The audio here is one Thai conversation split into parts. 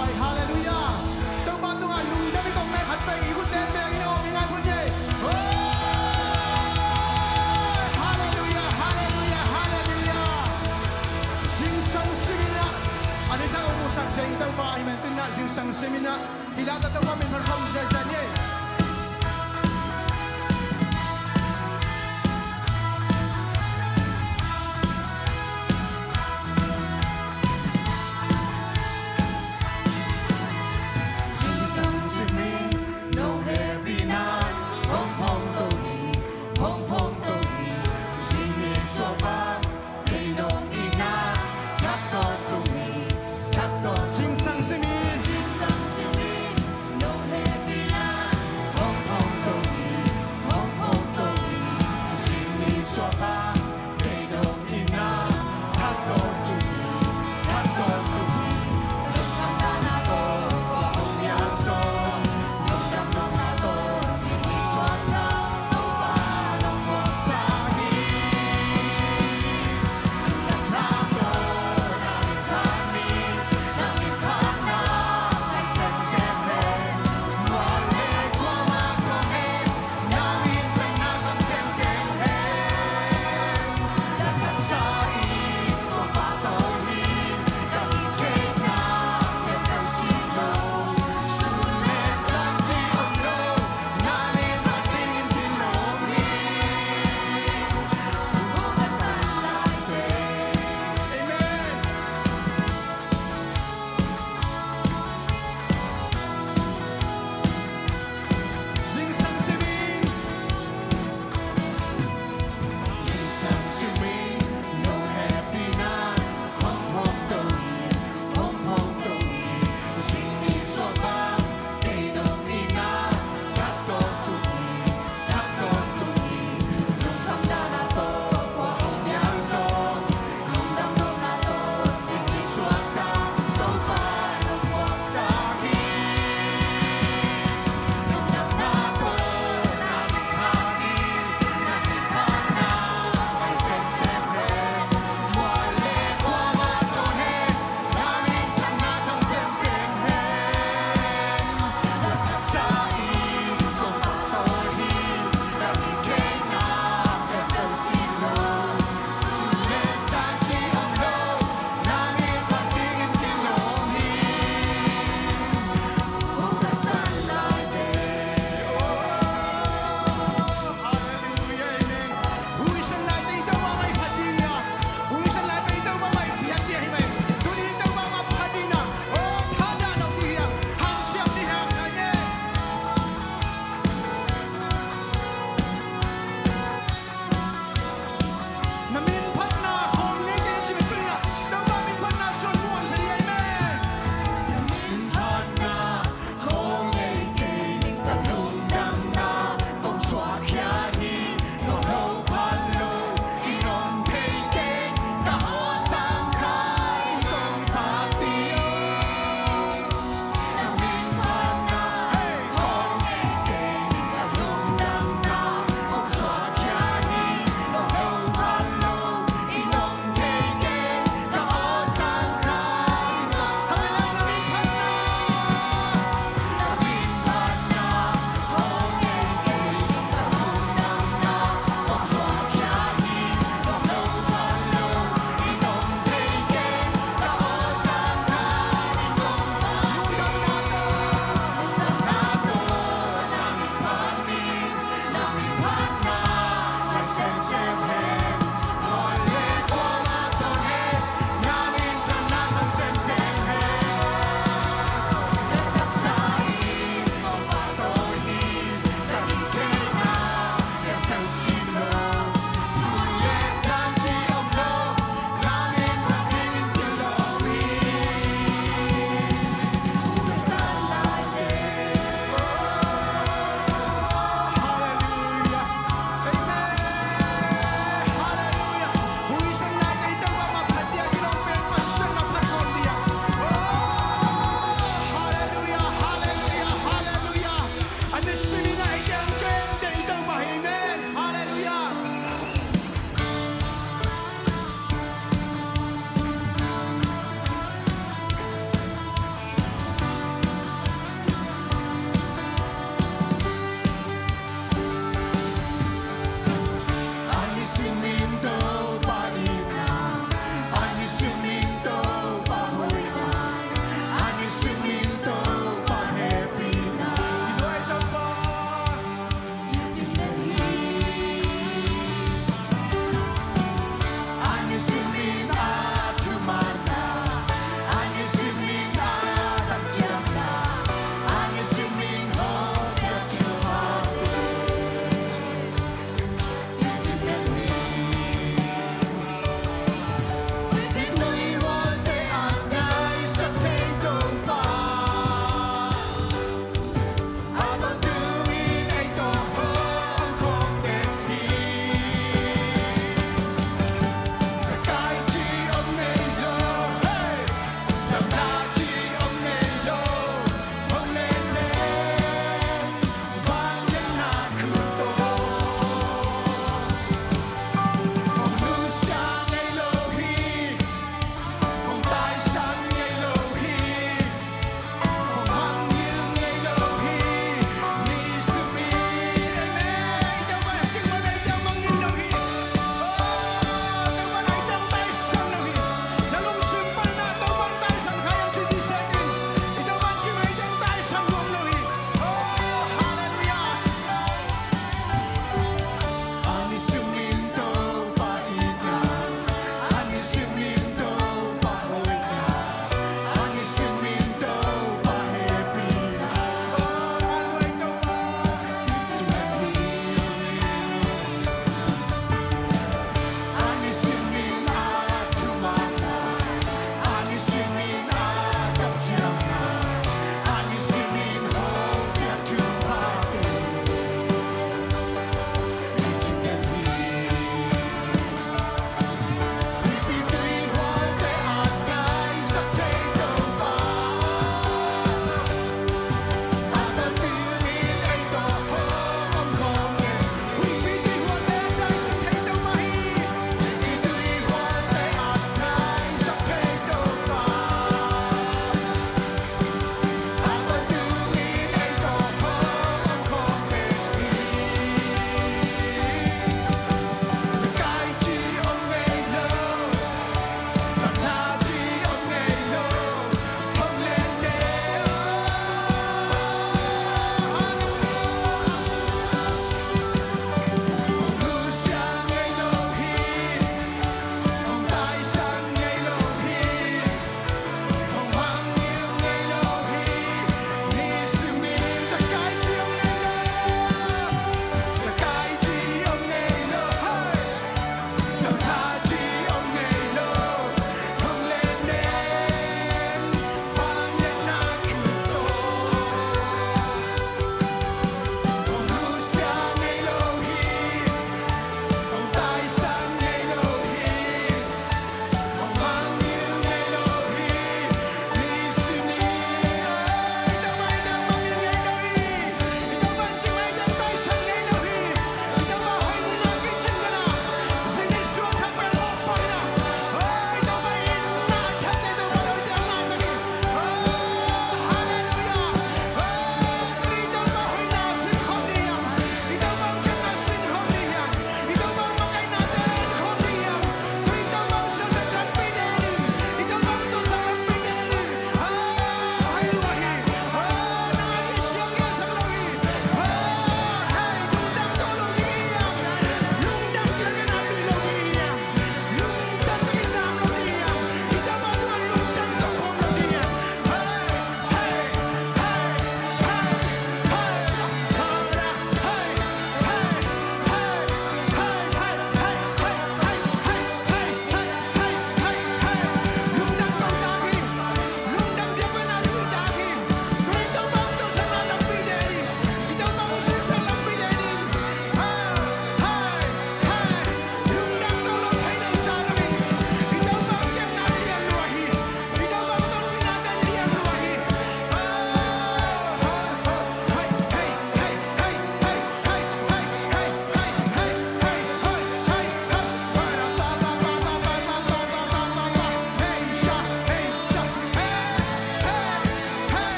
拜，哈利路亚！当把东啊，龙的被东咩，很被一个点咩，一个命案判耶。哈利路亚，哈利路亚，哈利路亚！新生生命啊，อันนี้ถ้าเราพูดสักเดียวต้องว่าไอ้แม่ตุนน่ะ新生生命啊，ที่เราต้องว่ามันคงจะจะเนี่ย 新生生命，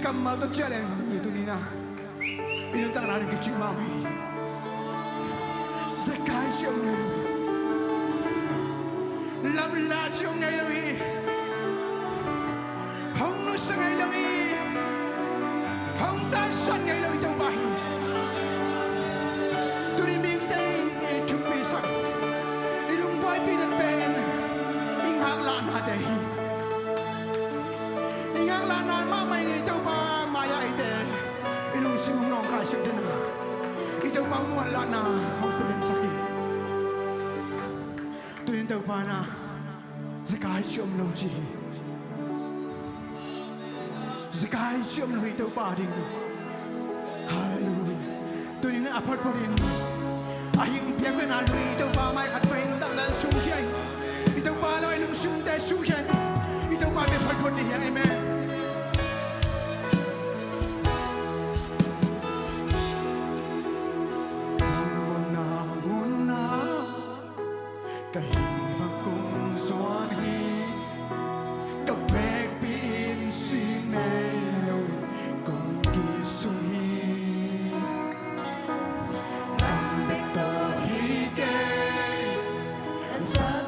cầm máu tôi che lên người tôi đi na 이런 땅 나는 게 지금 마음이 세카이시 없네 랍라지 없네 이름이 홍루성의 이름이 홍달산의 이름이 동바히 둘이 민대인 준비상 이름 보이비는 뺀 잉학란하대 잉학란한 마마이니 동바 마야이대 Ilung singong nong kasi duna ito pang wala na ang tulin sakit tuwing daw pa na sa kahit siyom lang siya sa kahit siyom lang ito pa rin hallelujah tuwing na apart pa rin ahing piang na naluwi ito pa may katpahin tang na sungkyan ito pa lang ilung sungday sungkyan ito pa may pagpun niya amen Kahibang kong suanhi Kapag piin sinelaw Kong kisunghi Kambek to higay Sa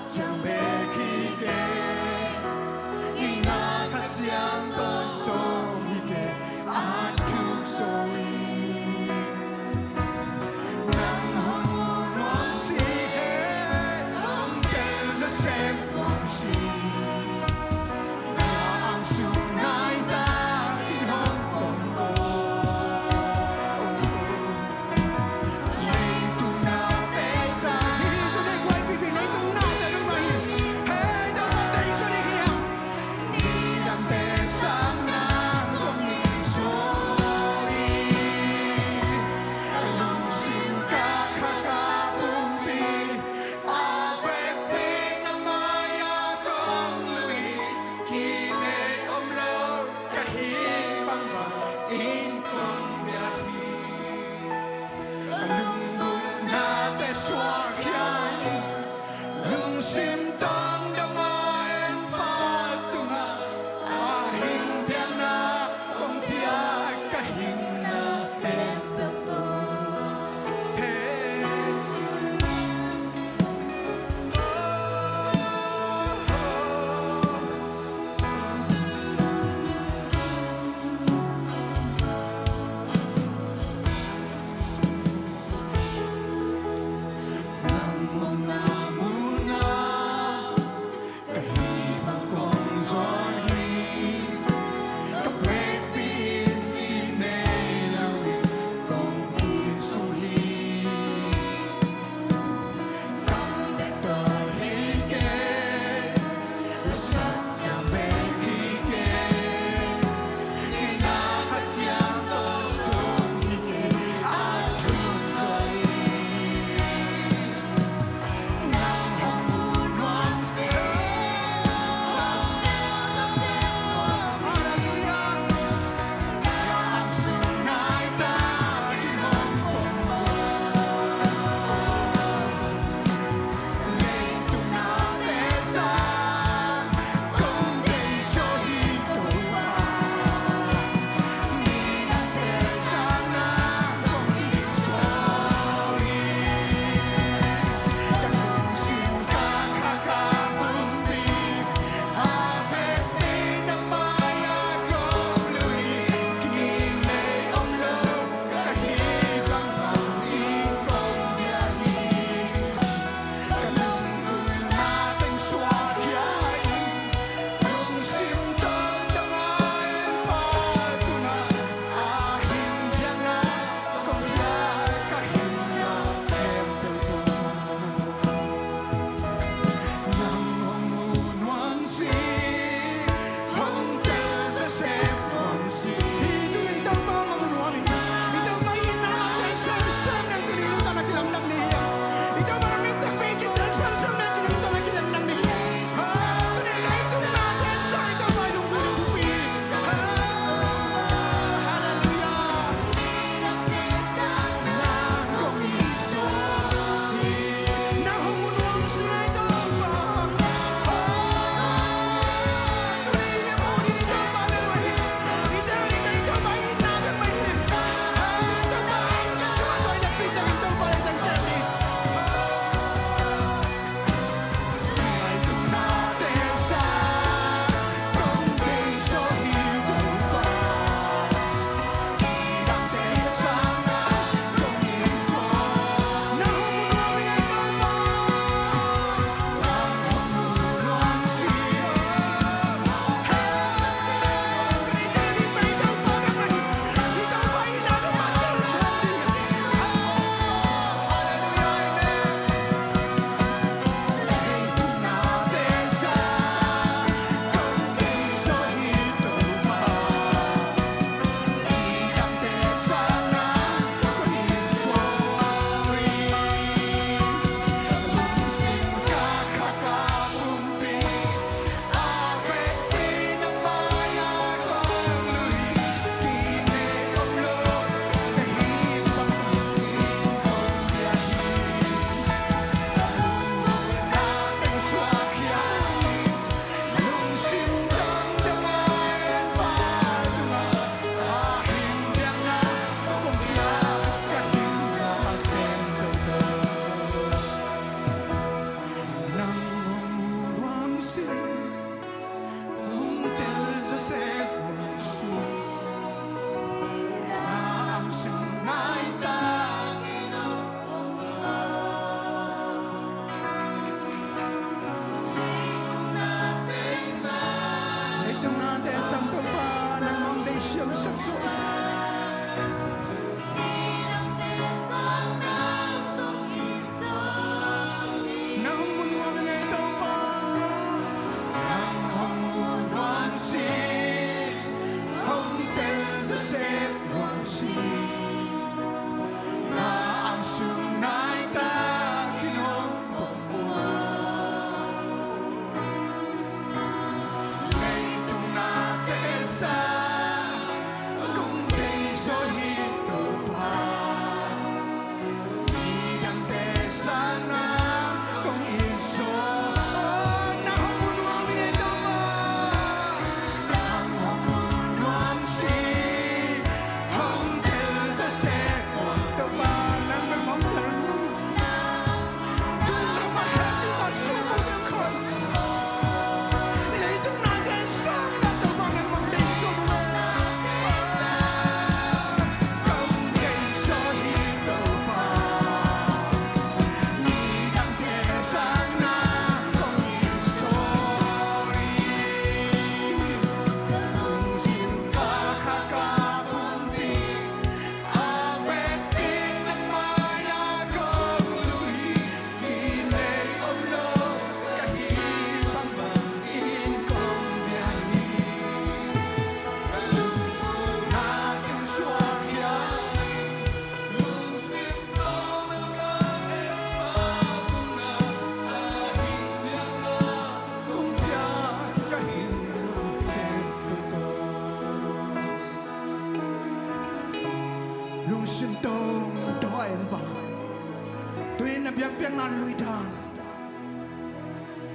piang na lui dan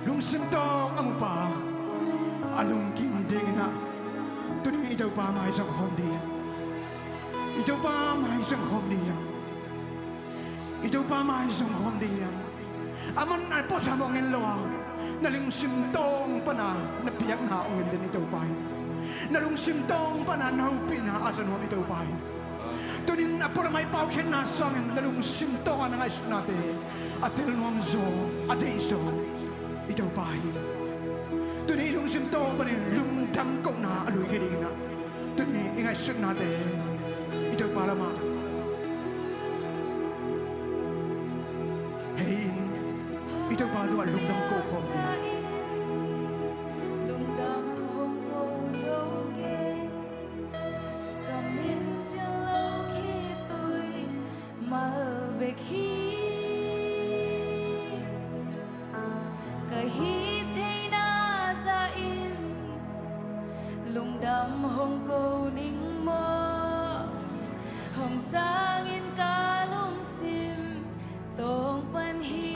lung sim tong amu pa alung kim ding na tuni ito pa mai sang khom dia ito pa mai sang khom dia ito pa mai sang khom dia aman ai po sa mong en lo na lung sim tong pa na piang na ong din ito pa na lung sim tong pa na pina asan mo ito pa tunin apo na may paukin na sangin na lung sim tong ang ayos natin atil nuam zo adeso ito pa tunin lung sim tong pa rin lung dam ko na aluy kiling na tunin ingay sun natin ito pa lama hey ito pa doon lung dam ko ko Hồng cầu ninh mơ hồng sang in ca lông sim tông pan hi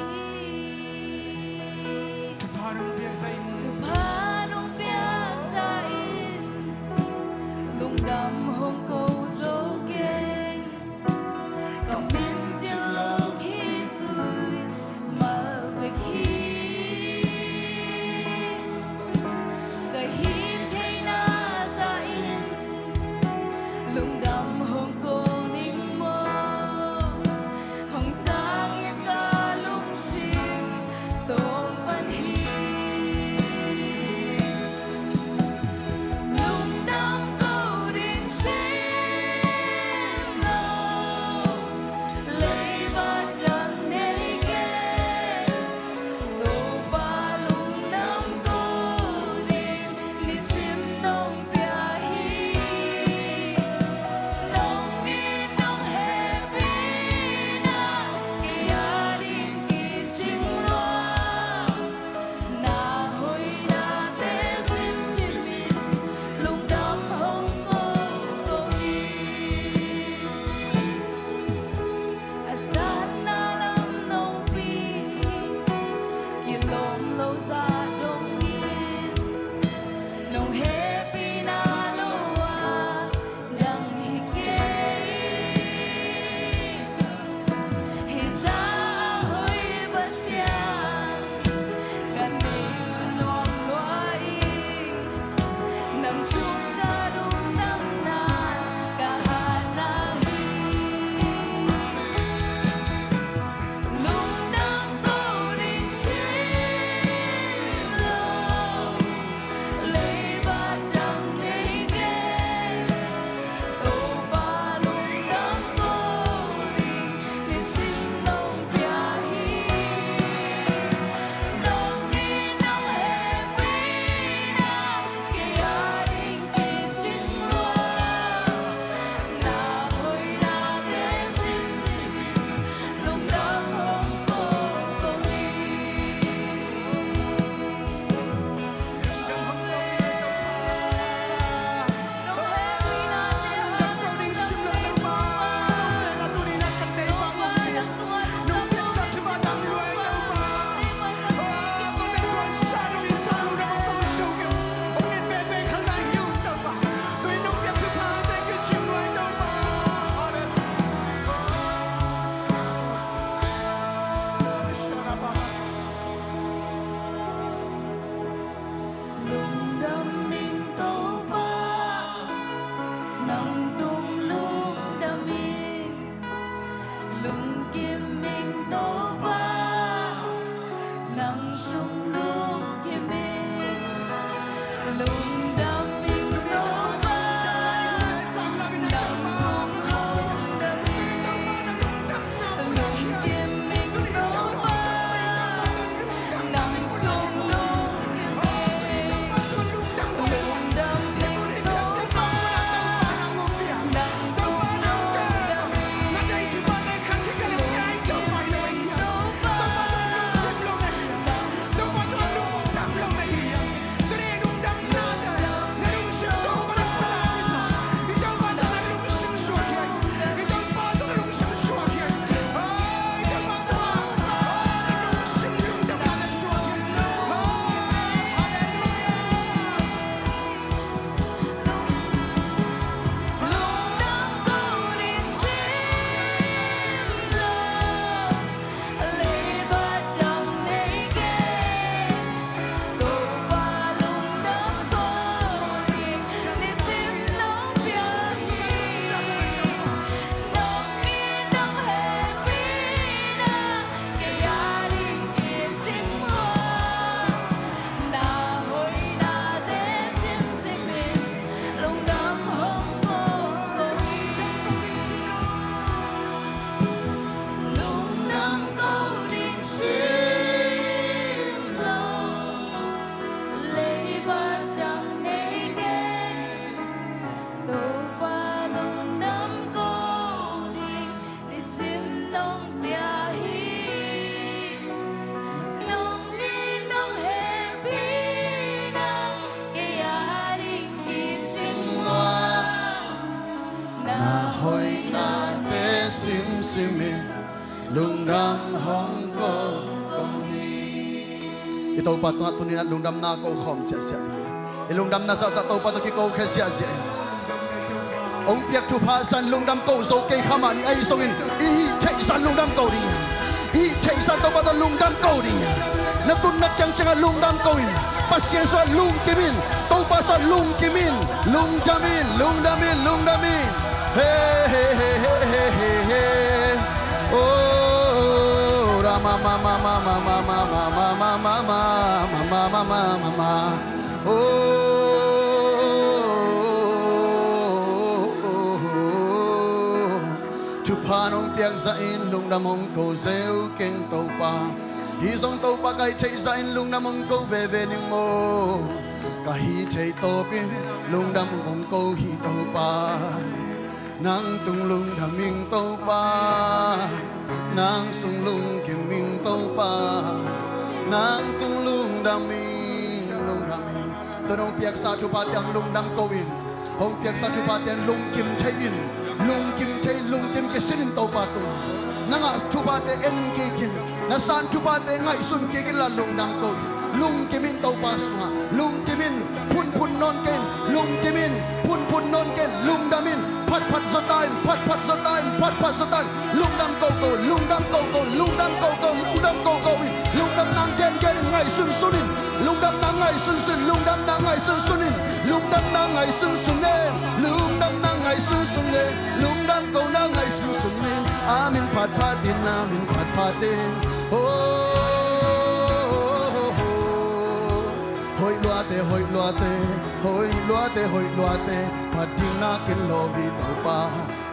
Tupanong piang sa in Tupanong piang sa in lung đam hồng cầu dấu kênh cầm min trên lô khi tươi mà về khi cái hi lung đam hồng cô ninh mơ hồng sang yên ca lung sim tôn văn hi lung đam câu đình sim lâu lấy ba trăng nấy kê tô ba lung đam câu đình ni sim nông bia hi ito pa tunga tunin at lungdam na ko khom sia sia di ilungdam na sa to pa to ki ko khe sia sia ông piak thu pha san lungdam ko zo ke khama ni ai songin i thei san lungdam ko di i thei san to pa to lungdam ko di na tun na chang chang lungdam ko in pasien so lung kimin to pa so lung kimin lungdamin he he he he he he oh rama mama mama mama mama mama mama mama thu pha nong piang sa in lungdam hong ko zeu keng to pa hi song to pa kai thei sa in lungdam hong ko ve ve ning mo ka hi thei to pin lungdam hong ko hi to pa nang tung lung đam minh tâu pa nang sung lung kim minh tâu pa nang tung lung đam minh tôi đông piak sa thu pa tiang lung đam câu in hong piak sa thu pa tiang lung kim thay in lung kim ke sin tâu pa tu nang a thu pa te en ki kin na san thu pa te ngai sun ki kin la lung đam câu lung kimin tâu pa sunga lung kimin phun non ken lung kimin phun non ken lung damin pat zotain lung dam go lung dam nang gen ngai sun sunin lung dam nang ngai sun lung dam nang ngai sun sunin lung dam nang ngai sun sunne lung dam nang ngai sun sunne lung dam go nang ngai sun sunne amin pat din hoi loa te pat ding na ken lo hi to pa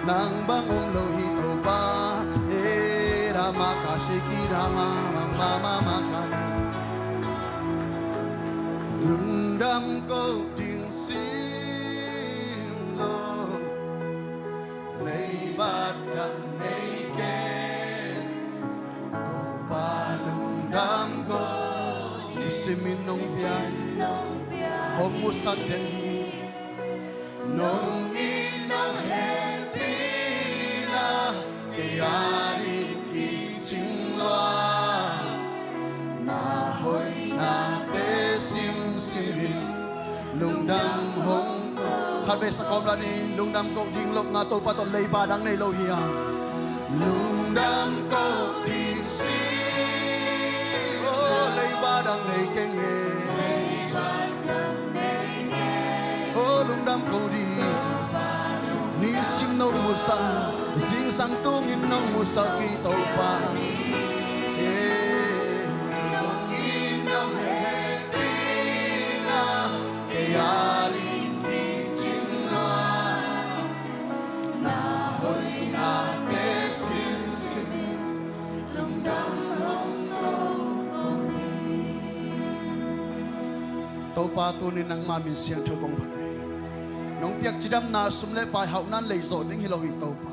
nang bang lo hi to pa e rama ka shiki rama mama ka lung dam ko ding sin lo nei bat kan nei ke to pa lung dam ko isimin nong bian hong musak den hi nong in nong happy na kayari ki chingwa na hoi na te sim lung dam hong khat ve sakom la ni lung dam ko ding lok nga to pa to lei ba dang nei lo hi lung dam ko ding si oh lei ba dang nei keng e lung dam ko di ni sim no musa sing sang tung in no musa ki to pa nong in no happy na yari ki chingwa na hoi na te sim lung dam hong ko ni to pa tu ni nang ma min siang thơ kong nong piak chidam na sumle pai hau nan lei zo ning hilo hi to pa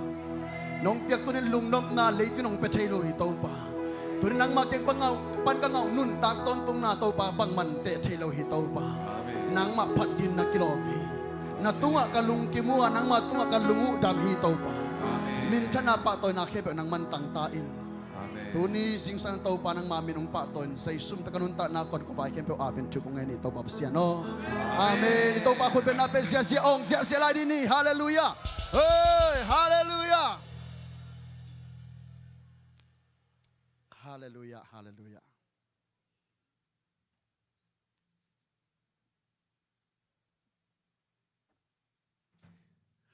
nong piak tu nin lung nok na lei tu nong pe thei lo hi to pa tu nang ma tek bangau pan ka ngau nun tak ton tung na to pa bang man te thei lo hi to pa nang ma phat din na kilo hi na tunga ka lung ki mua nang ma tunga ka lungu dam hi to pa min thana pa toy na khe pe nang man tang ta in tu ni sing sang to pa nang ma min ong pa ton sai sum ta kanun ta na kon ko vai kem pe a ben thu ko ngai ni to pa sia no amen ito pa khut pe na pe sia ong sia lai di ni hallelujah hey hallelujah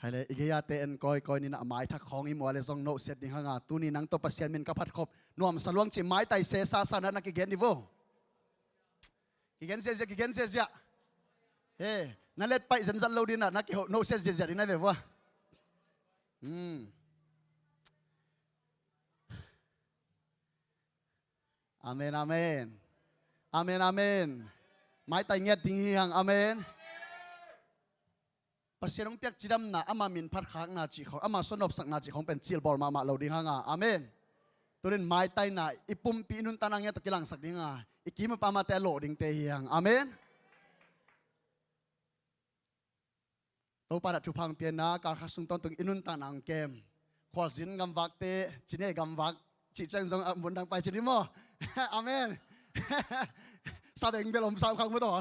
hay là igaya te en koi ni na mai thak khong i mo le song no set ding hanga tu ni nang to pasien min ka phat khop nuam salwang chi mai tai se sa na ki gen ni vo ki gen se ja he na let pai zan zan lo din na ki no set ja din na ve wa amen mai tai nget ding hang amen pasirong piak chidam na ama min phat khak na chi khong ama sonop sak na chi khong pen chil bol ma lo ding hanga amen turin mai tai na ipum pi nun tanang ya takilang sak dinga ikim pa ma te lo ding te hiang amen to para thu phang pian na ka khasung ton tung inun tanang kem khwazin gam wak te chine gam wak chi chang jong mun dang pai chini mo amen แสดงเบลมสาวครั้งไม่ต่อ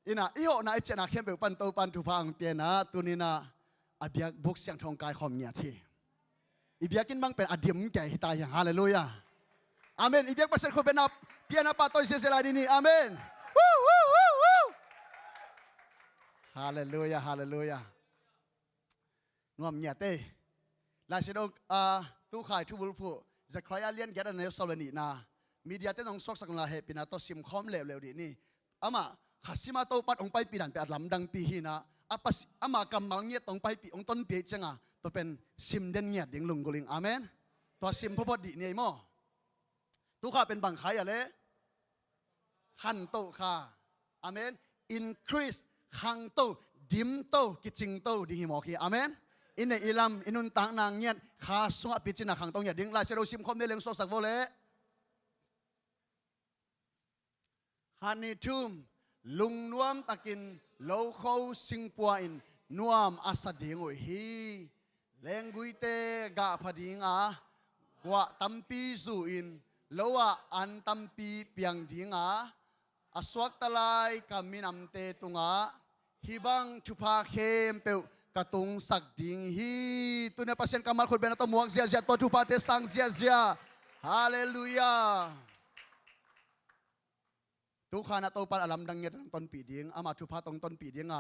อินะอีโหนะไอเจนะเข้มเปปันโตปันทุพังเตียนะตัวนี้นะอาเบียกบุกเสียงทองกายความเนี่ยที่อีเบียกินบังเป็นอดีมแก่หิตายฮาเลลูยาอาเมนอีเบียกภาษาคนเป็นนับเปียนะปาโตเสียสลายดีนี่อาเมนวู้วู้วู้วู้ฮาเลลูยาฮาเลลูยางอมเนี่ยเต้ลาเชโดตู้ขายทุบุลผู้จะใครเลียนแกนเนลซอลนีนามีเดียเต้ต้องสวกสักลาเฮปินาโตซิมคอมเลวๆดีนี่อามาขัดสิมาโตปัดองไปปีนันไปอัดลำดังปีหินะอามากำมังเงียตองไปปีองต้นปีจังอ่ะตัวเป็นซิมเดนเงียดิ่งลุงกุลิงอาเมนตัวซิมพอดีเนี่ยมั้งตู้ข้าเป็นบังไข่อะไรขันโตข้าอาเมน increase ขังโตดิมโตกิจิงโตดิ่งหิมอคีอาเมนอินในอิลัมอินุนต่างนางเงียข้าสงบปิจินาขังโตเงียดิ่งลายเซโรซิมคอมเดลงโซสักโวเลฮันนี่ทุ่มลุงนวมตะกินโลเขาสิงปัวอินนวมอาสดิงโอฮีเลงกุยเตกะพดิงกว่าตัมปีสูอินโลวะอันตัมปีเปียงดิงอสวักตะไลกามินำเตตุงฮิบังชุพาเข้มเปวกระตุงสักดิงฮีตุเนปัสเซนกามาคนเป็นตัวมวกเสียเสียตัวชุพาเตสังเสียเสียฮาเลลูยาทุกขานาโตปันอลัมดังเงียตต้นปีเดียงอามาทุพาตรงต้นปีเดียง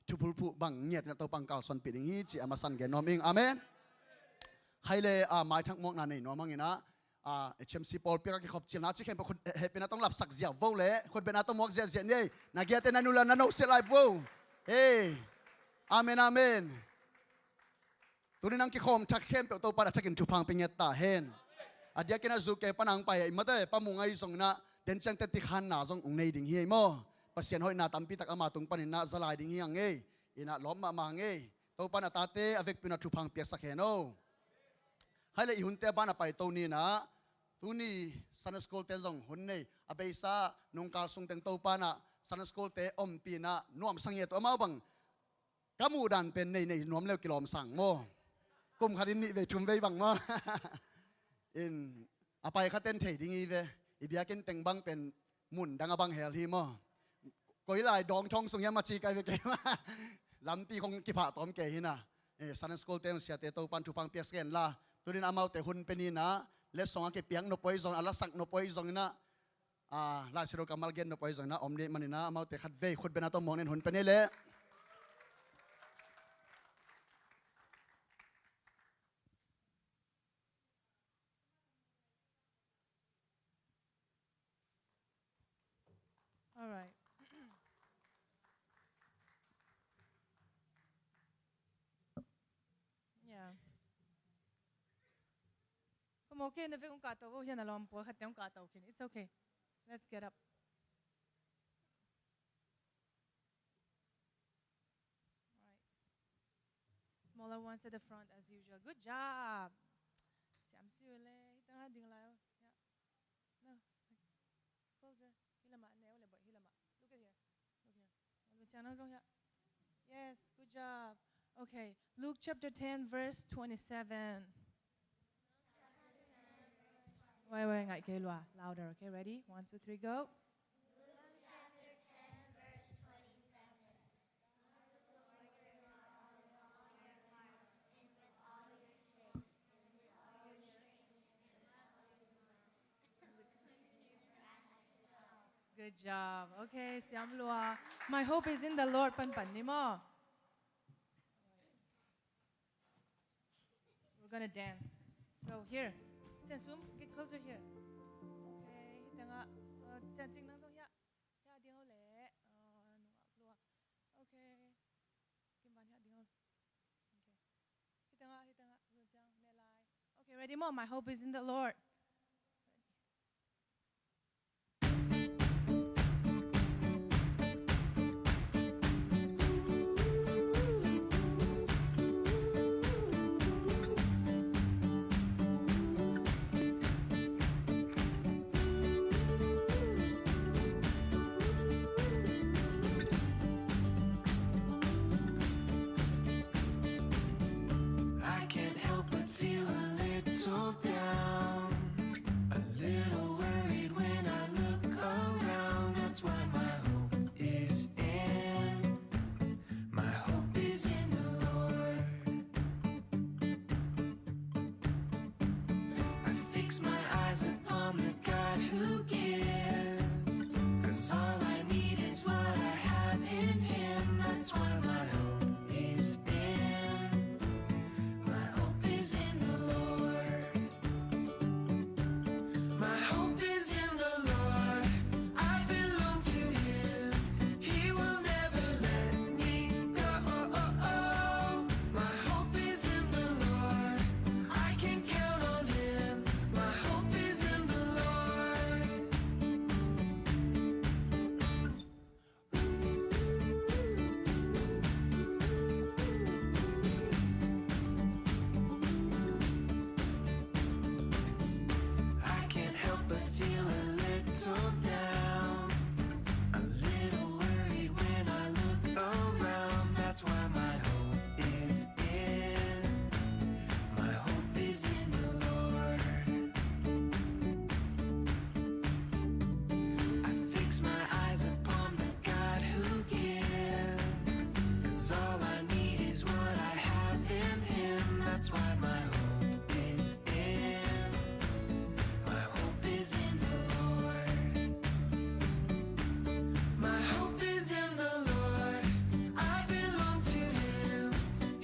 ทุพุลผู้บังเงียตนาโตปังเก่าส่วนปีเดียงฮีจีอามาสันเกนนอมิงอาเมนใครเลยหมายทั้งมวกนั่นนี่นอมังเงินะเชมซีปอลเปียกกิขอบเจียมนาชิเข้มเป็นคนเป็นนาต้องหลับสักเสียโวเล่คนเป็นนาต้องมวกเสียเสียนี่นาเกียเตนันุลานาโนเซลายโวเฮ้อาเมนอาเมนตัวนี้นังกิขอมทักเข้มเป็นตัวปันทักกินทุพังเป็นเงียตาเฮนอดียกินาซูเกปนังไปมาเต้ปะมุงไอส่งนะเดนจังเตติขันนาซงในดิ่งเฮียมั้งปัสเซียนหอยนาตัมปีตักอามาตุงปันนาสลายดิ่งเฮียงเงยอินาล้อมมาเงยตัวปันตาเตอเวกปินาทุพังเปียกสักเฮโนให้เลยหุ่นเตบ้านไปตัวนี้นะตัวนี้ซันสโกลเตนซงหุ่นนี่อเบซ่านงกาลซุงเตงตัวปันซันสโกลเตอมปีนะนวมสังเกตตัวมาบังกามูดันเป็นในนวมเลี้ยวกิโลมสั่งโมกุมขัดินนี่เวทุมเวบังมาอินอไปขัดเต้นเทดิ่งอีเวอีเบียกินเต็งบังเป็นหมุนดังบังเฮลทีมั้งก็อีหลายดองช่องส่งยามาชีไกไปเกมาลำตีของกิผาตอมเกหินะซันสโกลเตนเสียเตโตปันทุพังเปียกเกนละตัวนี้อามาแต่หุ่นเป็นนี่นะเลสสองอันเก็บเปียงนปอยซองอัลลักนปอยซองนะลาชิโรกามัลเกนนปอยซองนะอมเดมันนี่นะอามาแต่ขัดเวคนเป็นอาตมองเน้นหุ่นเป็นนี่แหละ All right. Yeah. I'm okay. Never kung kataw ko yan alam po. Kati yung kataw kin. It's okay. Let's get up. All right. Smaller ones at the front as usual. Good job. Siam siule. Itang hading layo. Yeah. No. Closer. Hilama. Look at here. Look here. Yes, good job. Okay, Luke chapter 10, verse 27. Wait, louder, okay, ready? 1, 2, 3, go. Luke chapter 10, verse 27. Love the Lord your God with all your heart, and with all your strength, and with all your strength, and with all your mind. Good job. Okay, Siam Lua. My hope is in the Lord. Pan ni mo. We're gonna dance. So here, Sensum, get closer here. Okay, tanga. Sensing nang so ya. Ya ding le. Lua. Okay. Kimban ya ding. Okay. Hitanga. Lujang nelai. Okay, ready mo. My hope is in the Lord. I can't help but feel a little down. settle down. A little worried when I look around. That's why my hope is in. My hope is in the Lord. I fix my eyes upon the God who gives. 'Cause all I need is what I have in Him. That's why my hope is in. My hope is in the Lord. My hope is in the Lord. I belong to Him.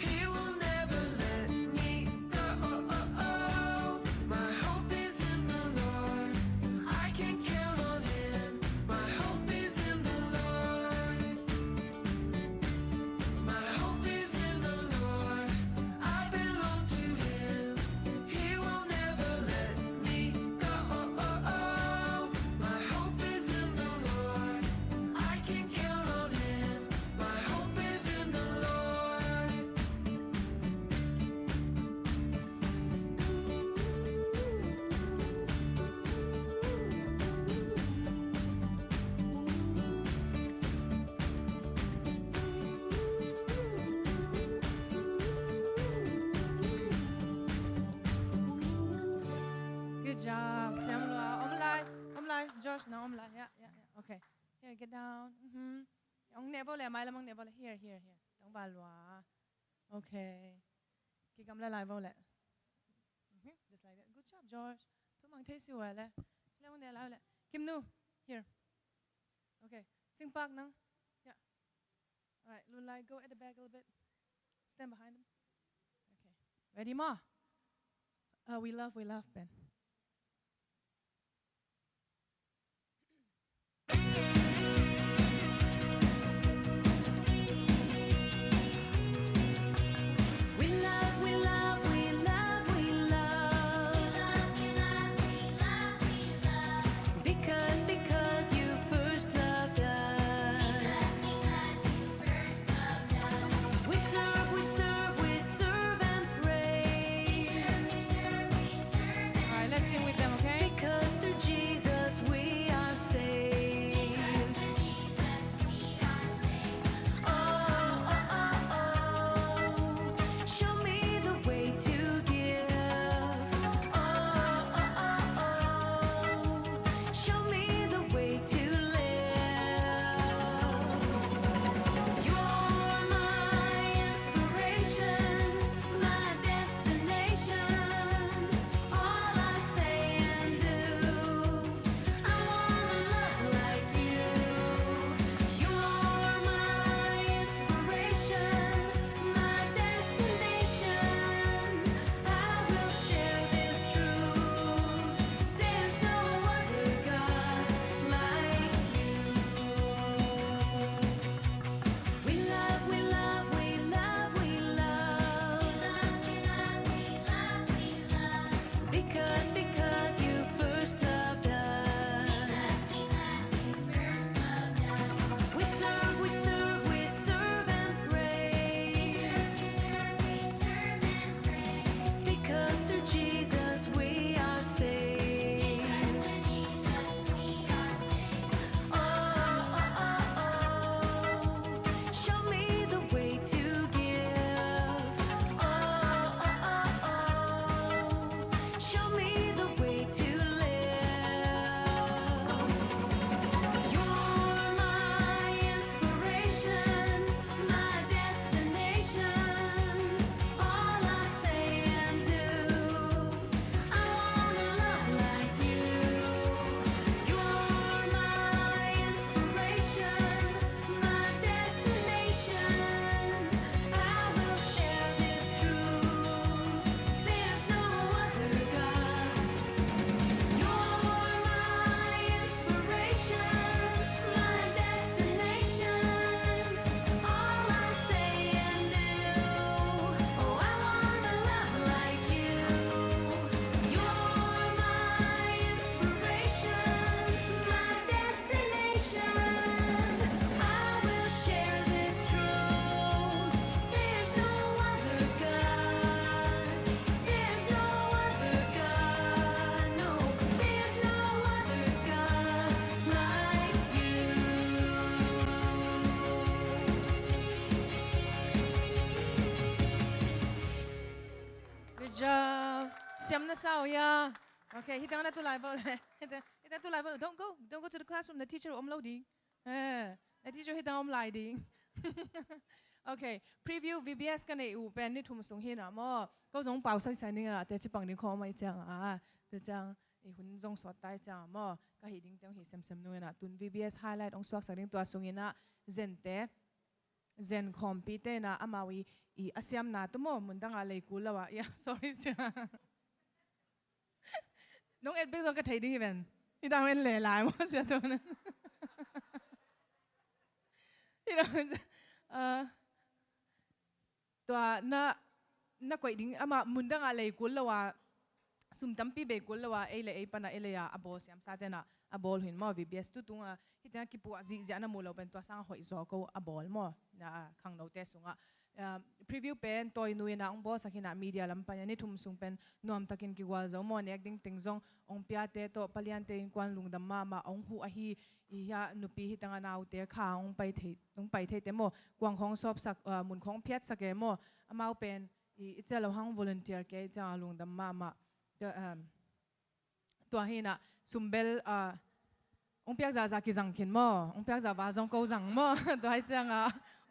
He will never let me go. My hope is in the Lord. I can count on Him. My hope is in the Lord. My hope is in the Lord. I belong to Him. He will never let me go. My hope is in the Lord. I can count on Him. My hope is in the Lord. Good job. Samla. Omlai. Josh, now omlai. Yeah. Okay. Here, get down. Ông never le mai lamang never le. Here. Don't balwa. Okay. Ki kam la lai vô le. Just like that. Good job, Josh. Thu mang thấy siêu le. Lamang ne lai le. Kim Nu. Here. Okay. Sing pak nang. Yeah. All right. Lun lai, go at the back a little bit. Stand behind them. Okay. Ready, Ma? We love, Ben. We love, we love, we love, we love. Because you first loved us. We serve and praise. Siam na sao ya. Okay, hitang na tu live le. Hitang tu live. Don't go to the classroom. The teacher loading. The teacher hitang lighting. Okay, preview VBS กันในอูเป็นนี่ทุ่มสูงหินอ่ะมั่วก็ส่งเป่าใส่ใส่นี่อ่ะแต่ที่ปังนี่เขาไม่จังแต่จังไอ้หุ่นจงสวดใต้จังมั่วก็เห็นดิ้งเตียงเห็นเซมนู่นน่ะตุน VBS highlight องสวกสักดิ้งตัวสูงหินอ่ะเซนเต้เซนคอมพิวเตอร์น่ะอามาวีอีอาเซียมน่ะตัวมั่วมันตั้งอะไรกูแล้ววะอย่า sorry เสียน้องเอ็ดเบกซองก็ไทยดิ้งเป็นที่ตั้งเป็นเหล่หลายมั่วเสียตัวนั้นที่เราตัวน่ากวยดิ้งอามามุนดังอะไรกุลละว่าสุมตั้มปีเบกุลละว่าเอเลเอปนะเอเลยอาบอสยามซาเตนะอาบอลหินมั่ว VBS ตุตุงฮิตนะกิปัวจีจะนะมูลเราเป็นตัวสร้างหอยจอก็อาบอลมั่วนะขังเราเตสุงpreview เป็นตัวนุยนะองบอสักหินะมีเดียลำปัญญานี่ทุ่มสูงเป็นนวมตะกินกิวาจอมั่วเนี่ยดิ้งติงจงองพิอาเตโตปลียนเตอินควันลุงดำมาองหูอาฮีอียานุปีฮิตังนาวเตะขาองไปเทเตโมกวางของสอบสักมุนของเพียรสักเกโมอามาเป็นอีเจ้าเราหัง volunteer เกจ้าลุงดำมาตัวหินะซุมเบลองเปียกจะกิจังขินโมองเปียกจะวาจงกูจังโมตัวให้จัง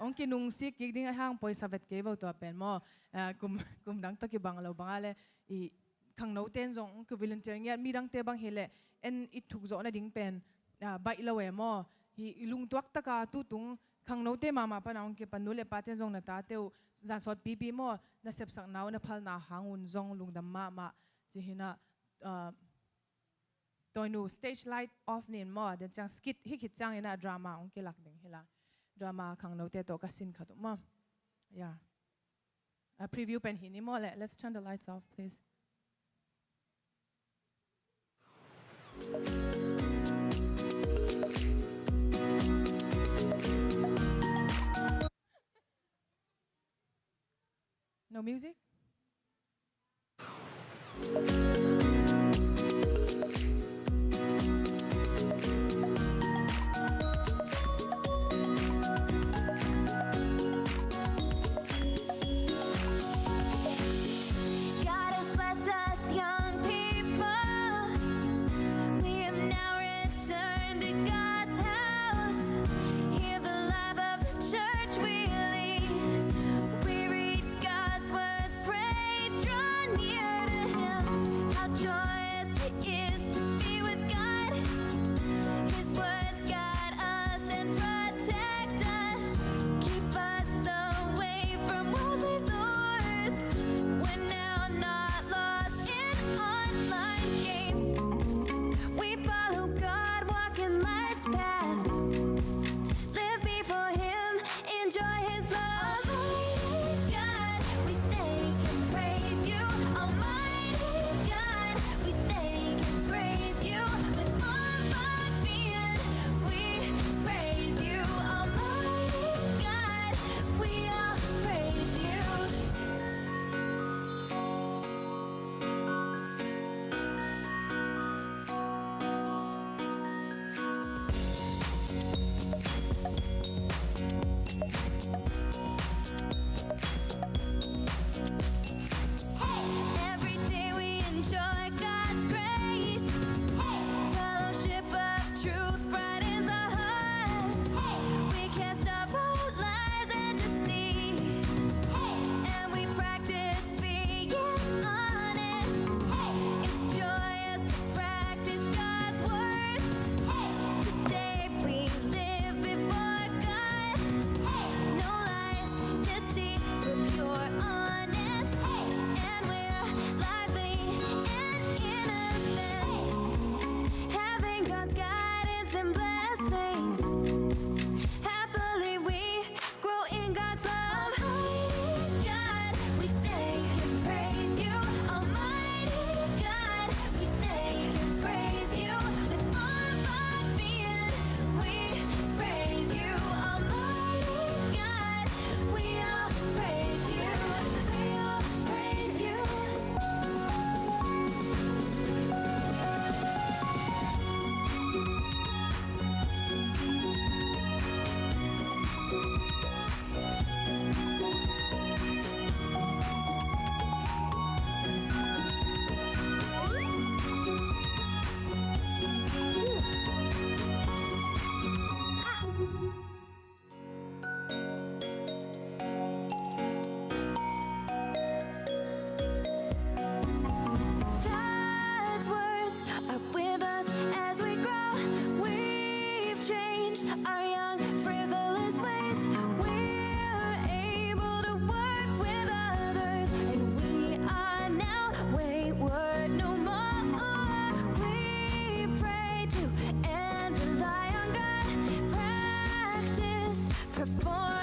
องกินุงสิกิดิ้งห้างปอยสเวตเกวตัวเป็นโมกุมดังตะกิบังเราบังอะไรอีขังโนเต้นจงคือ volunteer เนี่ยมีดังเตบังเฮเลเอ็นอีถูกจอนะดิ้งเป็นใบละเวมอฮีลุงตัวตะกาตุตุงขังโนเตมาปนองเก็บปนุเลปาเตจงนาตาเตวจานสอดปีมอนาเสพสักนาวนาพัลนาหางุนจงลุงดำมาจีหินะตัวนู stage light off เนี่ยมอเดี๋ยวจังสกิดฮิคิดจังเห็นดราม่าองเกลักดิ่งเฮลังดราม่าขังโนเตโตกัสินขัดมาpreview เป็นหินนี่มอเลย let's turn the lights off please No music? God has blessed us, young people. We have now returned to God's house. Hear the love of the church we lead. We read God's words, pray, draw near to Him.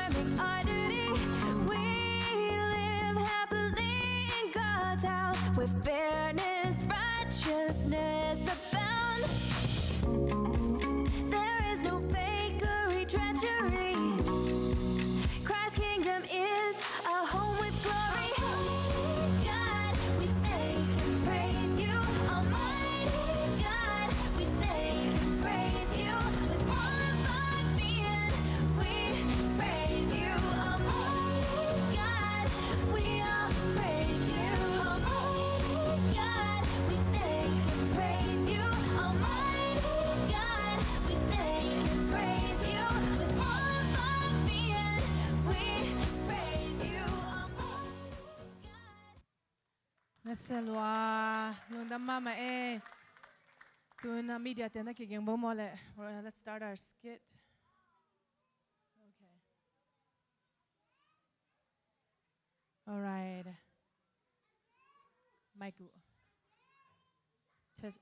performing our duty. We live happily in God's house where fairness, righteousness abound. There is no fakery, treachery. Christ's kingdom is a home with glory. Almighty God, we thank and praise you. Almighty God, we thank and praise you. With all of our being, we praise you. Almighty God, we all praise you. Almighty God, we thank and praise you. Almighty God, we thank and praise you. With all of our being, we praise you. Almighty God. Nasalwa, nung mama tuna media tena kiging bomole. Let's start our skit. Okay. All right. Michael. Just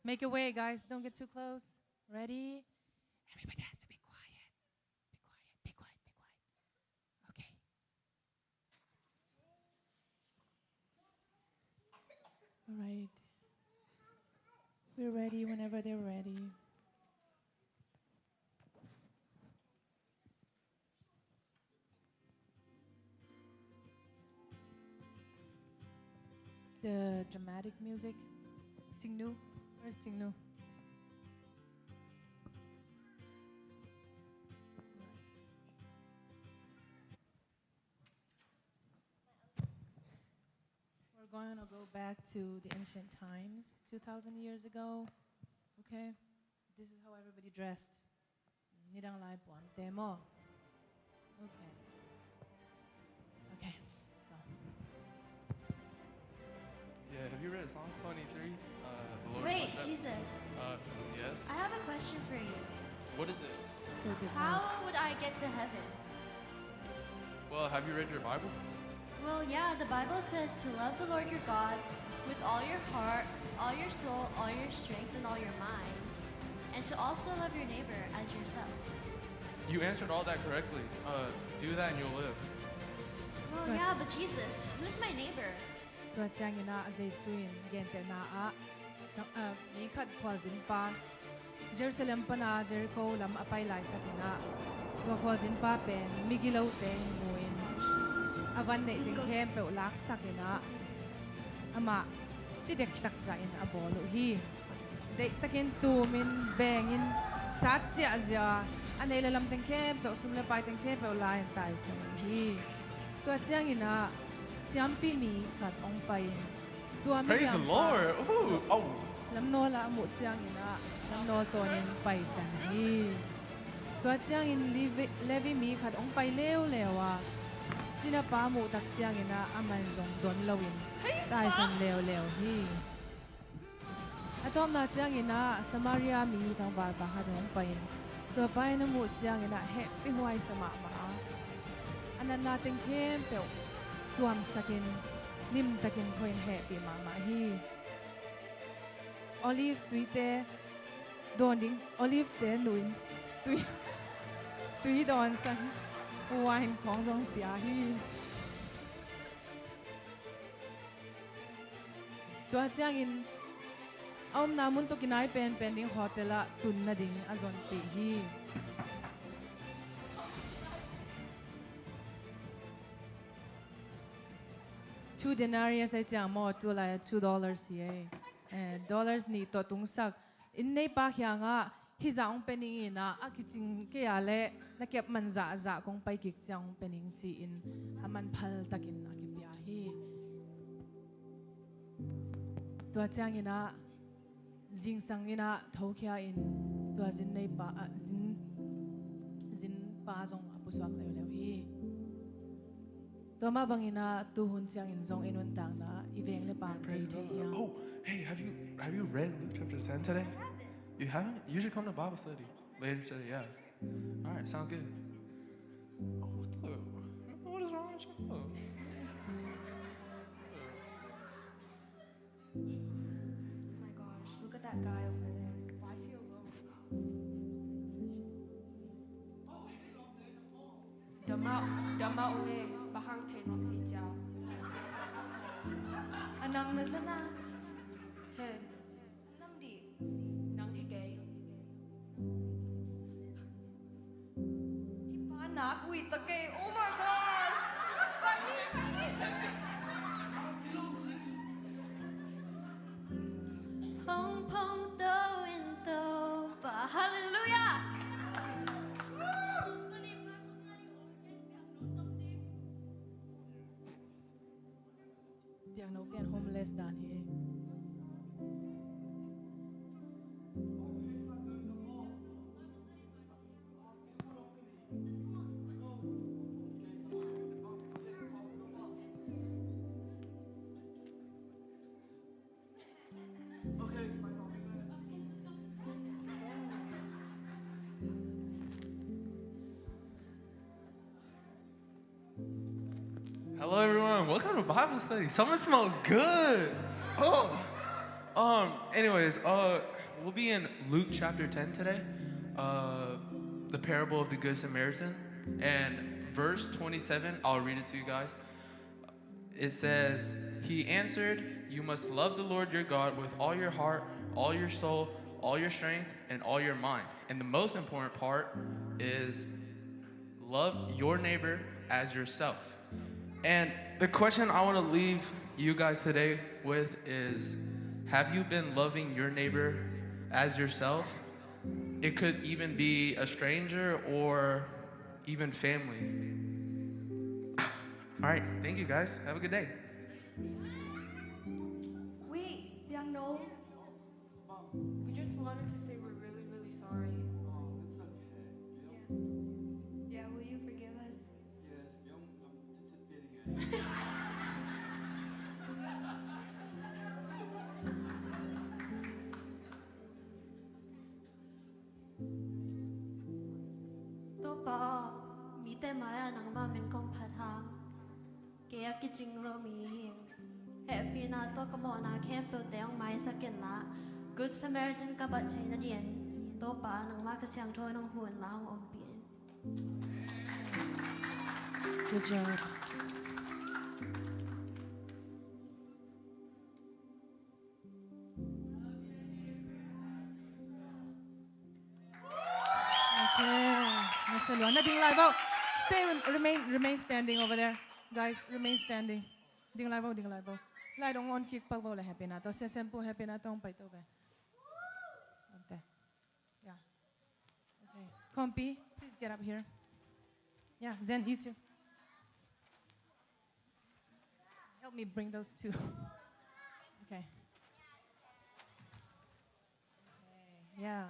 make your way, guys. Don't get too close. Ready? Everybody has to be quiet. Be quiet. Be quiet. Be quiet. Okay. All right. We're ready whenever they're ready. The dramatic music. Tingnu. Where's Tingnu? We're going to go back to the ancient times, 2,000 years ago. Okay? This is how everybody dressed. Nidang lai puan demo. Okay. Okay. Let's go. Yeah, have you read Psalms 23? The Lord Wait, is my Jesus. shepherd. Yes. I have a question for you. What is it? So good How night. would I get to heaven? Well, have you read your Bible? Well, yeah, the Bible says to love the Lord your God with all your heart, all your soul, all your strength, and all your mind, and to also love your neighbor as yourself. You answered all that correctly. Do that and you'll live. Well, Good. yeah, but Jesus, who's my neighbor? Tua chang ina azay suin gente na ni khat khwazin pa Jerusalem pana Jericho lam apai lai tatina tua khwazin pa pen migilo teng muin avan nei ting hem pe ulak sakina ama sidek tak za in abolo hi dei takin tumin bengin sat sia azya anei lalam teng kem pe usum le pai teng kem pe ulai tai sa hi tua chang ina siampi mi khat ong pai tua mi Praise the Lord. Ooh. Oh. lam no la mu chiang ina lam no tonin pai san hi tua chiang in levi mi khat ong pai leo lewa china pa mu tak chiang ina aman zong don lawin tai san leo leo hi atom na chiang ina Samaria mi tang ba ba ha dong pai tua pai na mu chiang ina he pi huai sama ma anan na teng kem pe tuam sakin lim takin khoin he pi ma ma hi olive tuite don ding olive te nuin tui don sang wine khong jong pia hi tua chiang in om na mun to kinai pen ding hotela tun na ding azon pi hi $2 denarius ai chiang mo tu la $2 hi dollars ni to tung sak in nei pa khya nga hi zaung pening ina akiching ke ale na kep man za kong pai kik chiang pening chi in aman phal takin akipya hi to chiang ina jing sang ina thokhya in to zin nei pa zin pa jong apuswak leo leo hi to ma bangina tu hun chiang in zong inun tang na iveng le pang Praise dei the hi Lord. Oh, hey, have you read Luke chapter 10 today? You haven't? You should come to Bible study later today. Yeah. All right, sounds good. Oh, what is wrong with you? Oh my gosh, look at that guy over there. Why is he alone? Dama unge bahang tenom si jao. Anang na sana. Hen Anang di. nang higay. Ipanak, wait, okay. Oh my gosh. Pani. Pong pong do in do ba. Hallelujah. piang no pian homeless dan he Hello, everyone. Welcome to Bible study. Summer smells good. Oh. Anyways, we'll be in Luke chapter 10 today. The parable of the Good Samaritan. And verse 27, I'll read it to you guys. It says, "He answered, 'You must love the Lord your God with all your heart, all your soul, all your strength, and all your mind.' And the most important part is love your neighbor as yourself." And the question I want to leave you guys today with is, have you been loving your neighbor as yourself? It could even be a stranger or even family. All right, thank you guys. Have a good day. Wait, Piang no. We just wanted to say we're really, really sorry. Yeah, will you forgive us? Tô bà, mi tay maya nang ma men kong phat hang. Kaya ki jing lo mi hing. Happy na to ka mo na camp pe teong mai sa ken la. Good Samaritan ka bat chay na dien. Tô bà nang ma ka siang toy nang huan la ang om bien. good job okay Mr. Luan na ding lai bao remain standing over there guys remain standing ding lai bao lai dong on kick pag bao la happy na to sen po happy na tong pai to ba okay yeah okay Kompi please get up here yeah Zen you too help me bring those two okay yeah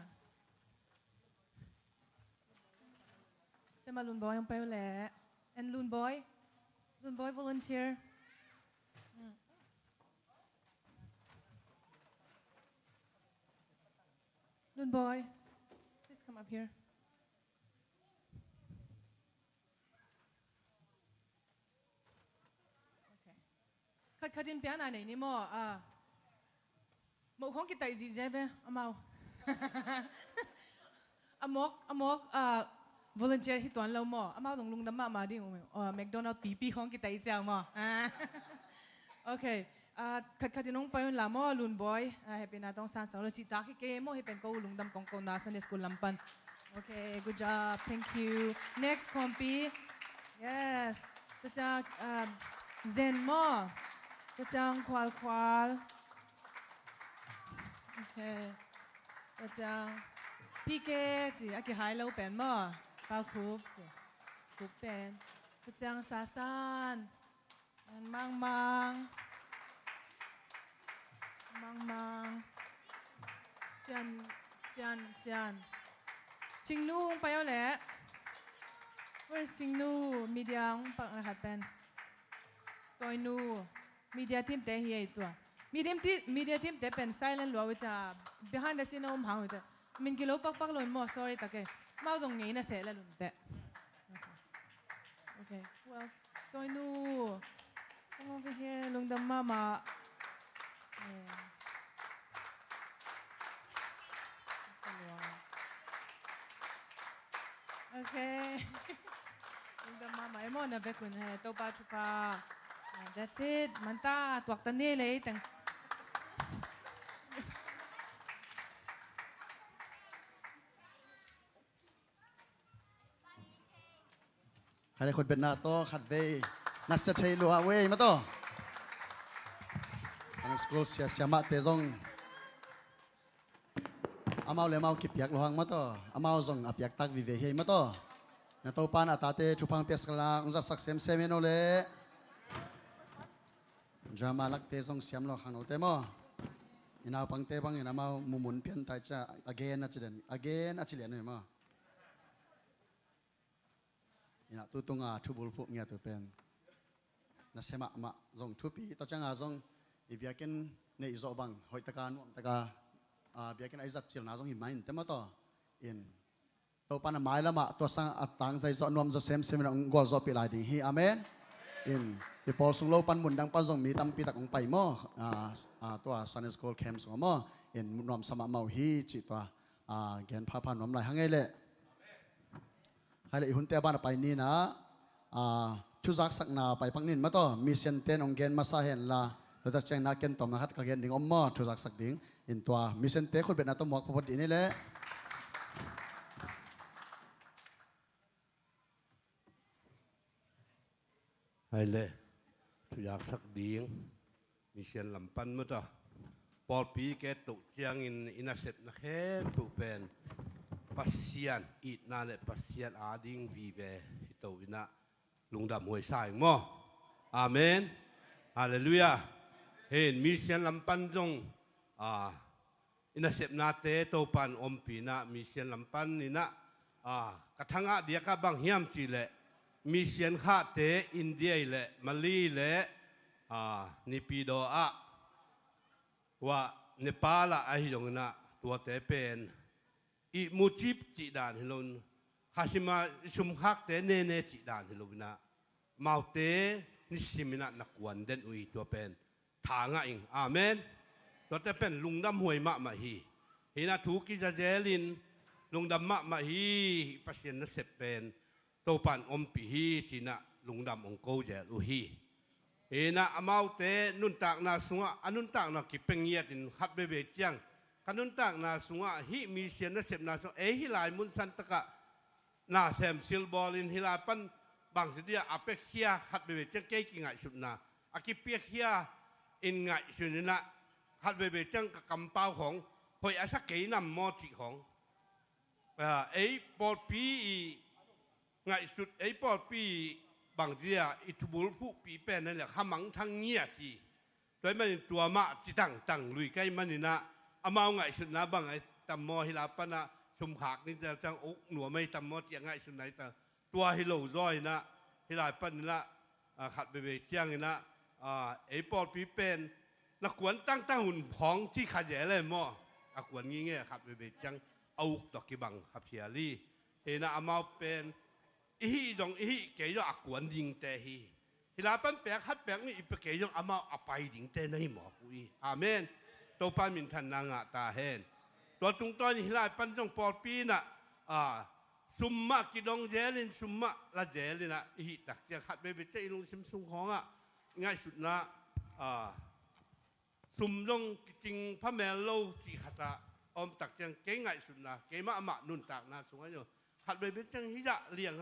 Sema Loon Boy ang payo le. And Loon Boy volunteer. Loon Boy, please come up here. Okay. Kadin pian na ni mo mo kong kita izizebe amaw. Amok volunteer hi tuan lo mo ama jong lung dam ma ding McDonald PP khong ki tai chang mo okay khatinong payon la mo Loon Boy happy na tong san sa lo chi ta ki ke mo hi pen ko lung dam kong na san school lampan okay good job thank you next Kompi yes ta Zen mo ta kwal okay ta PK ji aki hai lo pen mo bao khúc pen cái trang xa san mang xian Ching Nu pa yo le where's Ching Nu media pak na hat pen Toy Nu media team te hi to media team te pen silent lo cha behind the scene hang ta min kilo pak lon mo sorry ta ke mau dong ngai na se la lun te okay who else Toy Nu come over here lung dam mama yeah okay lung dam Ay mo na bekun he to pa chupa. That's it. Manta tuak tani le tang. ใครได้คนเป็นนาโตขัดเวนัสเทลัวเวมาโตอันสกูลเสียมาเตจงอามาเลมากิบยักลวงมาโตอามาจงอับยักตักวิเวเฮมาโตนาโตปานอาตาเตชุพังเปียสกลาอุจสักเซมเซมิโนเลจามาลักเตจงเสียมลอขังโนเตมออินาปังเตปังอินามามุมุนเปียนไตจ้า again อาจิเดน again อาจิเลียนเนี่ยมาอินาตุตุงาทุบุลพุเงียตุเป็นนัสเซมามาจงทุปีต่อจังอาจงอีเบียกินในอิโซบังหอยตะการวมตะกาเบียกินไอซัดเชียวนาจงหิมายเต็มมาต่ออินตัวปานไม้ละมาตัวสังอัตตังใจจอนวมจะเซมเซมนองกอลจอปีลายดีฮีอาเมนอินอีพอสุงโลปันมุนดังปันจงมีตั้มปีตักองไปมอตัวซันนิสโกลแคมส์ของมออินนวมสมาเมาฮีจิตัวแกนพาพานวมไหลหังไงเล่ใครเลยหุ่นเตบ้านไปนี่นะทุจักสักนาไปพังนินมาต่อมีเซนเตนองเกนมาซาเห็นละเราจะแจ้งนักเกนต่อมาฮัดกเกนดิ่งอมมอทุจักสักดิ่งอินตัวมีเซนเตคนเป็นนักตมวกพอดีนี่แหละให้เลยทุจักสักดิ่งมีเซนลำปันมาต่อปอลปีแกตุเจียงอินาเซตนักเฮตุเป็นปัสยานอีน่าเลปัสยานอาดิ่งวีเบฮิตวินะลุงดำหวยสายมั้งอาเมนฮาเลลูยาเห็นมีเสียงลำปันจงอินาเสพนาเตโตปันอมปีนะมีเสียงลำปันนี่นะกระทั่งเดียกับบางเฮียมจีเละมีเสียงข้าเตอินเดียเละมาลีเละนิปิโดอะว่าเนปาลอะฮิจงนะตัวเตเป็นอีมูจิบจีดานฮิลนฮาชิมาชุมคักเตเนเนจิดานฮิลนะมาเตนิสิมินะนักวันเดนอุยตัวเป็นทางอิงอาเมนตัวเตเป็นลุงดำหวยมะมาฮีฮินาถูกิจเจลินลุงดำมะมาฮีปัสเซนนเสเป็นโตปันอมปีฮีจีนะลุงดำองโกเจลุฮีฮินาอามาเตนุนตากนาสุงะอนุนตากนากิเปงเงียดินฮัดเบเบจียงขนุนตากนาสุงะฮิมีเสียนนเสพนาสุงฮิลายมุนสันตะกะนาเซมซิลบอลินฮิลาปันบางสิเดียอาเปเคียฮัดเบเบจังเกกิงไงสุดนาอากิเปียเคียอินไงสุดนะฮัดเบเบจังกับกำเป้าของหอยอาศักเกยนำมอจิของปอดปีไงสุดปอดปีบางสิเดียอิทุบุลผู้ปีเป็นนั่นแหละขมังทั้งเงียทีโดยมันตัวมะจิตั้งลุยใกล้มันนี่นะอามาไงสุดนะบางไอ้ตำมอฮิลาปนะชุมขากนี่จะจังอกหนัวไม่ตำมอเจียงไงสุดไหนแต่ตัวฮิโลร้อยนะฮิลาปนี่ละขัดเบเบเจียงนี่นะปอดปีเป็นนักกวนตั้งหุ่นของที่ขัดแย่เลยมอกวนงี้เงี้ยขัดเบเบเจียงเอาตอกกิบังขับเพียรี่นะอามาเป็นอีดงอีเกยอากวนยิงแต่ฮิลาปันแปลกฮัดแปลกนี่อีเกยออามาอไปยิงแต่ในหมอกุยอาเมนตัวปามินทันนางะตาเฮนตัวตรงต้นฮิลาปันจงปอดปีน่ะซุมมะกิดองเจลินซุมมะละเจลินะอีตักจะขัดไปเตยลงซิมซุงของง่ายสุดนะซุมลงจริงพระแม่โลจิขัดอมตักจังเก่งง่ายสุดนะเกมะนุนตักนะสุงให้อยู่ขัดไปเป็นจังฮิจะเลี้ยง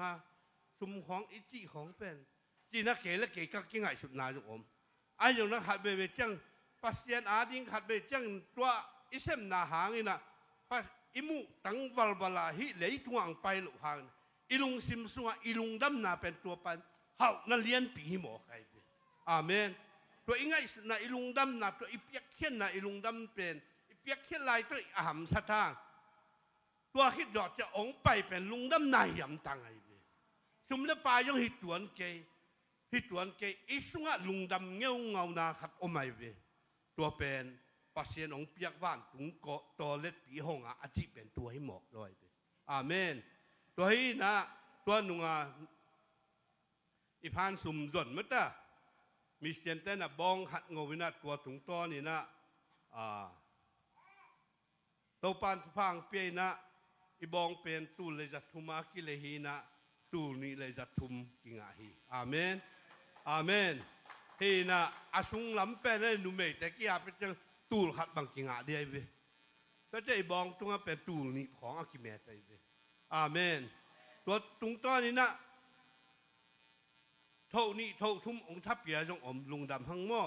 ซุมของอิจิของเป็นจีนักเกและเกก็เก่งง่ายสุดนะจุอมไอ้อย่างนั้นขัดไปเป็นจังปัสเซียนอาดิงขัดไปจังตัวอิเซมนาหางนี่นะปัสอิมุตังวัลบลาฮิเลยทวงไปลุหางอิลุงซิมซุงอิลุงดำนาเป็นตัวปันเฮานั่นเลี้ยนปีหมอใครเป็นอาเมนตัวอิงไงนะอิลุงดำนาตัวอิเปียกเขียนนะอิลุงดำเป็นอิเปียกเขียนลายตัวอาหามสะทางตัวฮิดดอจะองไปเป็นลุงดำนายยำตังไงเป็นสมเด็จปายงฮิตวนเกอิสุงะลุงดำเงี้ยวเงานาขัดอมไม่เป็นตัวเป็นปัสเซียนองเปียกบ้านถุงเกาะตัวเล็ดปีห้องอาจิเป็นตัวให้หมอกลอยไปอาเมนตัวให้นะตัวหนุ่งอีพานสุ่มจนมั้งตามีเสียนแต่น่ะบองหัดงวินาตัวถุงต้อนี่นะตัวปานพังเปียนะอีบองเป็นตู้เลยจะทุมากิเลหีนะ ตูนี่เลยจะทุ่มกิงอาฮีอาเมนอาเมนที่น่ะอาสุงลำเป็นเลยนุ่มเมแต่กี้อาเป็นจังตูขัดบางกิงอาเดียเวก็จะไอ้บองตรงนั้นเป็นตูนี่ของอากิเมตเวอาเมนตัวตรงต้นนี้นะเท่านี้เท่าทุ่มองค์ทัพเปียจงอมลุงดำหังหม้อ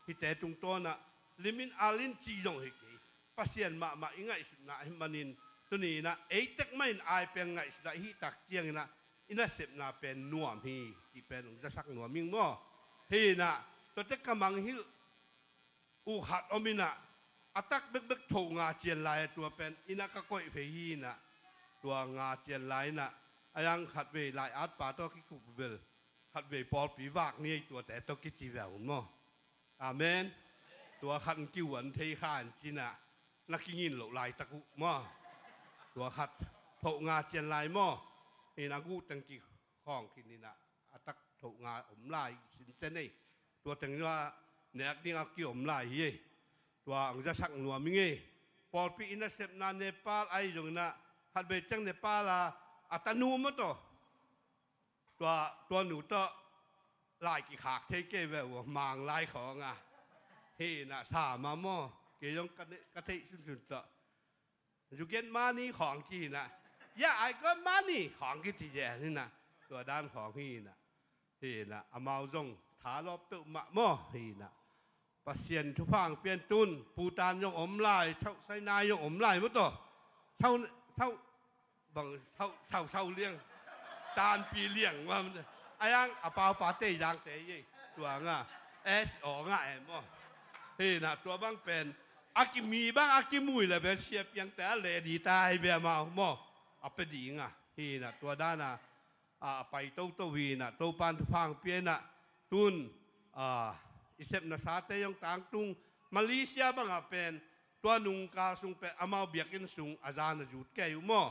ที่แต่ตรงต้นน่ะลิมินอาลินจีจงเฮกีปัสเซียนมาอิงไงสุดนะให้มันนินตัวนี้นะเอ๊ะแต่ไม่อายเป็นไงสุดที่ตักเจียงนะอินาเสพนาเป็นนัวมีที่เป็นองค์จะสักนัวมิงหม้อที่นะตัวเด็กกำลังฮิลอูขัดอมินะอัตักเบิกโถงาเจียนลายตัวเป็นอินักก้อยเพยีนะตัวงาเจียนลายนะยังขัดเวลายอาร์ตป่าตัวคิคุบเบลขัดเวปอลปีวากนี่ตัวแต่ตัวกิจิแววมั้งอาเมนตัวขัดกิ้วอันเทขานจีน่ะนักกินหลลายตะกุมั้งตัวขัดโถงาเจียนลายมั้งนี่นักกูตั้งกี่ข้องที่นี่นะอัตักโถงาอมลายสินเซนี่ตัวตั้งว่าเนื้อนี่อักกิ้วอมลายเย่ตัวองค์จะสักหนัวมิงเงปอลปีอินเซปนาเนปาลไอจงนะฮัดเบจังเนปาลาอัตนูมั้งตัวหนูตัวลายกี่ขากเทเกเววมางลายของอ่ะเฮ้น่ะสามาหม้อเกยงกระเทยสุดๆตัวอยู่เกณฑ์มานี่ของจีน่ะย่าไอ้ก็มานี่ของกิจแย่นี่น่ะตัวด้านของฮีน่ะเฮ้น่ะอามาจงถาลบตุมะหม้อเฮ้น่ะปัสเซียนทุพังเปลี่ยนตุนปูตานยงอมลายเท่าไซนายยงอมลายมั้งตัวเท่าบังเท่าเลี้ยงตานปีเลี้ยงว่ามันไอ้ยังอาเปาปาเต้ยังเตยตัวง่ะเอสออกง่ะเอ็มบ่เฮ้น่ะตัวบ้างเป็นอากิมีบ้างอากิมุยเลยเป็นเชียบยังแต่เลดีตายเบียมาหม้อเอาไปดีง่ะเฮ้น่ะตัวด้านน่ะไปโตวีน่ะโตปานทุพังเปียน่ะตุนอิเซปนาซาเตยงต่างตุงมาเลเซียบ้างเป็นตัวนุงกาสุงเป็นอามาเบียกินสุงอาจารย์จุดแก่อยู่มั้ง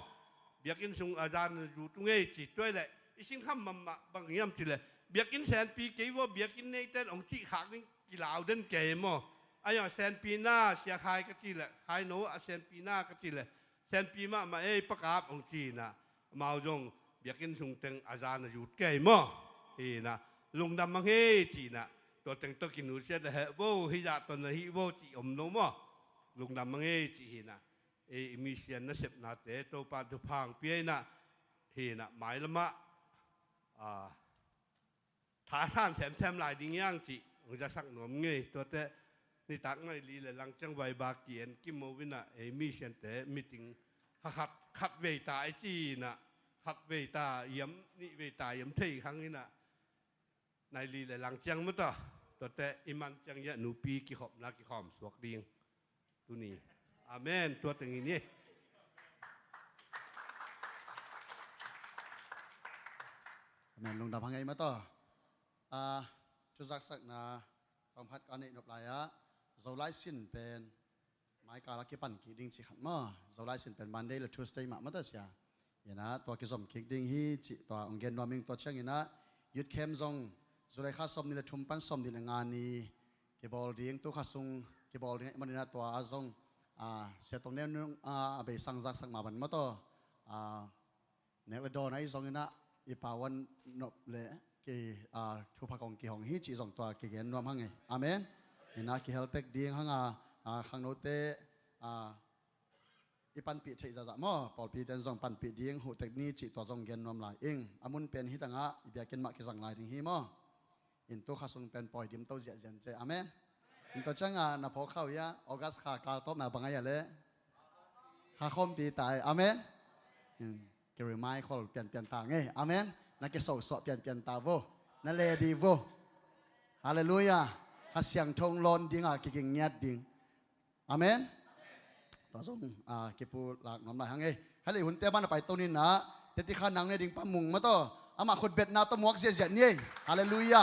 เบียกินสุงอาจารย์จุดตรงนี้จิตด้วยแหละอีสิ่งทำมันบางอย่างทีเลยเบียกินแสนปีกี่ว่าเบียกินในเต้นองค์ที่ขากนี่กีฬาเดินเก๋มั้งไอ้อย่างแสนปีหน้าเสียขายก็ทีแหละขายโน้แสนปีหน้าก็ทีแหละแสนปีมาประกาศองค์ที่น่ะมาจงเบียกินสุงเต็งอาจารย์จุดแก่มั้งที่น่ะลุงดำมังเฮจีน่ะตัวเต็งตัวกินหนูเสียแต่เหโบฮิจาตัวน่ะฮิโบจีอมโนมั้งลุงดำมังเฮจีน่ะมิเชียนนัเสพนาเตโตปานทุพังเปียน่ะที่น่ะหมายละมะท้าท่านแซมลายดิ้งย่างจีองจะสักหน่วมเงยตัวแต่นี่ตักไม่ลีเลยหลังจังไวบาเกียนกิมโมวินะมิเชียนเตมิติงขัดเวตาไอจีน่ะขัดเวตาเยี่ยมนี่เวตาเยี่ยมเที่ครั้งนี้น่ะในลีเลยหลังจังมั้งตัวแต่อิมันจังยะหนูปีกี่ขอบนักกี่ขอมสวกดิ้งตัวนี้อาเมนตัวตึงนี้แม่ลุงดำพังไงมาต่อจุดสักนะต้องพัดการนี้นบลายะเราไล่สินเป็นไม้กาลกิปันกิดิ้งสิขัดมาเราไล่สินเป็นมันเดย์หรือทูสเตย์มาตั้งแต่อย่างนะตัวกิสมคิดดิ้งฮีจิตัวองเกนนอมิงตัวเชียงอย่างนะยุดเข้มทรงสุดท้ายข้าสมนี่ละชุมปันสมนี่ละงานนี้เก็บบอลดิ้งตัวข้าทรงเก็บบอลดิ้งมันนี่นะตัวอาทรงเสียตรงนี้นึงไปสังจักสังมาบันมาต่อเนวดอนไอ้ทรงนี่นะอีป่าวันนบเละกี่ทุพกองกี่ห้องฮิจิส่งตัวกี่เงินรวมห้างไงอาเมนนี่นะกี่เฮลเทคดีห้างข้างโนเตอีปันปีเทจะจะมั่วปอลปีเต็นส่งปันปีดีงหูเทคนิคจิตัวส่งเงินรวมหลายเองอามุนเป็นฮิตังะอีเบียกินมากี่สั่งหลายถึงฮิมั่วอินตัวข้าส่งเป็นปล่อยดิมตัวเสียเจนเจอาเมนอินตัวจังนับพอเข้ายะออกัสขาการต้มมาบังไงเลยข้าคมปีตายอาเมนเกลือไม้ขอเปลี่ยนตาไงอาเมนนักเกษตรเปลี่ยนตาโวนั่นเลยดีโวฮาเลลูยาข้าเสียงทงลนดิ้งกิ่งเงียดดิ้งอาเมนต่อส่งเก็บปูหลักน้ำลายหังไงให้เลยหุ่นเต้บ้านไปตัวนี้นะเด็ดที่ข้านังเนี่ยดิ้งปั๊มมุงมาต่ออามาคนเบ็ดนาตัวมวกเสียนี่ฮาเลลูยา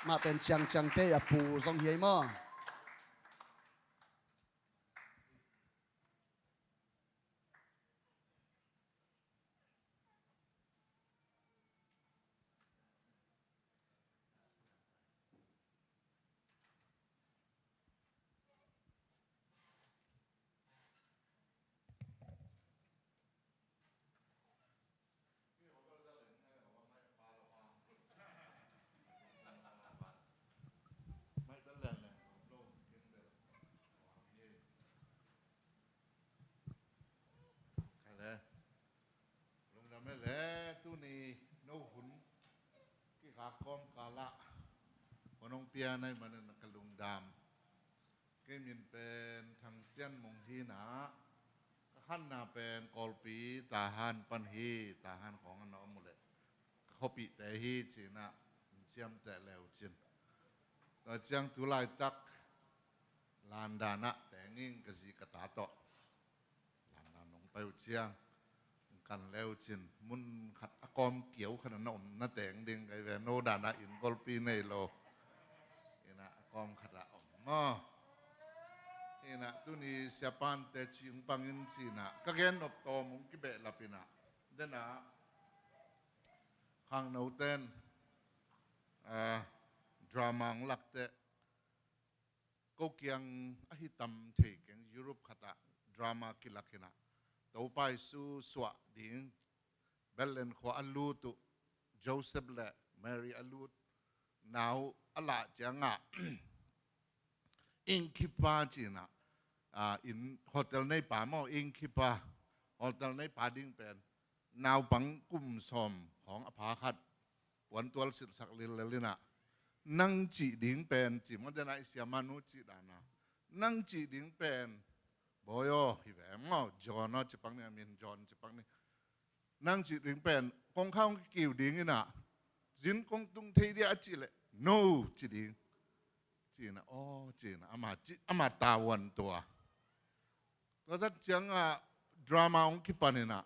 มาเป็นเชียงเตะปูส่งเฮียมั่ง kakom kala onong piaในมันนักลุงดำก็มีเป็นทางเสียนมงฮีนะขันนาเป็นกอลปีตาหันปันฮีตาหันของน้องมุเลยเขาปีแต่ฮีจีนะเจียมแต่แล้วจินแต่เจียงตุลายตักลานดานะแต่งิ่งกะสีกะตาโตลานดานงไปเจียงกันแล้วจินมุนขัดกอมเกี่ยวขนาดนมน่าแต่งดิ่งไอเวโนดานะอินกอลปีในโลนี่นะกอมขัดละอมมอนี่นะตุนีเสียปันแต่ชิงปังอินสีนะก็แค่นบโตมุงกิเบลาปินะเดนะข้างโนเต้นดราม่าหลักแต่ก็เกียงอหิตัมเทเกียงยุโรปขัดดราม่ากิลักนะตัวไปสู่สวะดิ่งเบลเลนขวาอัลลูตุโจเซฟและแมรี่อัลลูตนาวอัลละจังอ่ะอิงคิปาจีน่ะอินโฮเทลในป่าหม้ออิงคิปาโฮเทลในป่าดิ่งเป็นนาวปังกุมสมของอภาคัดวันตัวสิทธิ์สักลิลเลยนะนั่งจีดิ่งเป็นจีมันจะไหนเสียมานุจีดานะนั่งจีดิ่งเป็นบอยฮิเวมอจอนจะปังเนี่ยมินจอนจะปังเนี่ยนั่งจีดิ่งเป็นกงข้าวกิ่วดิ่งน่ะจินกงตุงเทียจีเลย no จีดิ่งจีนะอ๋อจีนะอามาตาวันตัวแล้วถ้าจังดราม่าองคิดปานน่ะ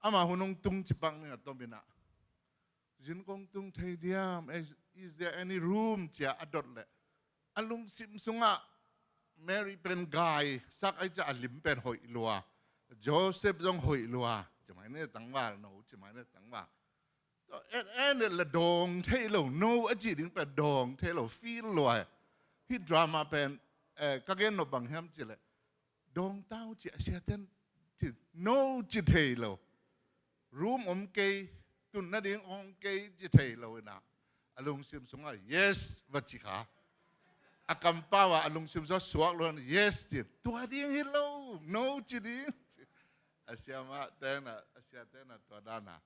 อามาหุ่นงตุงจีปังเนี่ยต้องเป็นน่ะจินกงตุงเทียม is there any room เจ้าอดเลยอันลุงซิมซุงอ่ะแมรี่เป็นกายสักไอ้จะอลิมเป็นหอยลัวโจเซฟต้องหอยลัวจะหมายเนี่ยตั้งว่าหนูจะหมายเนี่ยตั้งว่าตัวเนี่ยละดงเทโลโน้อจีดิ่งเป็นดงเทโลฟีลลัวที่ดราม่าเป็นก็เกณฑ์นบังเฮมจิเลยดงเต้าจีเสียเต้นจีโน้จีเทโลรูมอมเกยตุนนั่นเองอมเกยจีเทโลนะอลุงซิมซุงอ่ะ yes วัชิขาอากัมป้าว่าอลุงซิมซุงสวกล้วน yes จีตัวเดียงฮิโล no จีดิ่งอาเซียมาเต้นอ่ะอาเซียเต้นอ่ะตัวด้านน่ะ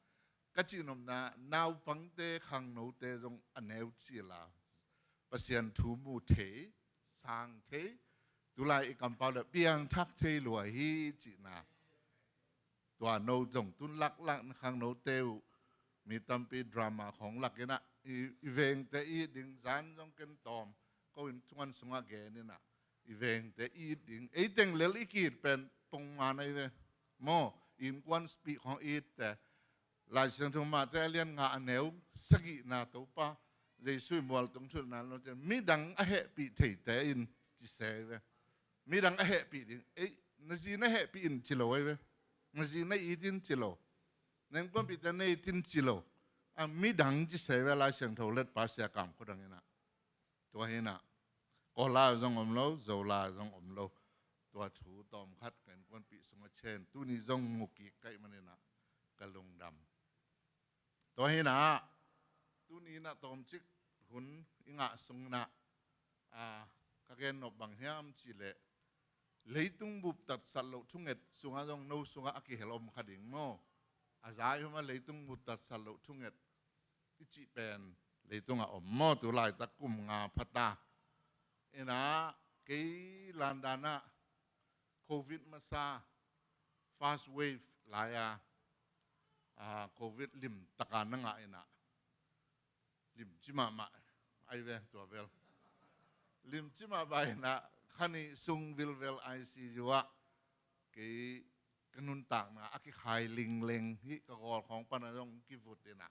ก็จีนมนะนาวปังเตขังโนเตจงอันเนวจีลาประเสียนทูมูเทสางเทตุลาอีกัมป้าเลยเปียงทักเทหลวยฮีจีน่ะตัวโนจงตุนลักขังโนเตวมีตั้มปีดราม่าของหลักนะอีเวงแต่อีดิ่งสันจงเกินตอมก็อินทวนสงเกนี่นะอีเวงแต่อีดิ่งไอเต็งเลลิกีดเป็นปงมาในเวโมอินควันสปีของอีแต่หลายเสียงทุมาแต่เลียนงาเนวสกินาตัวป้าเจสุยมัวตรงชุดนั้นเราจะมีดังอะเฮปีเทแต่อินจิเสเวมีดังอะเฮปีดิ่งไอ้นาจีน่ะเฮปีอินจิโลเวนาจีน่ะอีดินจิโลนั่นก็ปีแต่ในตินจิโลมีดังจิเสเวลาเสียงโทรเล็ดภาษากรรมคนดังนั้นตัวเห็นน่ะก็ลาจงอมโลโจลาจงอมโลตัวถูตอมคัดกันคนปีสงเชนตู้นี้จงมุกิไก่มันเนี่ยนะกะลงดำตัวเห็นน่ะตู้นี้นะตอมจิกหุ่นอิงะสงนะกะเกนนบบังเฮียมจิเลเลยตุ้งบุบตัดสัลโลทุ่งเอ็ดสุงะจงโนสุงะอากิเฮลอมขดิ่งโมอาจายมาเลยตุ้งบุบตัดสัลโลทุ่งเอ็ดที่จีเป็นเลยตุ้งอมโมตุลายตะกุมงาพัตตาเอ็นะเกยลันดานะโควิดมาซา fast wave หลายโควิดลิมตะการนังเอ็นะลิมจิมาไอเวตัวเวลลิมจิมาไปนะขันนี้ซุงวิลเวลไอซีจัวเกยกนุนต่างนะอากิขายลิงเลงที่กระกอของปนายงกิฟุตเอ็นะ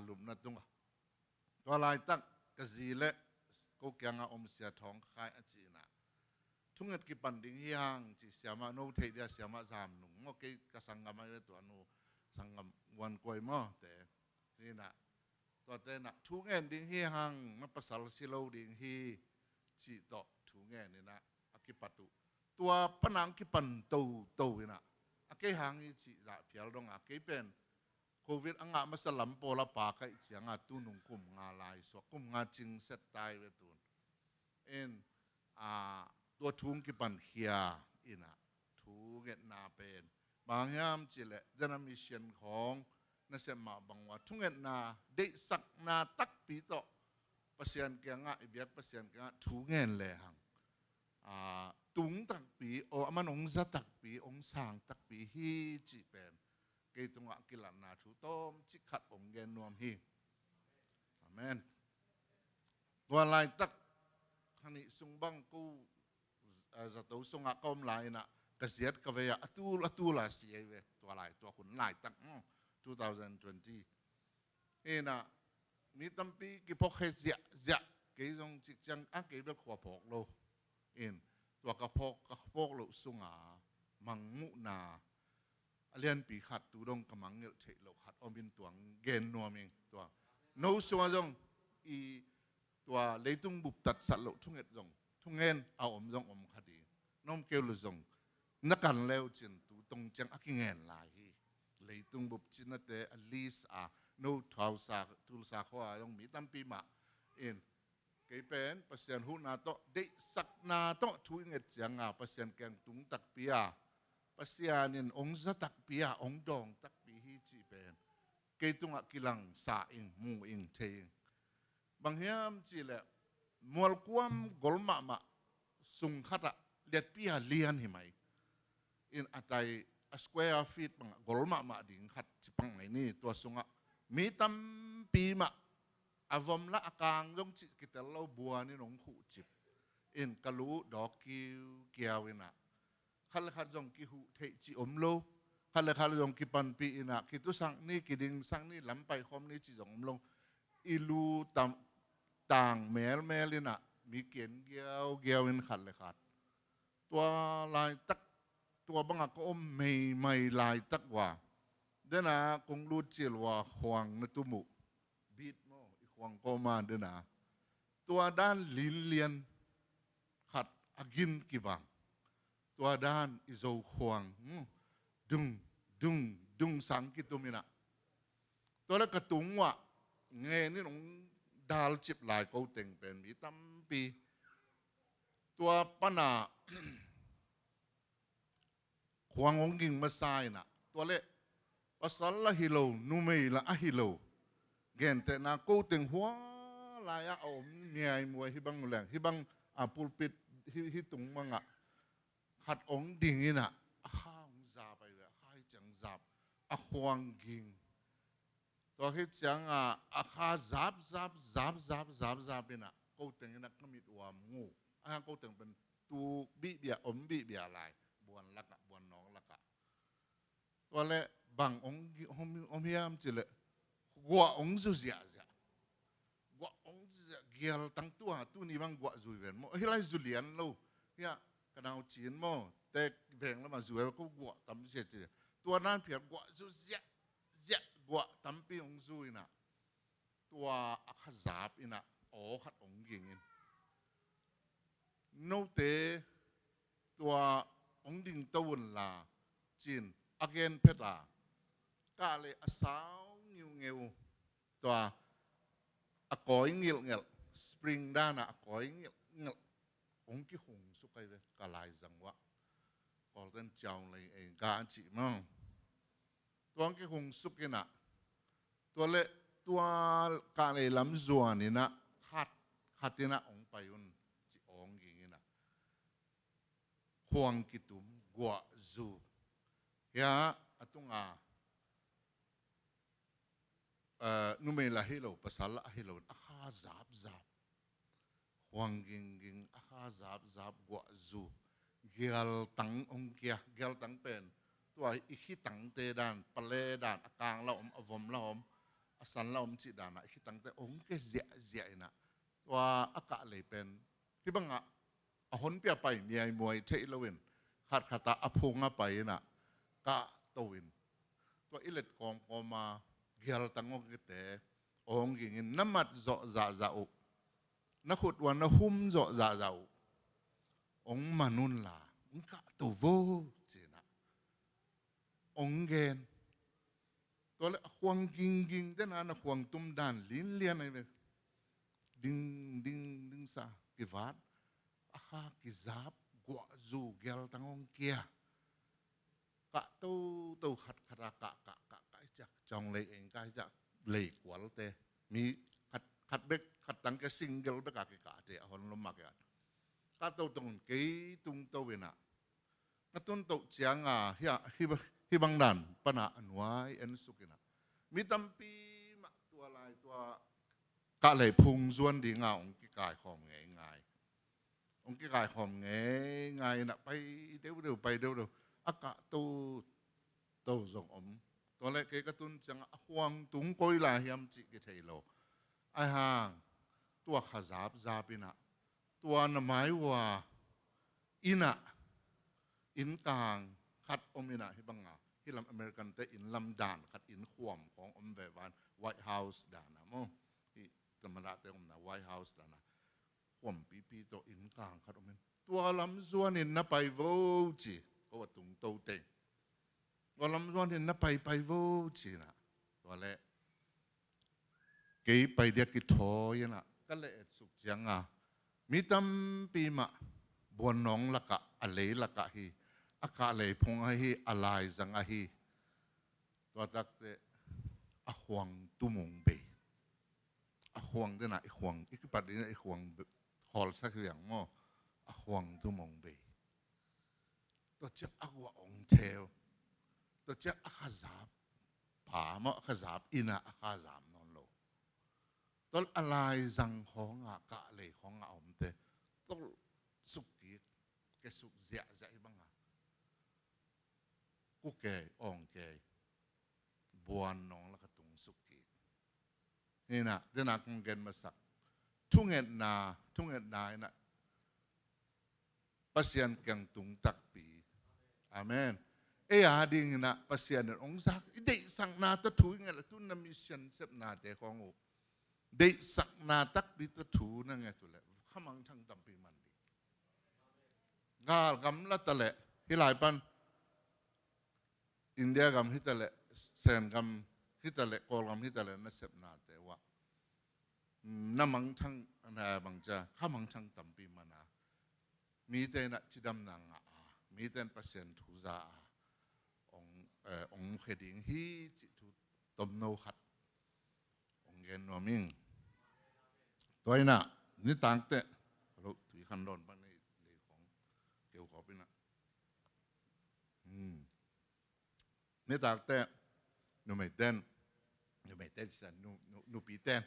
ลุมนัดตรงตัวลายตักกษีเละก็เกี่ยงอมเสียทองขายอาจีนะทุ่งเอ็ดกิปันดิ่งฮีฮังจีเสียมาโนเทียเสียมาสามหนุ่มโอเคกสังกามายตัวนูสังกามวันกวยมั้งแต่นี่นะตัวแต่นะทุ่งเอ็ดดิ่งฮีฮังมันภาษาสิโลดิ่งฮีจีต่อทุ่งเอ็ดนี่นะอากิปัตุตัวพนังกิปันโตนี่นะอากิฮังอีจีละเพียรดงอากิเป็นโควิดอ่างมาสลัมโปลาปากไอเสียงตุนุงกุมงาลายสวกุมงาจิงเซตตายเวตุนตัวทุ่งกิปันเฮียอินะทุ่งเอ็ดนาเป็นบางยามจิเลเจนามิเชียนของ na se ma bangwa thungen na de sak na tak pi to pasian kya nga ibyak pasian kya thungen le hang tung tak pi o aman ong za tak pi ong sang tak pi hi chi pen ke tunga kilan na thu tom chi khat ong gen nuam hi amen tua lai tak hani sung bang ku za to sunga kom lai na kasiat ka ve atu la si ve tua lai tua hun lai tak 2020 ena mi tampi ki phok he zia ke jong chi chang a ke be khwa phok lo in tua ka phok lo sunga mangmu na alian pi khat tu dong kamang ngel the lo khat omin tuang gen nuaming tua no sunga jong i tua leitung bup tat sat lo thunget jong thungen a om jong om khadi nom keu lu jong nakan leo chin tu tong chang akingen lai hi leitung bup chinate at least no thau sa tul sa kho yong mi tam pi ma in ke pen pasien hu na to de sak na to thu nget chang pasien keng tung tak pia pasian in ong za tak pia ong dong tak pi hi chi pen ke tunga kilang sa ing mu ing thing bang hiam chi le mol kwam golma ma sung khata let pia lian hi mai in atai a square feet bang golma ma ding khat chi pang mai ni to sunga mi tam pi ma avom la akang jong chi kitel lo bua ni nong khu chip in kalu dok kiawina khal khat jong ki hu thei chi om lo khal jong ki pan pi ina ki tu sang ni ki ding sang ni lam pai khom ni chi jong om long ilu tam tang mel ina mi kien giao in khal le khat tua lai tak tua banga ko om mai lai tak wa dena kong lu chiel wa huang na tumu bit mo i huang ko ma dena tua dan lin lian khat agin ki bang tua dan i zo huang dung sang ki tumina tua la ka tung wa nghe ni nong dal chip lai ko teng pen mi tam pi tua pana huang ong ging masai na tua le pasal la hilo numei la ahilo gen te na ko teng hua la ya om niai muai hibang a pulpit hi tung manga khat ong ding ina hang za pai ve hai chang zap a huang ging to hi chang a kha zap ina ko teng ina kamit wa ngu a ko teng ben tu bi bia om bi bia lai buan laka buan nong laka to le bang om hiam chile gwa ong zu zia gwa ong zia gial tang tu ni bang gwa zu ven mo hilai zu lian lo ya kanao chin mo te veng la ma zu ko gwa tam se che tua nan pia gwa zu zia gwa tam pi ong zu ina tua akhazap ina o khat ong ging in no te tua ong ding tawun la chin again peta ka le asau ngeu tua a koi ngil spring dana a koi ngil ong ki hung su kai ve ka lai zang wa kol ten chang le e ga chi mo tua ki hung su kina tua le tua ka le lam zuan ina khatina ong payun chi ong ging ina huang kitum gwa zu ya atunga numei la hilo pasal la hilo akha zap huang ging akha zap gwa zu gial tang ong kia gial tang pen tua i hi tang te dan pale dan akang la om avom la om asan la om chi dan i hi tang te ong ke zia ina tua aka le pen ti banga a hon pia pai mi ai muai thei lowin khata aphunga pai na ka towin tua ilet kom ma gial tangok kete ong gingin namat zo za o na khut wan na hum zo za o ong manun la ong ka to vo chena ong gen to le huang ging den na huang tum dan lin lian ai ding sa kivat akha kizap gwa zu gial tangong kia ka to khat khara ka chak จองเลยเองก็จะเลยกว่าเตมีขัดเบกขัดตั้งแค่ซิงเกิลเบกากะเตะคนลมมากะก็ตัวตรงกี่ตุงตัวเวนะก็ตุนตัวเจียงฮิบังดันปนะอันวายเอ็นสุกินะมีตั้มปีมาตัวลายตัวกะเลยพุงส่วนดีงาองค์กายของง่ายองค์กายของง่ายนะไปเดี๋ยวไปเดี๋ยวอากาศตัวส่งตัวแรกก็ตุนจังห่วงตุงก้อยลาเฮียมจิกเทโลไอห่างตัวขจาบจาบินะตัวนหมายว่าอินะอินกลางขัดอมินะฮิบังงาที่ลำอเมริกันแต่อินลำดานขัดอินขวมของอมเววานไวท์เฮาส์ดานะมั้งที่ธรรมดาแต่อมนะไวท์เฮาส์ดานะขวมปีตัวอินกลางขัดอมินตัวลำส่วนอินนะไปโวจีก็ว่าตุงโตเต็งตัวลำส่วนอินนะไปโวจีนะตัวแรกกี่ไปเดียกิทอยนะก็เลยสุกจังมีตั้มปีมาบวนน้องละกะอะไรละกะฮีอากาเลยพงฮีอะไรจังฮีตัวตักเตอห่วงตุมงเบห่วงเดน่ะห่วงอีกปัดนี้ห่วงฮอลสักอย่างมั้งห่วงตุมงเบตัวเจ้าอาวองเทวตัวเจ้าอาขจาบผามะขจาบอินะอาขจามนอนโลตัวอะไรจังของอากาเลยของอมเตตัวสุกีแกสุกเสียใจบ้างกูแกอ่องแกบวนน้องแล้วก็ตุงสุกีนี่นะเดี๋ยวนักคงเกินมาสักทุ่งเงินนานะปัสยันเก่งตุงตักปีอาเมนดิ่งนะปัสยันองศักเด็กสังนาตะถูไงละทุนมิชชั่นเสพนาเตของอุเด็กสักนาตักบิตะถูนั่งไงตัวเล็กข้ามังทั้งตัมปีมันดีงาลกำลัดตะเละฮิหลายปันอินเดียกำฮิตะเละเซนกำฮิตะเละกอลกำฮิตะเละนั่นเสพนาแต่ว่าน้ำมังทั้งนะบางจ้าข้ามังทั้งตัมปีมันนะมีแต่นะจิดำนางมีแต่เปอร์เซ็นต์ทุจาองเขดิงฮีจิตุตมโนขัดองเกนโนมิงตัวน่ะนี่ต่างแต่เราถือคันโดนปันในของเกี่ยวกับนี่นะนี่ต่างแต่หนูไม่เต้นสันหนูปีเต้น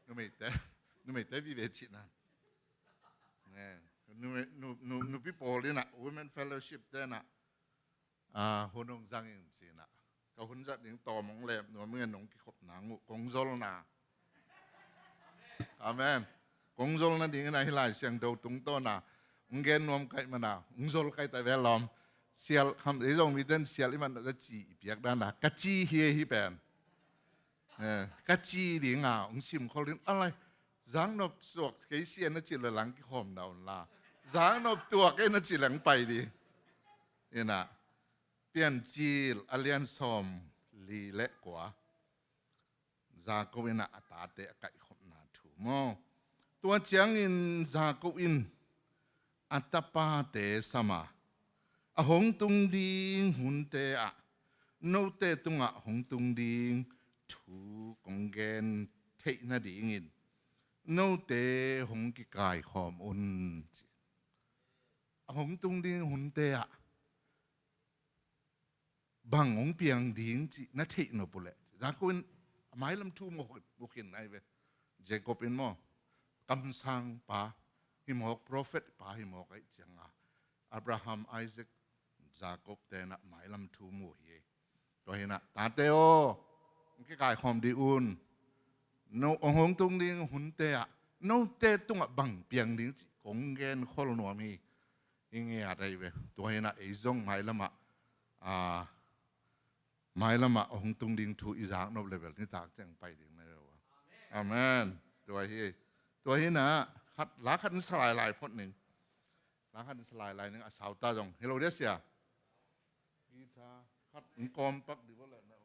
หนูไม่เต้นวิเวชินะเนี่ยหนูปีโป้เลยนะ Women Fellowship เต้นนะหุ่นองจังอินสินะเขาหุ่นจัดถึงต่อมองเล็บหนูเมื่อหนูกิขบหนังกงโซลนะอาเมนกงโซลนะดิ้งนะฮิลายเสียงดูตุงโตนะเงินนวมไก่มันนะโซลไก่แต่เวลล้อมเสียลคำที่ตรงมีเด่นเสียลที่มันจะจีเปียกด้านนะกัจจีเฮียฮิเป็นกัจจีดิ้งชิมเขาเรียนอะไรจังนบสวกเคเซียนนั่นจีละหลังกิขมดาวน์ละจังนบตัวแกนั่นจีหลังไปดีนี่นะเปลี่ยนจีลอเลียนซอมลีเล็กกว่าจากวินาอัตาเตะไก่ขมนาถูมอตัวเจียงอินจากวินอัตปาเตสมาหงตุงดิงหุนเตะโนเตตุงหงตุงดิงถูกงเกนเทนดิงินโนเตหงกิกายขอมอุนหงตุงดิงหุนเตะบางองเปียงดิ้งจีนัทเทนบุเล่จากคนหมายลำทูมบุกินไอเวเจคอบอินมอกำสังป่าหิมหอกโปรเฟตป่าหิมหอกไอจังอับราฮัมไอแซคจากอบเตนะหมายลำทูมูเฮตัวเห็นนะตาเตโอแค่กายหอมดีอุ่นโนองหงตุงดิ้งหุ่นเตะโนเตตุงบังเปียงดิ้งกงเกนโคลนัวมียังไงอะไรเวตัวเห็นนะไอซงหมายละมาหมายละมาองตุงดิงทูอีจากนบเลเวลนี่ตากแจ้งไปถึงไม่รู้ว่าอาเมนตัวเฮนะขัดล้าขัดสลายลายพดหนึ่งล้าขัดสลายลายหนึ่งสาวตาจงเฮโลเดเซียกีตาขัดกอมปักดีว่าแหละนะ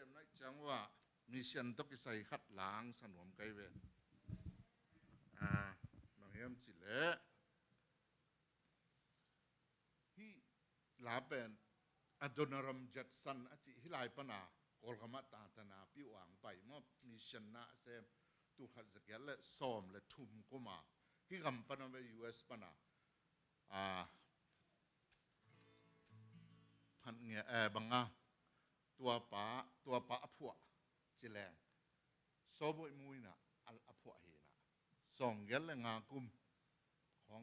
มนักจังว่ามิชชั่นต้องใส่ขัดล้างสนวมไกเวน้องเฮียมจิเล่ที่ลาเป็นอดนารมจัดสันอจิฮิลายปนากอลกมาตาตนาปิวางไปมอบมิชชั่นนะเซมตุขัดสเกลและซ้อมและทุ่มกุมาที่กำปนาเว US ปนาพันเงียบังอาตัวป้าอภัวจิแรงโซบอยมุยนะอัลอภัวเฮนะส่งเกลและงากุมของ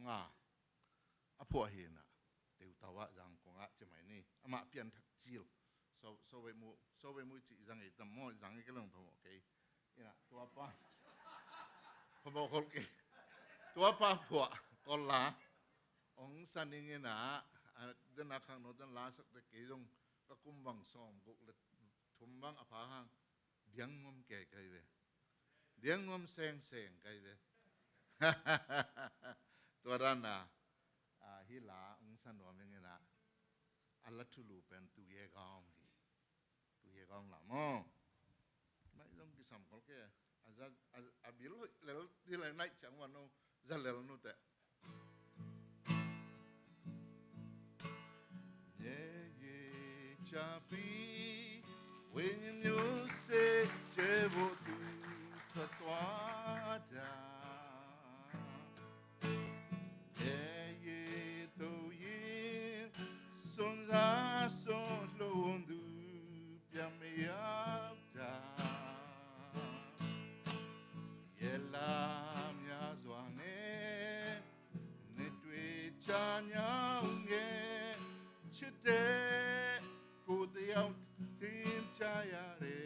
อภัวเฮนะเดี๋ยวตาวะจังของจะไม่นี่อามาเปลี่ยนทักจิลโซบอยมุยจิจังไอตั้มมอจังไอก็ลงพะโมเกยนี่นะตัวป้าพะโมคนเกยตัวป้าผัวก็ลาองสันนิงนะเดินข้างโน้นลาสักตะกี้ตรงก็กุมบังซ้อมกุเลยทุ่มบังอภาหังเดียงงมแก่ไกเวเดียงงมแสงไกเวตัวด้านน่ะฮิลาองสันว่าเป็นไงนะอัลลัทุลูเป็นตุเยกองดีตุเยกองละมั้งไม่ต้องกิสามคนแก่อาบิลแล้วที่ไรนัยจังวันโน้จะเล่นโน้แต่Chapi, when you say Jevotu Tatwada, ye to ye, sonza son londu, piameata, yella mia zwane, netwe chanya unge, chite. Out in Chayare,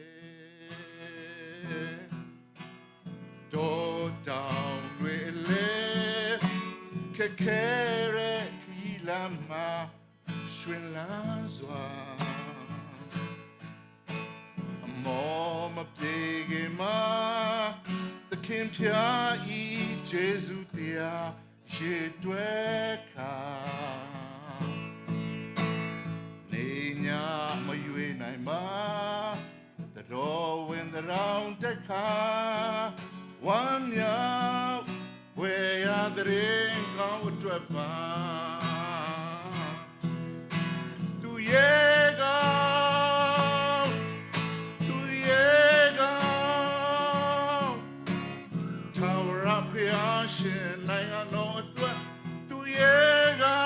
do down wele, kekere kilama, shwelazwa, mama plegema, the kimpia I Jesutia, jedweka. Ma yue nai ma the door when the round the car one ya where are the ring come to a tu llega tower up here nai no tu llega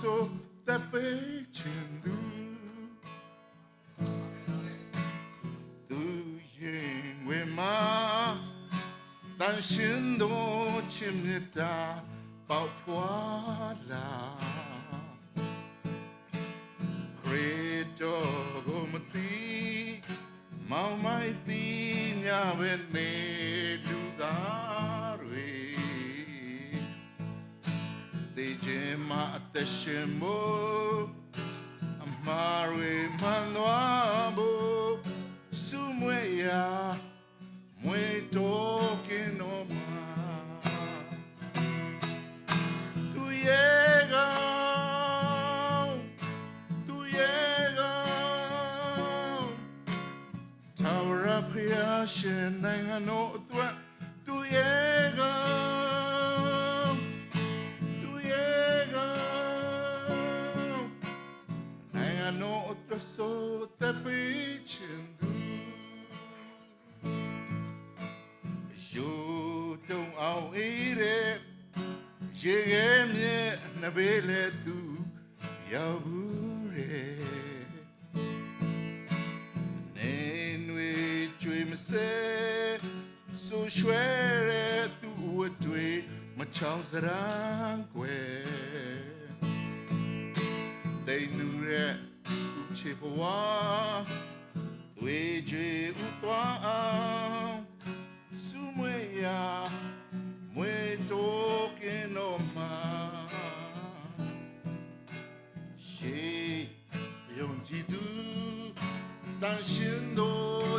so that pechindu du yin we ma dan shin do chimnita bao phwa la credo go mati mau mai ti nya we ne lu da rwe Dejema ateshemo amare manwabo sumweya mweto kinoma tu llega tower up here shining no tu llega no otro so te pichindu yo don't out it llegué mi navele tu yabure ne nui chui me se so shwere tu atwe ma chao zarangwe they knew that Chippewa, Weje Utwa, Sumweya, Mweto Kenoma, She Yonjidu, Danshindo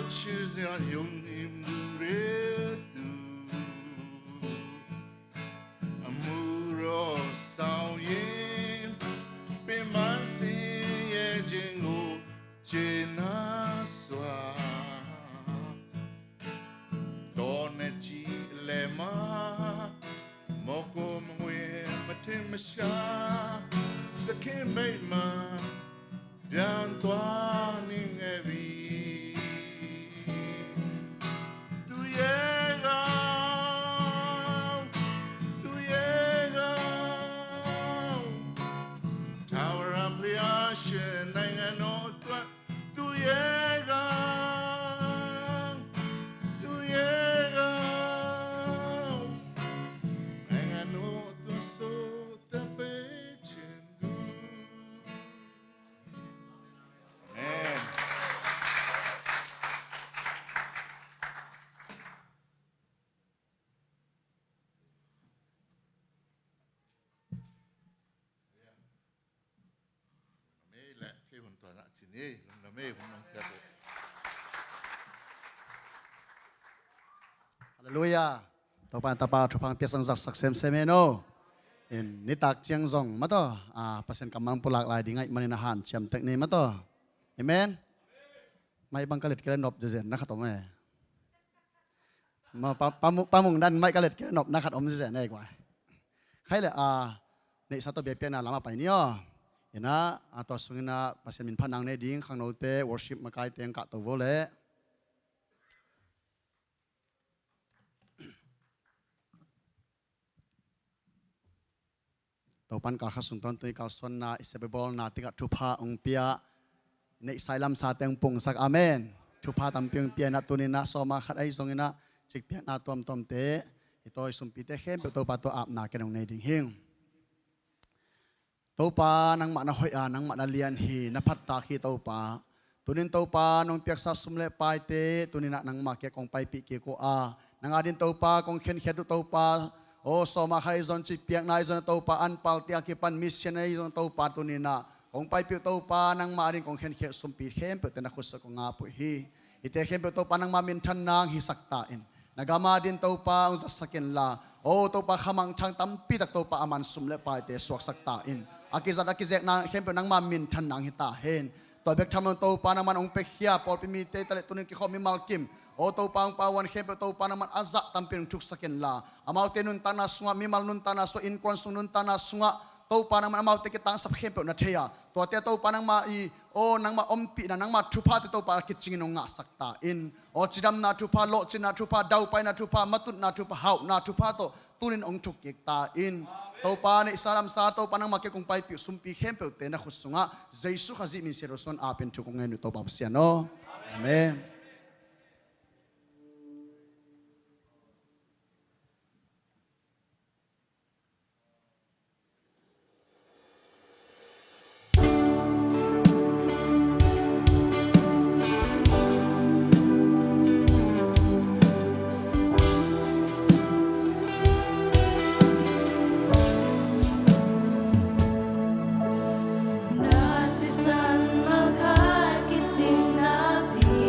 Chizya Yonim Nuredu, Amuros ไม่ผมน้องแกดู Hallelujah. Topan tapa tupang piasang sak sem semeno. In nitak chiang zong mato. Pasen kamang pulak lai di ngai maninahan chiam tek ni mato. Amen. Mai bang kalit kelen nop jezen nakat om eh. Ma pamung dan mai kalit kelen nop nakat om jezen eh kwa. Khai le nei satu bepian na lama pai ni yo. Ina atau sungina pasen min panang ne ding khang no te worship makai teng ka to vole. Topan ka khasun ton tui ka son na isebebol na tiga tupa ong pia ne isailam sa teng pung sak amen tupa tampiang pia na tunina soma khat ai songina chik pia na tom tom te ito isumpi te hem to pa to ap na kenong nei ding hing topa nang ma na hoi nang ma na lian hi na phat ta khi topa tunin topa nong piak sa sumle pai te tunina nang ma ke kong pai pi ke ko nang adin topa kong khen khetu topa o soma khai zon chi piak nai zon topa an pal tia ki pan mission ai zon topa tunina kong pai pi topa nang ma rin kong khen khe sumpi hem pe te na khus ko nga pu hi ite hem pe topa nang ma min than nang hi sakta in nagama din topa ung sasakin la o topa khamang thang tampi tak topa aman sumle pai te swak sakta in akizat akizek na hem pe nang ma min than nang hi ta hen to bek tham topa nang man ong pe khia por pi mi te tale tunin ki kho mi malkim o topang pawan hepe topa naman azak tampin tuk sakin la amaw tenun tana sunga mimal nun tana so in kon nun tana sunga topa naman amaw te kitang sap hepe na theya to te topa nang ma i o nang ma ompi na nang ma thupa te topa kitching no nga sakta in o chidam na thupa lo china thupa dau pai na thupa matut na thupa hau na thupa to tunin ong thuk ta in topa ne saram sa topa nang ma ke kong pai pi sumpi hepe te na khusunga jesu khazi min seroson apen thukong ngenu topa siano amen. Nasisan mangkat kiting nabi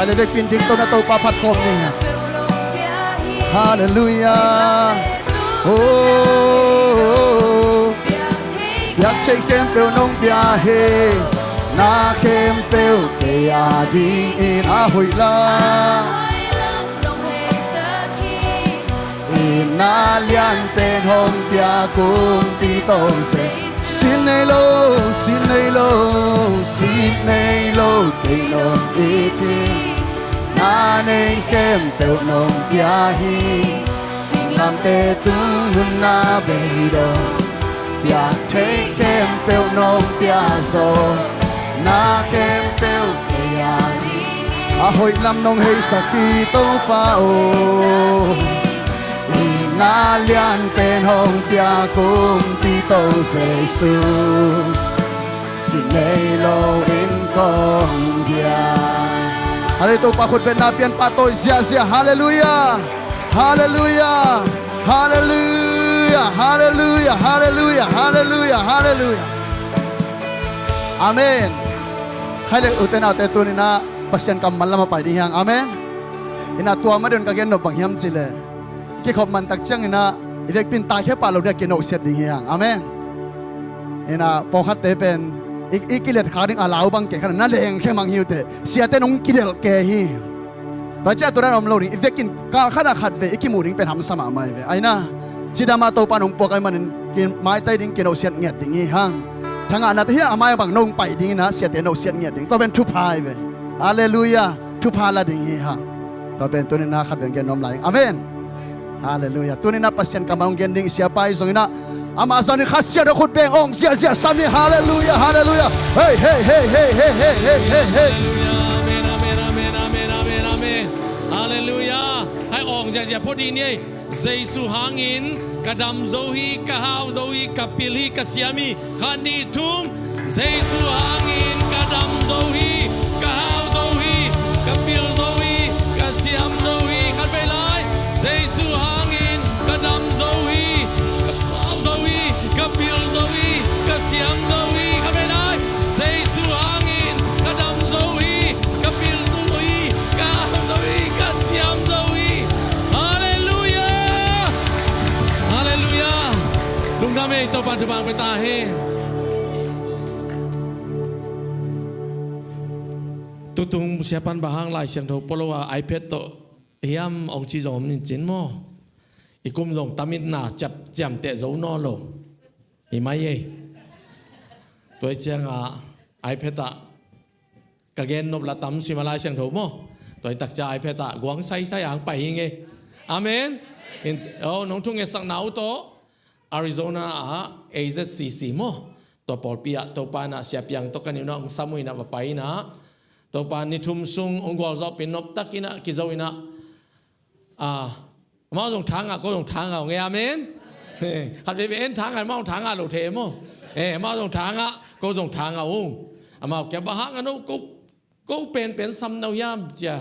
Khai le vek pin ding to na to pa phat khom ni Hallelujah Oh Yak chei kem peu nong pia he Na kem peu ke ya ding in a hui la In na lian pen hong pia kung ti to se Xin nei lo ke nong i thi Na nei kem peu nong pia hi Làm tê tung nun na bê đô Bia thế kem bèo nông bia dô Na kem bèo kê ya A hội làm nông hê sa khi tô pa ô I na lian bên hông bia cung ti tô giê xu Xin nê lô in con bia Hãy tô pa khut bên na biên pa tôi zia Hallelujah Hallelujah, hallelujah, hallelujah, hallelujah, hallelujah, hallelujah. Amen. Khai le uten out tu ni na pasien kam man lama pai ding hang. Amen. Ina tua ma don ka gen no bang hiam chile. Ki khop man tak chang ina idek pin ta khe pa lo de ke no set ding hang. Amen. Ina po khat te pen ikilet kharing alau bang ke khan na leng khe mang hiu te sia te nong kidel ke hiตอนเจ้าตัวนั้นอมโลนี่อีเวกินก้าขัดขัดเวกิมูริงเป็นหำสมาไม่เวไอ้น่ะจีดามาโตปานงปวกไอ้มันกินไม้ใต้ดิ้งกินเอาเสียดเงียดดิ้งยี่ห้างทั้งอันนั้นที่อามาบังนงไปดิ้งนะเสียดเอาเสียดเงียดดิ้งตัวเป็นทุพายเวฮาเลลูยาทุพาละดิ้งยี่ห้างตัวเป็นตัวนี้นะขัดเวงเกนนมไหลอาเมนฮาเลลูยาตัวนี้นะปัสยันกำลังเกนดิ้งเสียไปส่งนี่นะอามาสันนี่ขัดเสียดขุดเบงองเสียสันนี่ฮาเลลูยาฮาเลลูยาเฮ้ยเฮ้ยเฮ้ยเฮ้ยเฮ้ยเฮ้ยเฮ้ยเฮ้ยเฮ้ยHallelujah ให้ออกจากพอดีนี่เจสุหางินกระดำโซฮีกะฮาวโซฮีกะปิลีกะเสียมีขันดีทุ่มเจสุหางินกระดำโซฮีกะฮาวโซฮีกะปิลโซฮีกะเสียมโซฮีขันไปเลยเจสุหางินกระดำโซฮีกะฮาวโซฮีกะปิลโซฮีกะเสียมโซฮีขันไปเลยเจสุหางินกระดำโซฮีกะปิลโซฮีกะฮาวโซฮีลุงทำให้ตัวปัจจุบันไปตาให้ตุงเสียปันบางหลายเสียงโทรปลว่าไอแพดโตเฮียมองจีจอมนี่จินมั้งอีกุมลงตามิดหนาจับแจมเตะโจนอลงอีไม่เย่ตัวเจียงไอแพดกะเกนนบละตั้มสิมาลายเสียงโทรมั้งตัวตักใจไอแพดกวางไซอ่างไปยังไงอาเมนน้องทุ่งเงสักหนาวโตArizona AZCC mo to porpia to pa na sia piang to kanina ang samui na papai na to pa ni thumsung ong gwal zo pinop takina kizawina ma jong thanga ko jong thanga nghe amen hat ve en thanga ma jong thanga lo the mo ma jong thanga ko jong thanga ung ama ke ba hanga no ko pen sam nau yam cha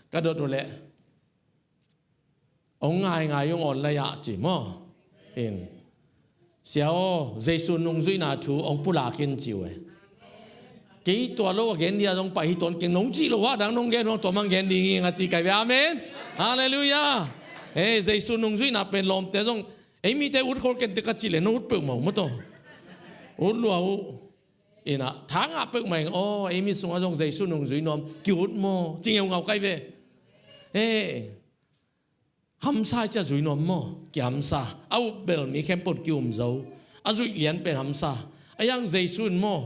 ka dot do le ong ngai yung on la ya chi mo inเสียวเจสุนงจุยนาทูองปุลากินจิวกี่ตัวโลกเกนเดียต้องไปตนเก่งน้องจีโลว่าดังน้องเกนน้องตัวมังเกนดีงั้นจีไก่เบอาเมนฮาเลลูยาเจสุนงจุยนาเป็นลมแต่ต้องมีแต่อุดคนเกนติกจิเลนุดเปิดหมองมั้งตัวอุดลัวอินะทางอ่ะเปิดหมองมีส่งอาจงเจสุนงจุยนอมกิวดโมจริงเอาไก่เบหำซาจะจุยนอมมั้งกี่หำซาเอาเบลมีแค่ปนกิวมเจ้าอาจุยเลียนเป็นหำซายังเจสุนมั้ง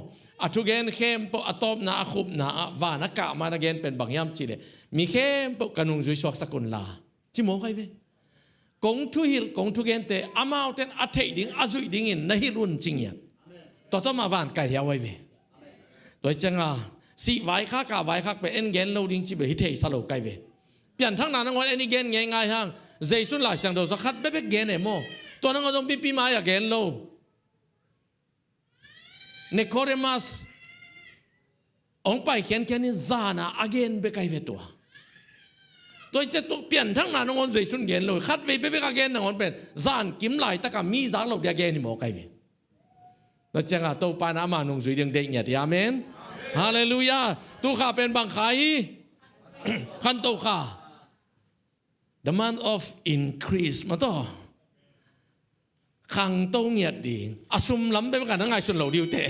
ทุกเกนเข้มปอตบนาขุบนาวานกะมานาเกนเป็นบางยามจีเลมีเข้มปกันุงจุยสวกสกุลลาจิโมใครเวกงทุฮิลกงทุเกนเตอามาเตนอัฐิดิ่งอาจุยดิ่งอินนาฮิรุนจริงเนี่ยต่อมาวานไก่เหี่ยวไว้เวโดยจังสีไว้ข้ากาไว้ข้าไปเอ็นเกนโลดิ่งจีเบฮิเทสโลไก่เวเปลี่ยนทั้งนั้นวันเอ็นเกนง่ายๆห้างเจสุนหลายเสียงโดสักขัดเบ๊ะเกนเอโมตัวนั้นก็ต้องปีมาอย่าเกนโลเนโคเดมัสองไปเขียนแค่นี้ซานะอาเกนเบกไกเวตัวจะตัวเปลี่ยนทั้งนั้นองค์เจสุนเกนโลขัดเวเบกาเกนองค์เป็นซานกิมไหลตะกามีซาโลเดียเกนนี่โมไกเวแล้วจังตัวปานามานุงสุยเด็กเนี่ยที่อาเมนฮาเลลูยาตัวข้าเป็นบางไข่ ขันโตค่ะ the month of increase มาต่อขังโตเงียดดีอาซุมล้ำไปประกันทั้งไงส่วนเหล่าดิวเตะ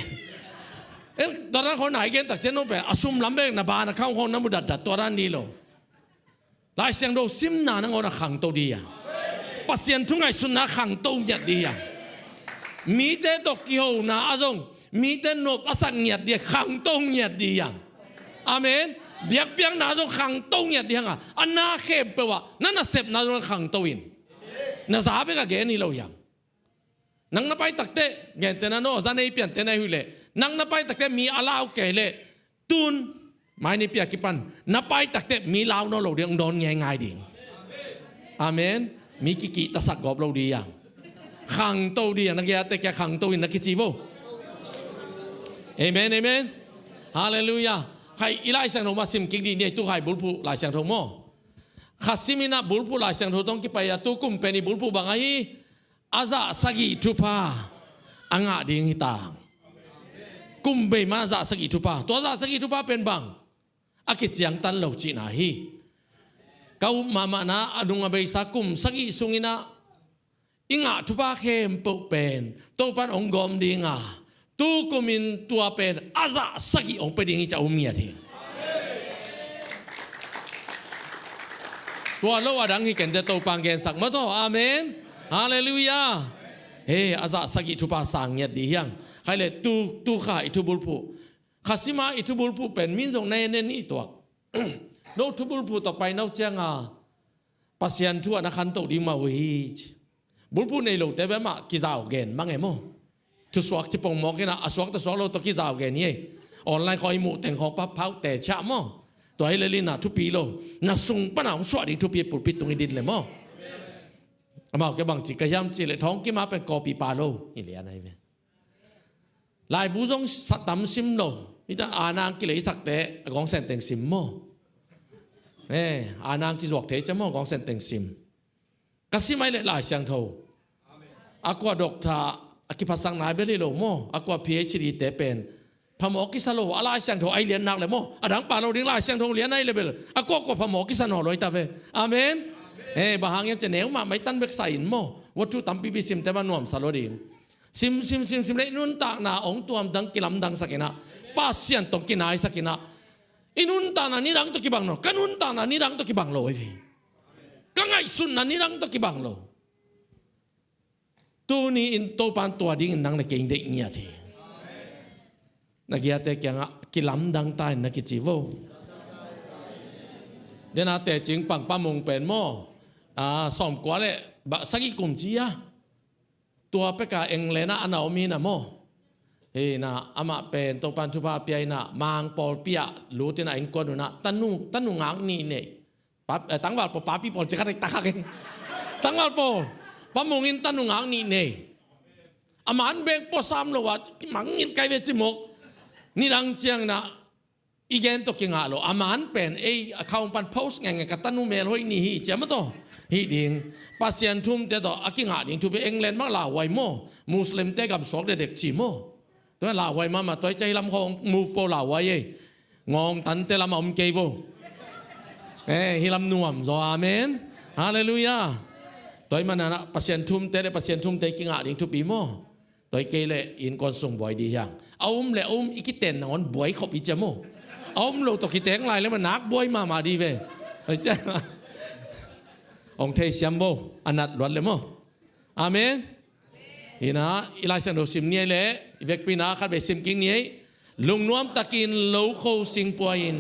ตอนนั้นเขาไหนเกณฑ์ตักเจนโนเปอาซุมล้ำไปนาบานะเข้าห้องน้ำบุดัดดัดตัวด้านนี้โลหลายเสียงโดซิมนานังโอนะขังโตดีอ่ะปัสเซียนทุกไงสุนัขขังโตเงียดดีอ่ะมีแต่ตกเกี่ยวนะอาจงมีแต่นบอาศักเงียดดีขังโตเงียดดีอ่ะอาเมนเบียกเปียงนาจงขังโตเงียดดีอ่ะอันน่าเข้มเปว่านั่นน่ะเสพนาจงขังโตอินน่าสาบกับเกนี่เราอย่างนังนับไปตักเตะเงี้ยแต่นั่นโน้จะในเปลี่ยนแต่ในหุ่นเล่นังนับไปตักเตะมีอาลาวเกเล่ตุนไม่ในเปียกิปันนับไปตักเตะมีลาวโนเราเดียงโดนง่ายๆดิ่งอาเมนมีกิกิตะสักกอบเราดีอย่างขังโตดีอย่างนักเรียนแต่แกขังโตอินนักกิจิโวเอเมนเอเมนฮาเลลูยาใครอีไลเสียงโทมาซิมกิกดีเนี่ยตู้ใครบุลผู้หลายเสียงโทโมขัดซิมินะบุลผู้หลายเสียงโทต้องกิไปยาตู้กุมเป็นบุลผู้บางไอ้อาซาสกิทุพาอ่างดิ่งหิตากุมเบมาซาสกิทุพาตัวซาสกิทุพาเป็นบางอากิจยังตันเหล่าจีนาฮีเขามามานะอดุงอเบสักุมสกิสุงินะอิงะทุพาเข้มปุเป็นตัวปันองกอมดิ่งตูกุมินตัวเป็นอาซาสกิองเป็นดิ่งจะอุ้มเมียทีตัวโลวดังฮิกันจะตัวปังเกนสักมาต่ออาเมนฮาเลลูยาเฮ้อาซาสกิทุพาสังเงียดดียังใครเลยตูข้าอิทุบุลผู้ข้าสิมาอิทุบุลผู้เป็นมินตรงในนี่ตัวโนทุบุลผู้ต่อไปนอกจากปัสยันทั่วนักขันโตดีมาวิจบุลผู้ในโลกแต่แบบมากิจาวเกนมั้งไงโมทุสวกจะปงมอกกันนะสวกแต่สวกเราตกิจาวเกนนี่ออนไลน์คอยหมู่แต่งของปั๊บเผาแต่ชะโมตัวให้เลยนะทุปีโลน่าส่งปนเอาสวดดิทุปีปุปิตตรงดินเลยโมบอกแกบังจิกยามจิเลท้องกี่มาเป็นกอปีปาโลนี่เลยอะไรเว้ยลายบุษงสัตตำซิมโลนี่จะอานางกิเลสักแต่กองเซนเต็งซิมโมอานางกิจวกเทจะโมกองเซนเต็งซิมกัสิไม่เลยลายเสียงโทอากว่าดอกทาอากิพัสังนายเบลิโลโมอากว่าพีเอชดีเตเป็นพมอกิสโลอะไรเสียงโทไอเลียนนักเลยโมอดังปาโลดิ้งลายเสียงโทเลียนไอเลเบลอากว่าพมอกิสโนลอยตาเวอาเมนบางอย่างจะเหนียวมาไม่ตั้งเบกใส่อินโมวัตถุตั้มปีบิซิมแต่บ้านนวมสารดินซิมเลยนุ่นตากนาองตัวมดังกิลำดังสักนะป้าเสียนตกกินายสักนะอินุนตานานี่ดังตกิบังโลกันุนตานานี่ดังตกิบังโลไอ้พี่กังไงสุนนานี่ดังตกิบังโลตัวนี้อินโตปานตัวดิ้งนังในเก่งเด็กเงียทีนักเกียรติแกงกิลำดังตายนักกิจิโวเดี๋ยวนาแต่จริงปังป้ามงเป็นโมสอมกว่าเลยสักอีกุมจีอะตัวเปกาเองเลยนะอันเอามีนะโมนะอามาเป็นตัวปันทุพาเปียนะมังปอลเปียรู้ที่ไหนอินกวนนะตันนุ่งงางนี่เนี่ยปั๊บตั้งวันปอป้าพี่ปอลจะกันได้ตากันตั้งวันปอป้ามงอินตันนุ่งงางนี่เนี่ยอามันเบงปอซ้ำเลยว่ามังอินไกเวจิมกนี่ดังเจียงนะอีเกนตกิงาโลอามันเป็นเขาปันโพสไงกับตันนุ่มเมลอยนี่ฮีเจ้ามาต่อฮีดิ่งปัสยันทุ่มเตต่ออากิงาดิ่งทุบเองเลนมาลาไวโมมุสลิมเตกับสอกเด็กจีโมตัวลาไวมาตัวใจลำคงมูฟโฟลาไวงองตันเตลำอมเกโวฮิลำนวมโซอาเมนฮาเลลูยาตัวมันนะปัสยันทุ่มเตปัสยันทุ่มเตกิงาดิ่งทุบปีโมตัวเกเลอินกอนส่งบ่อยดีอย่างเอาเลยอีกิเตนนอนบ่อยขบอีเจโมเอาโลตกิเตงไรแล้วมันนักบวยมาดีเว้ยไอ้เจ้าองเทเซียมโบอนัดล้วนเลยมั้งอาเมนฮินะอิไลเซนโดซิมเนี่ยเลยเวกปีนาขัดไปซิมกิ้งเนี่ยลุงนวมตะกินโลโคสิงปวยน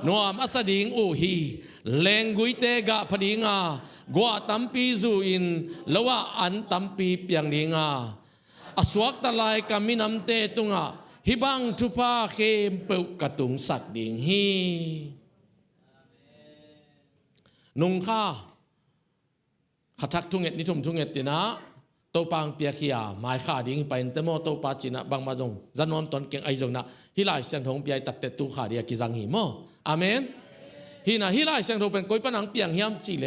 นวมอัสดิงอูฮีเลงกุยเตกะพดิงากว่าตัมปีจูอินละว่าอันตัมปีเปียงดิงอสวกตะไลกามินัมเตตุงฮิบังทุพาเข้มเปิลกระตุงสักดิ่งฮีนุงข้าขัดทักทุ่งเอ็ดนิทุมทุ่งเอ็ดตินะโตปังเปียขียหมายข้าดิ่งไปเตโมโตปาจินะบางมาจงจันนวมตอนเก่งไอจงนะฮิไลเสียงทงเปียตักเตตุข้าเดียกิจังหิโมอาเมนฮินะฮิไลเสียงทงเป็นก้อยปนังเปียงเฮียมจิเล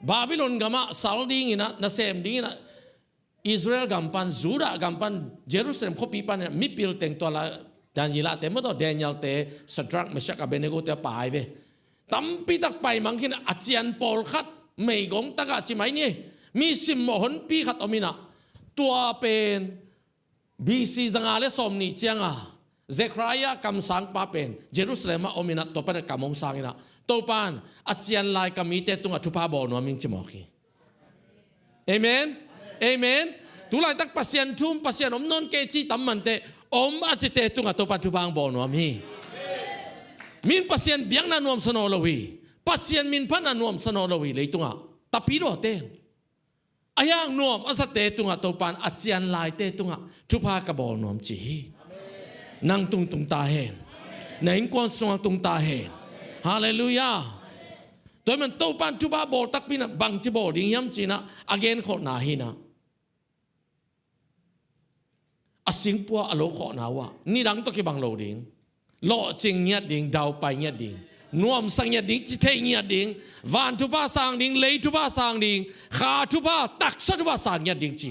บาบิโลนกามะซาลดิ่งนะนาเซมดิ่งนะอิสราเอลกัมปันจูดากัมปันเยรูซาเล็มขบีปันมิพิลเต็งตัวละดานิลาเตมตัวเดนิเอลเตสตรักเมชักกับเบเนโกเตปายเว ตั้มปีตักไปมังคินอาจารย์ปอลขัดไม่กงตะกะจิไหมนี่มีสิมหนปีขัดอมินะตัวเป็นบีซีจังอาเลสอมนี่เจียงอ่ะเซครายะคำสั่งป้าเป็นเยรูซาเล็มอมินะตัวเป็นคำมงสังนะตัวเป็นอาจารย์ลายคำมีเตตุงอทุพาบอลนัวมิงจิมอกีเอเมนเอเมนตุลายตักpasienทุ่มpasienอมนนเกจิตัมมันเตอมอาจิเตตุงอตัวปัจจุบันบอลนัวมีมินpasienเบียงนันวมสนอลวีpasien min pan anuam sanolawi leitunga tapiro te ayang nuam asate tunga topan achian lai te tunga thupa ka bol nuam chi nang tung tung ta hen nain kon song tung ta hen hallelujah toy man topan thupa bol tak pina bang chi bol ding yam china again kho na hina asing pua alo kho na wa ni dang to ki bang lo ding lo ching nya ding dau pai nya dingนวมสังเกตดิ่งจิตเทียดิ่งวันทุบาสังดิ่งเลยทุบาสังดิ่งขาทุบาตักสทุบาสังเกตดิ่งจี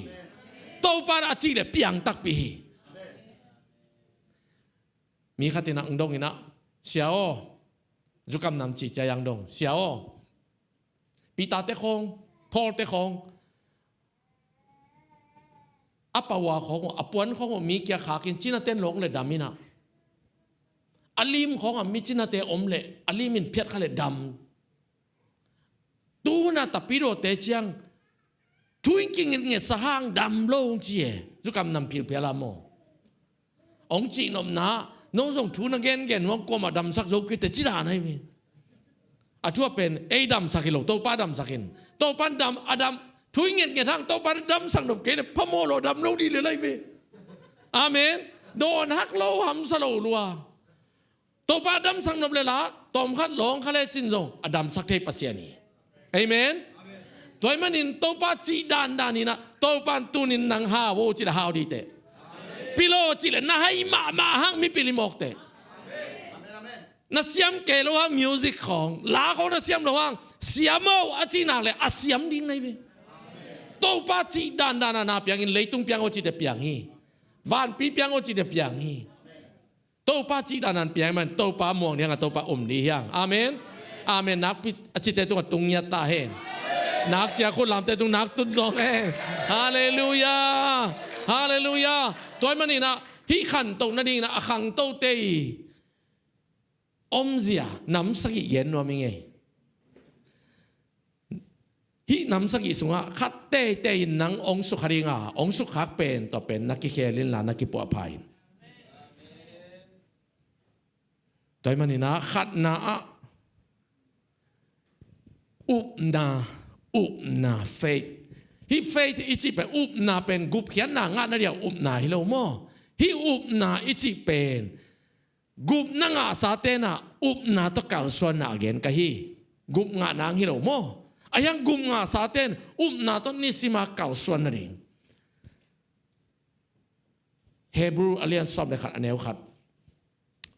โตปาราจีเลยเปียงตักปีมีขัดนักดงอินะเสียวจุกำนำจีใจยังดงเสียวปีตาเตคงพอเตคงอัปปาวาของอัปวนของมีเกียร์ขากินจีน่าเต้นหลงเลยดามินะอาลิมของมิจินาเตอมเล่อาลิมินเพียรเขาเล่ดำตูน่าตะปิโรเตเจียงทุยกิงเงี้ยสหางดำโลงจีจุกำนำพิลเพียลามองจีนมนาโน้ตส่งทุนเกนว่ากมาดำสักโจกิเตจิดาไนมีอาทั่วเป็นเอดำสักกิโลโตป้าดำสักกินโตปันดำอดำทุยเงี้ยทางโตปันดำสักนบเกนพโมโลดำโลดีเลยไรมีอาเมนโดนฮักโลหำสโลลัวตัวป้าดำสังนบเลยละตอมขัดหลงขัดเลจินโซอดัมสักเทปัสยานีเอเมนตัวมันนินตัวป้าจีดานนี่นะตัวป้าตุนินนังฮาวจิละฮาวดีเตปิโลจิละนะให้มาหังมีปิลิมอกเตนัสยามเกลวังมิวสิกของลาของนัสยามระวังเสียมเอาอาจีนักเลยอาเสียมดิ้งในเวตัวป้าจีดานนาเปียงอินเลยตุงเปียงโอจิเตเปียงฮีวันปีเปียงโอจิเตเปียงฮีโตป้าจีดานันเปียมันโตป้ามวงเนี่ยกับโตป้าอมดีอย่างอาเมนอาเมนนักปิจิตเตตุงตุงยาตาเห็นนักเจ้าคนลำเตตุงนักตุนซองเองฮาเลลูยาฮาเลลูยาตัวมันนี่นะฮิขันโตนั่นเองนะขังโตเตยอมเสียน้ำสักเย็นว่ามิงไงฮิน้ำสักสุงะขัดเตยนังองสุขาริงาองสุขักเป็นต่อเป็นนักกิเคลินลานักกิปวอภัยตัวมันนี่นะขัดนาอุปนาเฟธฮิเฟธอิจิเป็นอุปนาเป็นกุบเขียนนางานนั่นเดียวอุปนาฮิโลโมฮิอุปนาอิจิเป็นกุบนางาสาเตนะอุปนาตะการส่วนนาเกนกะฮีกุบงานางฮิโลโมอายังกุบงาสาเตนอุปนาต้นนิสิมาการส่วนนั่นเองเฮบรูอเลียนสอบในขัดอันเนวขัด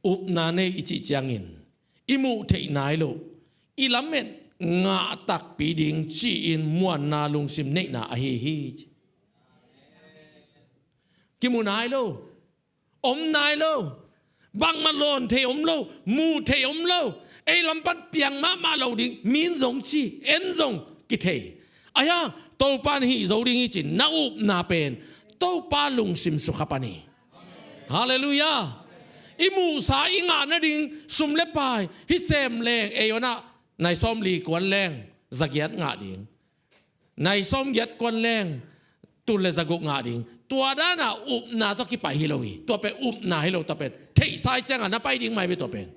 อุปนาเนอิจิจางอินอิมูเทนายโลอิลาเมนงาตักปีดิงจีอินมวนนาลุงซิมเนนาอเฮฮีกิมูนายโลอมนายโลบังมาโลนเทอมโลมูเทอมโลเอลำปันเปียงมาโลดิงมินซงชีเอ็นซงกิเทอายาโตปันฮีโซดิงอิจินาอุปนาเป็นโตปาลุงซิมสุขปานีฮาเลลูยาอิมูสาอิงานาดิงสุมเลปายฮิเซมเลงเอโยนะในซ้อมลีกวนแรงจักยัดงาดิงในซ้อมยัดกวนแรงตุลเลจักกงาดิงตัวด้านะอุปนาต้องกิไปฮิโลวีตัวเป็นอุปนาฮิโลตัวเป็นเทสายจังอ่ะนะไปดิงไม่เป็นตัวเป็น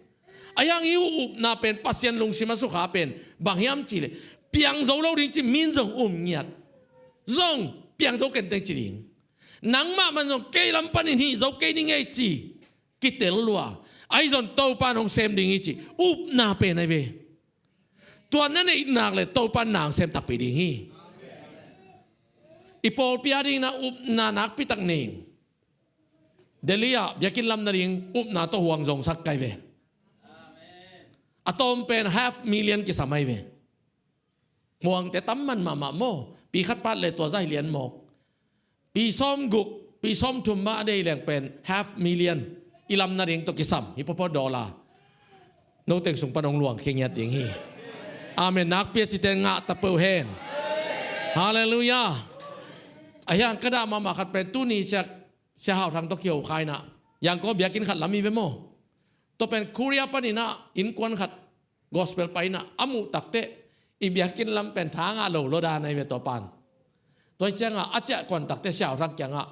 อายังอิวอุปนาเป็นปัสยันลงสิมาสุขาเป็นบางยามจีเลยเปียงโซโลดิงจีมินจงอุมเงียดจงเปียงโตเกันเต็งจีดิงนังมามันจงเกลัมปันนี่จงเกดิงไอจีกิเตลลัวไอจนโตปานของเซมดิงจีอุปนาเป็นไอเวตัวนั้นเองนักเลยโตปานนางเซมตักไปดิงฮีอีโปลพิอาดิงนะอุปนานักพิตักเนงเดลียอยากกินลำนาดิงอุปนาโตห่วงจงสักไกเวอะตอมเป็น500,000กิสมัยเวห่วงแต่ตั้มมันมาโมปีขัดปัดเลยตัวใจเหรียญหมกปีซ้อมกุกปีซ้อมทุมมาได้แรงเป็น500,000อิลำนาดิงตกิสัมฮิปโปโปดอลา no teng sung panong luang kheng yat ding hi amen nak pia chi ten nga ta peu hen hallelujah ayang kada mama khat pen tu ni sia hau thang to kieu khai na yang ko bia kin khat lami ve mo to pen kuria panina in kwan khat gospel paina amu takte i bia kin lam pen thanga lo da nai ve to pan toy changa acha kwan takte sia hau thang kyanga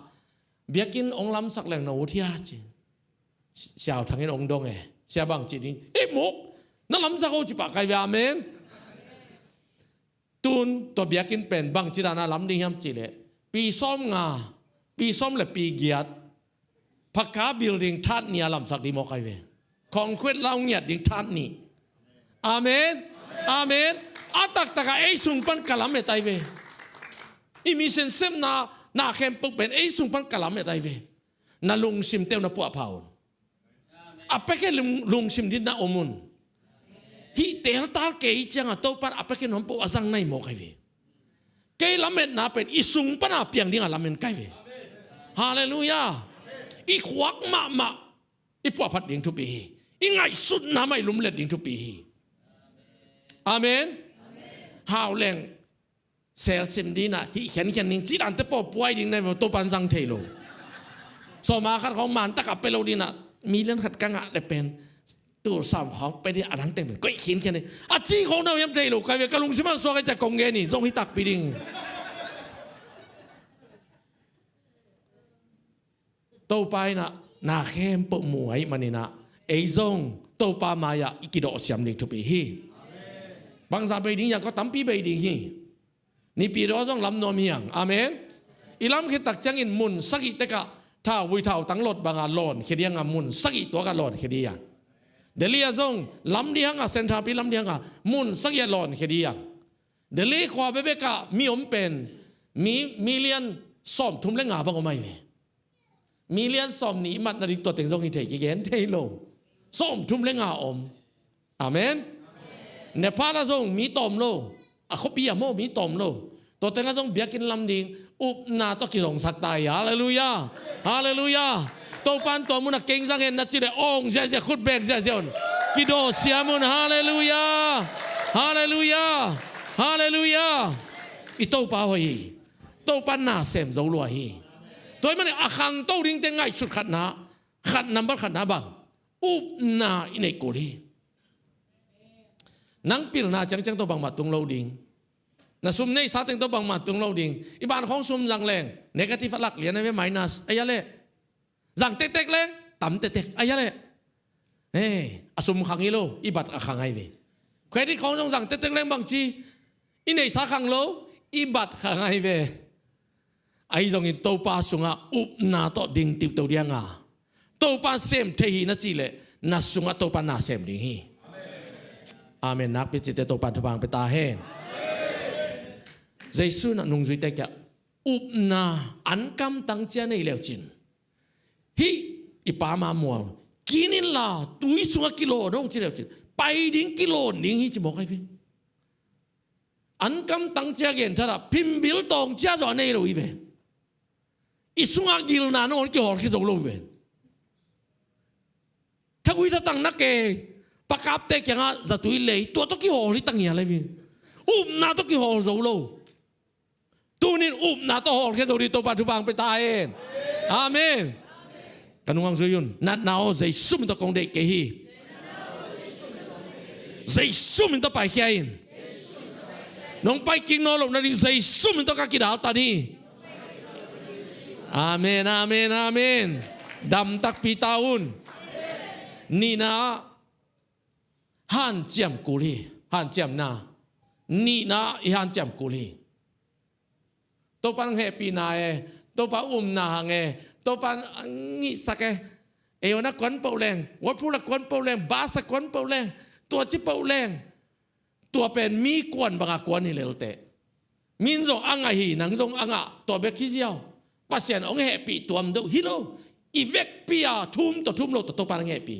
bia kin ong lam sak leng no thia chi sia hau thang in ong dong e sia bang chi ding e muk na lam sak ho chi pa kai ve amen tun to bia kin pen bang chi da na lam ding yam chi leปีส้มงาปีส้มและปีเกียรติพักกาบิลดิ้งท่านเนี่ยลำสักดีมอกไอเวคอนควิดเราเนี่ยดิ้งท่านนี่อาเมนอาเมนอาตักตะกะเอซุงปันกะลำเมตไอเวอีมิเซนเซมนาเข้มปุกเป็นเอซุงปันกะลำเมตไอเวนาลุงซิมเตวนาปัวเผาอาไปแค่ลุงซิมดินนาอมุนฮิเตลตาเกยจังอ่ะโตปันอาไปแค่นนปัวซังในมอกไอเวเกยลำเม็ดนาเป็นอีสุงปนาเปียงดิ้งลำเม็ดไกเวฮาเลลูยาอีขวักมาอีปัวพัดดิ้งทุปีอีไงสุดน้ำไม่ลุ่มเล็ดดิ้งทุปีอาเมนฮาวแรงเซลซิมดีน่ะฮิเขียนดิ้งจีรันเตปอป่วยดิ้งในตัวปันซังเทโลสมาขัดของมันตะกับไปโลดิ้งน่ะมีเรื่องขัดกังอะแต่เป็นตัวสามของไปที่อ่านเต็มก็เขียนแค่นี้อาจีของเรายังได้หรอกใครกำลังสิมาสวกจะกงเกนี่ต้องให้ตักปีดิ้งโตไปนะนาเข้มปมวยมันนี่นะไอ้ซงโตปามายาอีกิโดเสียมดิ้งทุกปีฮีบางสาไปดิ้งยังก็ตั้มปีไปดิ้งฮีนี่ปีร้อยซงลำนอมีอย่างอาเมนอีลำคือตักจังอินมุนสักอีเตกะถ้าวิเท่าตั้งรถบางอันหล่นคือยังมุนสักอีตัวกันหล่นคือดีอย่างเดลียซงลำเดียงอ่ะเซนทราปีลำเดียงอ่ะมุนสักยาหลอนแค่ดีอ่ะเดลีควาเบเบกะมีอมเป็นมีเลียนสอบทุ่มเล่งหาบังอไม่เวมีเลียนสอบหนีมัดนาฬิตัวเต็งซงฮิเทกิเกนเทโลสอบทุ่มเล่งหาอมอาเมนเนปาลซงมีตอมโลอะเขาปีอะโมมีตอมโลตัวเต็งก็ต้องเบียกินลำดิงอุบนาต้องกินสงสักตายฮาเลลูยาฮาเลลูยาตัวปันตัวมุนักเก่งสังเกตนัดจีเดองเสียขุดแบกเสียกิโดเสียมุนฮาเลลูยาฮาเลลูยาฮาเลลูยาอีตัวป้าหอยตัวปันนาเสมโจลวยตัวมันอาคังตัวดิ้งเต็งไงสุดขัดน้ำบัดขัดน้ำบังอุบนาอินเอกุลีนังปิลนาจังตัวบังมาตุงโลดิ้งน่ะซุ่มในซาเต็งตัวบังมาตุงโลดิ้งอีบ้านของซุ่มจังแรงเนกาทีฟหลักเหรียญในเวไมนัสไอ้ยาเล่จังเต็กๆเลยต่ำเต็กๆไอ้ยาเล่อสมขังอีโลอีบัดขังไอเวเครดิตของจงจังเต็กๆเลยบางทีอินเนสาขังโลอีบัดขังไอเวไอ้จงอินโตปาสุงะอุบนาโตดิ่งติบตัวเดียงะโตปาเซมเทหีนัจิเลนัสุงะโตปานาเซมดิ่งฮีอาเมนนักพิจิตโตปาทุบังไปตาเฮนเจสุนักนุ่งจุยเตกะอุบนาอันกำตั้งเจ้าในเลวจินฮีอีปามามัวกินิลาตุยสุงกิโลน้องจีเดียวจีไปดิ้งกิโลดิ้งฮีจะบอกให้พี่อันกำตั้งเจ้าเกินท่าพิมบิลตองเจ้าจอในโลอีเวอีสุงกิลนาน้องกี่หอที่จะโลอีเวถ้าคุยถ้าตั้งนักเกปากกาเตะยังอ่ะจะตุยเลยตัวต้องกี่หอที่ตั้งอย่างไรพี่อุ้มนาต้องกี่หอจะโลตัวนี้อุ้มนาต้องหอที่จะดีตัวปัจจุบันไปตายเองอาเมนกันนุ่งซุยุนนัดนาวใจสุ่มตัวกงเด็กเกฮีใจสุ่มตัวไปเขียนน้องไปกินนอลงนั่นใจสุ่มตัวกักกิดาวตานีอาเมนอาเมนอาเมนดำตักปีตาอุนนี่นะฮันเจียมกุลีฮันเจียมนานี่นะอีฮันเจียมกุลีตัวปังเฮปีนาเอตัวปังอุ้มนาฮังเอตัวปันงี้สักเอวนักกวนเป่าแรงวัดผู้ละกวนเป่าแรงบาสกวนเป่าแรงตัวจิเป่าแรงตัวเป็นมีกวนบางกวนนี่เลยเตะมินจงอ่างหีนังจงอ่างตัวเบกิเจียวปัสเซียนองเฮปีตัวมันดูฮิโลอีเวกปีอาทุ่มโลตัวปันเฮปี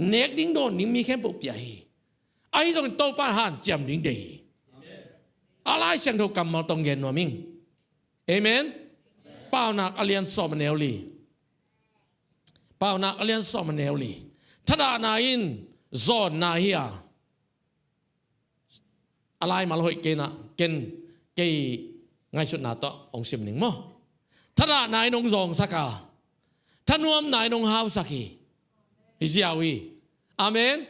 เนกดิ้งโดนดิ้งมีแค่ปุบใหญ่ไอ้ตรงตัวปันหันเจียมดิ้งเดย์อะไรเสียงถูกกำมาตรงเย็นว่ามิงเอเมนเป้านักอเลียนสอบมันแนวลีเป้านักอเลียนสอบมันแนวลีถ้าด่านาอิน zon na hiya alai mal hoi ke na ken ke ngai sut na to ong sim ning mo thara nai nong zong saka thanuam nai nong hau saki isiawi amen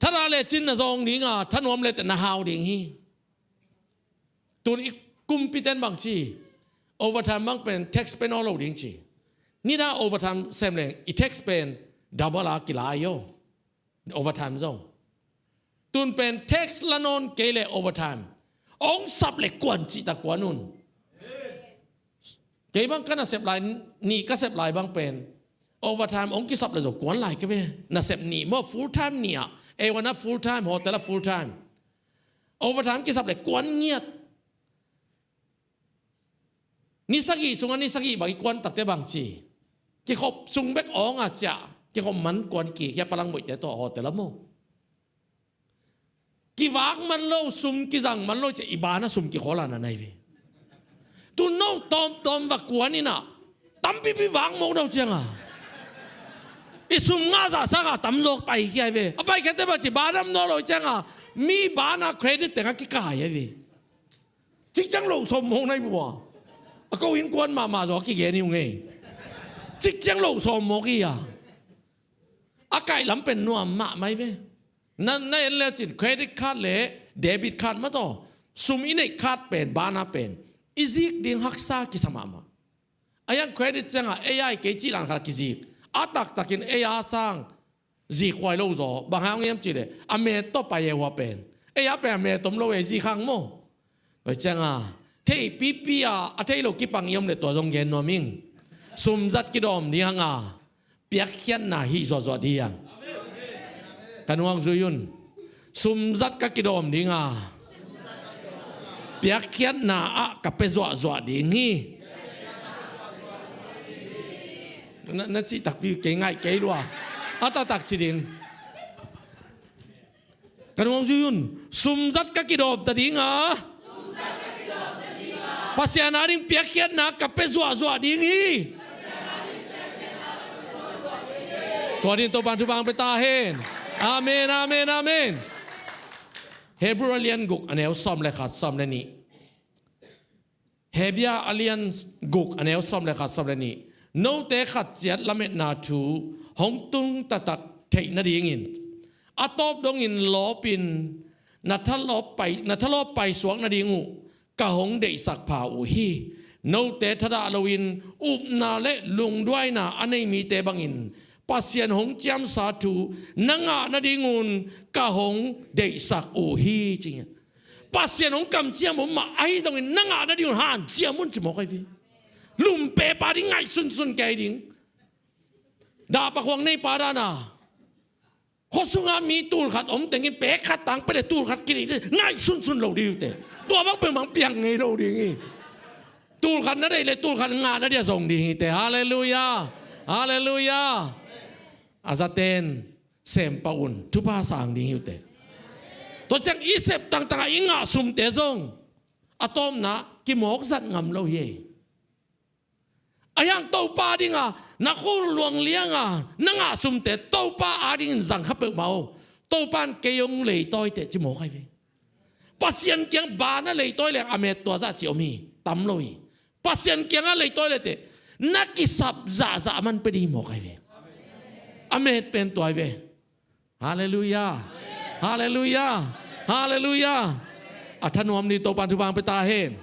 thara le chin na zong ning a thanuam le na hau ding hi tun ik kumpiten bang chi overtime bang pen tax pen all ding chi ni da overtime sem le I tax pen double a kila yo overtime zong tun pen tax la non ke le overtime ong sap le kwan chi ta kwan nun ke bang kana sep lai ni ka sep lai bang pen overtime ong ki sap le zo kwan lai ke ve na sep ni mo full time ni a e wana full time hotel full time overtime ki sap le kwan nghiat ni sagi sunga ni sagi bagi kwan tak te bang chi ki khop sung bek ong a cha ki khop man kwan ki ya palang moi te to hotel mo ki wak man lo sum ki jang man lo che ibana sum ki khola na nai ve tu no tom wa kwan ni na tam pi wak mo đâu chang à isum nga za sa ga tam lok pai ki ai ve a pai ke te ba ti ba nam no lo chang à mi ba na credit te ka ki ka ai ve chi chang lo som mo nai bo a ko in kwan ma zo ki ge ni nge chi chang lo som mo ki ya a kai lam pen nuam ma mai ve nan na en le chin credit card le debit card ma to sum in ei card pen ba na pen izik ding haksa ki sama ma ayang credit changa ai ke chi lan kha ki zik atak takin ai sang zi khwai lo zo bang hang yem chi le a me to pa ye wa pen ai a pen me tom lo e zi khang mo oi changa thei pi pi a thei lo ki pang yom le to jong gen no ming sum zat ki dom ni hanga piak khian na hi zo zo di yang kanuang zuyun sum zat ka ki dom ni nga piak khian na a ka pe zo zo di ngi na chi tak pi ke ngai ke lua ata tak chi ding kanuang zuyun sum zat ka ki dom ta ding a pasian aring piak khian na ka pe zo zo di ngiตัวนี้ตัวบางทุบางไปตาเห็นอาเมนอาเมนอาเมนเฮบรูอเลียนกุกอันเอลซอมเลยขัดซอมเลยนี่เฮเบียอเลียนกุกอันเอลซอมเลยขัดซอมเลยนี่โนเตขัดเจียดละเมตนาทูหงตุงตะตักเทนาดีงินอาตอบดงอินล้อปินนัทล้อไปสวงนาดีงูกะหงเดสักผาอุฮีโนเตทดาลวินอุบนาเลลุงด้วยนะอันนี้มีเตบังอินpasien hong jam satu nanga na dingun ka hong dei sak o hi ching pasien hong kam chiam ma ai dong nanga na dingun han chiam mun chi mo kai vi lum pe pa ding ngai sun kai ding da pa khwang nei pa da na khosunga mi tul khat om tengin pe khat tang pe de tul khat ki ngai sun lo di te to bak pe mang piang ngai lo ding tul khat na dei le tul khat nga na dia song ding te hallelujah hallelujah azaten sem paun tu pa sang ding hiu te to chang isep tang inga sum te zong atom na ki mok zat ngam lo ye ayang to pa dinga na khul luang lianga nanga sum te to pa ading zang khap mau to pan ke yong le toy te chi mo kai ve pasien kyang ba na le toy le ame to za chi omi tam loi pasien kyang le toy le te na ki sap za man pe di mo kai ve amen pen toy ve hallelujah hallelujah hallelujah athanuam ni to pan tu bang pe ta hen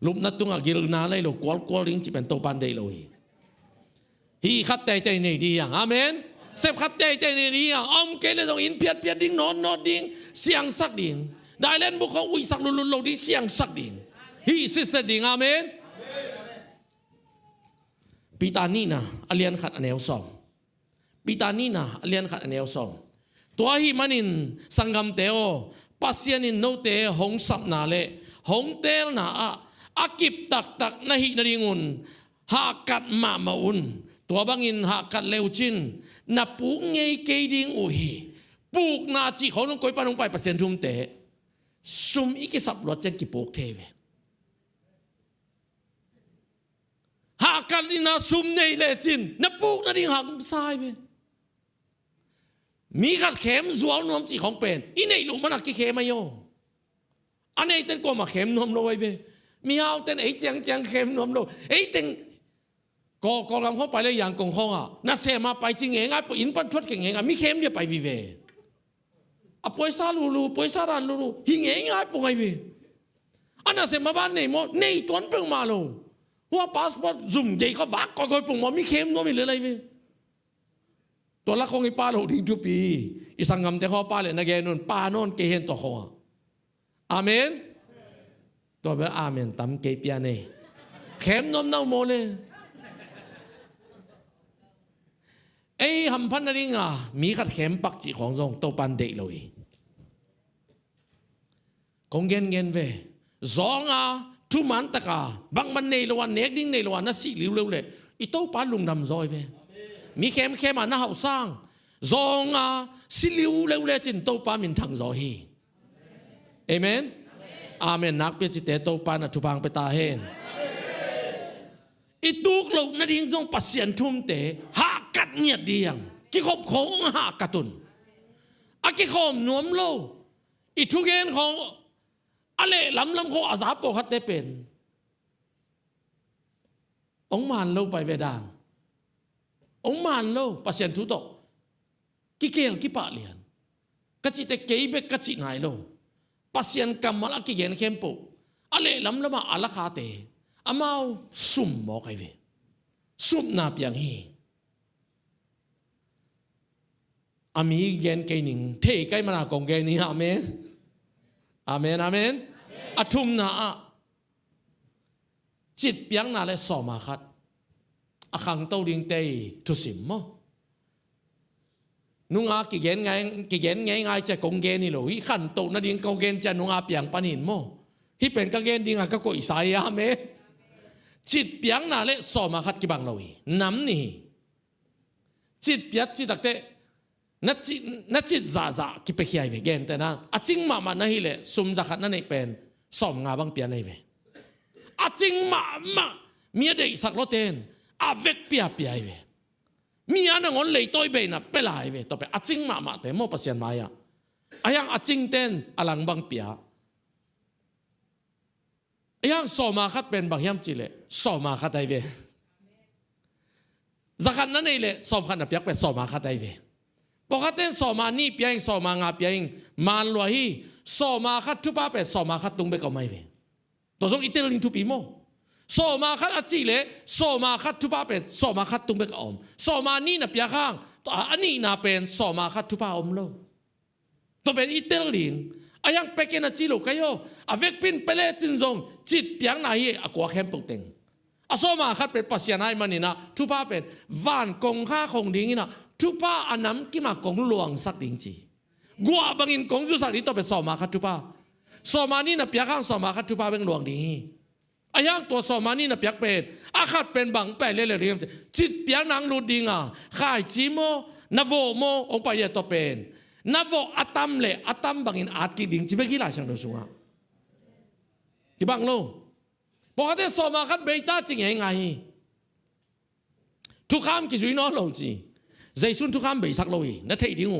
lup na tunga gil na lai lo kwal ring chi pen to pan dei lo hi khat te nei di yang amen sep khat te nei di yang om ke le dong in piat ding non ding siang sak ding dai len bu ko ui sak lun lo di siang sak ding hi sis ding amen pitanina alian khat anel som pitanina alian khat anel som tua hi manin sangam teo pasianin no te hong sap na le hong tel na a akip tak na hi na ringun ha kat ma maun tua bangin ha kat leuchin na puk ngei ke ding u hi puk na chi khong nong koi pa nong pai pasien thum te sum iki sap lot chen ki puk the ve ha kat ni na sum nei le chin na puk na ding ha kum sai ve มีขัดเข็มสวงนวมจีของเป็นอีในหลุมมันกี่เข็มมาโยอันนี้เต้นกว่ามาเข็มนวมโรยไปมีเอาเต้นไอ้เจียงเข็มนวมโรยไอ้เต้นก็ลำเข้าไปเลยอย่างกงห้องอ่ะน่าเสียมาไปจริงเองไอ้ปอินปันชุดเก่งเองอ่ะมีเข็มเดียวไปวิเวอ่ะป่วยซาลูป่วยซาดันลูหิงเองไอ้ปุ่งไอ้วิอันน่าเสียมาบ้านในหมดในตัวนั้นเพิ่งมาโลว่าพาสปอร์ตซุ่มใจเขาวักก็ปุ่งมามีเข็มนวมมีอะไรวิตัวละคงไอ้ป้าโลดิ้งทุกปีอีสังกัมแต่เขาป้าเลยนะแกนนป้านนเกเห็นตัวเขาอาเมนตัวเป็นอาเมนตั้มเกปียเน่เข็มนมเน่าโมเลยไอ้หำพันนั่นเองมีขัดเข็มปักจีของทรงตัวปันเด็กเลยคงเงินเวสองทุมันตะกาบางมันในละวันเน็กดิ้งในละวันน่ะสิลิ้วเลยอีตัวปันลุงดำซอยเวมีเข็มน่าเฮาสร้างสองสิลิ้วเลยจินตัวปันมินทางซอยเอเมนอาเมนนักเปียจิตเตโตปานะทุพังไปตาเห็นอีตุกเรานาดิ้งจงปัสเซียนทุ่มเตะหากัดเงียดเดียงกิขบของหากระตุนอากิขอมนวมโลอีทุเกนของอะไรลำของอาสาปกัดได้เป็นองมันโลไปเวดานองมันโลปัสเซียนทุโตกิเกลกิปะเลียนกัจจิเตเกยเบกัจจิไงโลpasien kamal akigen kempo ale lamlama ala khate amau sum mo kai ve sum na piang hi ami gen kai ning the kai mana kong gen ni amen amen amen athum na chit piang na le so ma khat akhang to ding te thu sim mo nung kỳ gen ngayจะกงเกนี่หรอขันโตนั่นเองกงเกนจะนงเปียงปานินโมที่เป็นกงเกนดิ้งก็กุยสายเมจิตเปียงน่ะเละสอมาขัดกี่บังเราอีน้ำนี่จิตเปียกจิตตักเตนัดจิตจ่ากี่ไปขี้ไอเวเกนแต่นะอาจิงมานั่นฮิเละซุ่มจะขัดนั่นเองเป็นสอมงาบังเปียนไอเวอาจิงมามีอะไรสักรถเต้นอาเวกเปียไอเวมีอันนั้นเลยตัวเบน่ะเปล่าเว้ยตัวเบอาจิงมาแต่โมปัสยันมาอ่ะอายังอาจิงเต้นอลังบังเปียอายังสอมาคัดเป็นบางยามจีเล่สอมาคัดได้เว้ยสักขันนั้นเลยสอมขันนับยักเป็นสอมาคัดได้เว้ยปกติสอมานี่เปียงสอมางาเปียงมันลอยสอมาคัดทุบป้าเป็นสอมาคัดตุงเบก็ไม่เว้ยตัวทรงอิตาลีทุบปีโมสอมาคัดอาจีเล่สอมาคัดทุบป้าเป็นสอมาคัดตุงเบกอมสอมานี่นับยาข้างตัวอันนี้นับเป็นสอมาคัดทุบป้าอมโลตัวเป็นอิตาลีอายังเป็กนัจีโลกายโยอาเวกปินเปเล่จินซงจิตเปียงนายอากวาเข้มปุกเต็งอาสอมาคัดเป็นปัสยานายมันนี่นะทุบป้าเป็นวันกงข้าคงดิ้งนะทุบป้าอันนั้นกิมากงหลวงสักดิ้งจีกัวบังอินกงจุสักดิ้งตัวเป็นสอมาคัดทุบป้าสอมานี่นับยาข้างสอมาคัดทุบป้าเป็นหลวงดิ้งอายังตัวสอมานี่นับยักเป็นอาขัดเป็นบังแปะเรื่อยๆจิตเปียงนางรูดิงข่ายจีโมนโวโมองไปเยตัวเป็นนโวอัตัมเล่อัตัมบังอินอาดกิดิงจิเบกิลาช่างดูสุงกี่บังโลปกติสอมาขัดเบต้าจริงยังไงทุกคำกิจุยน้อโลจีใจซุนทุกคำเบสักโลยนั่นเท่ดิ้ง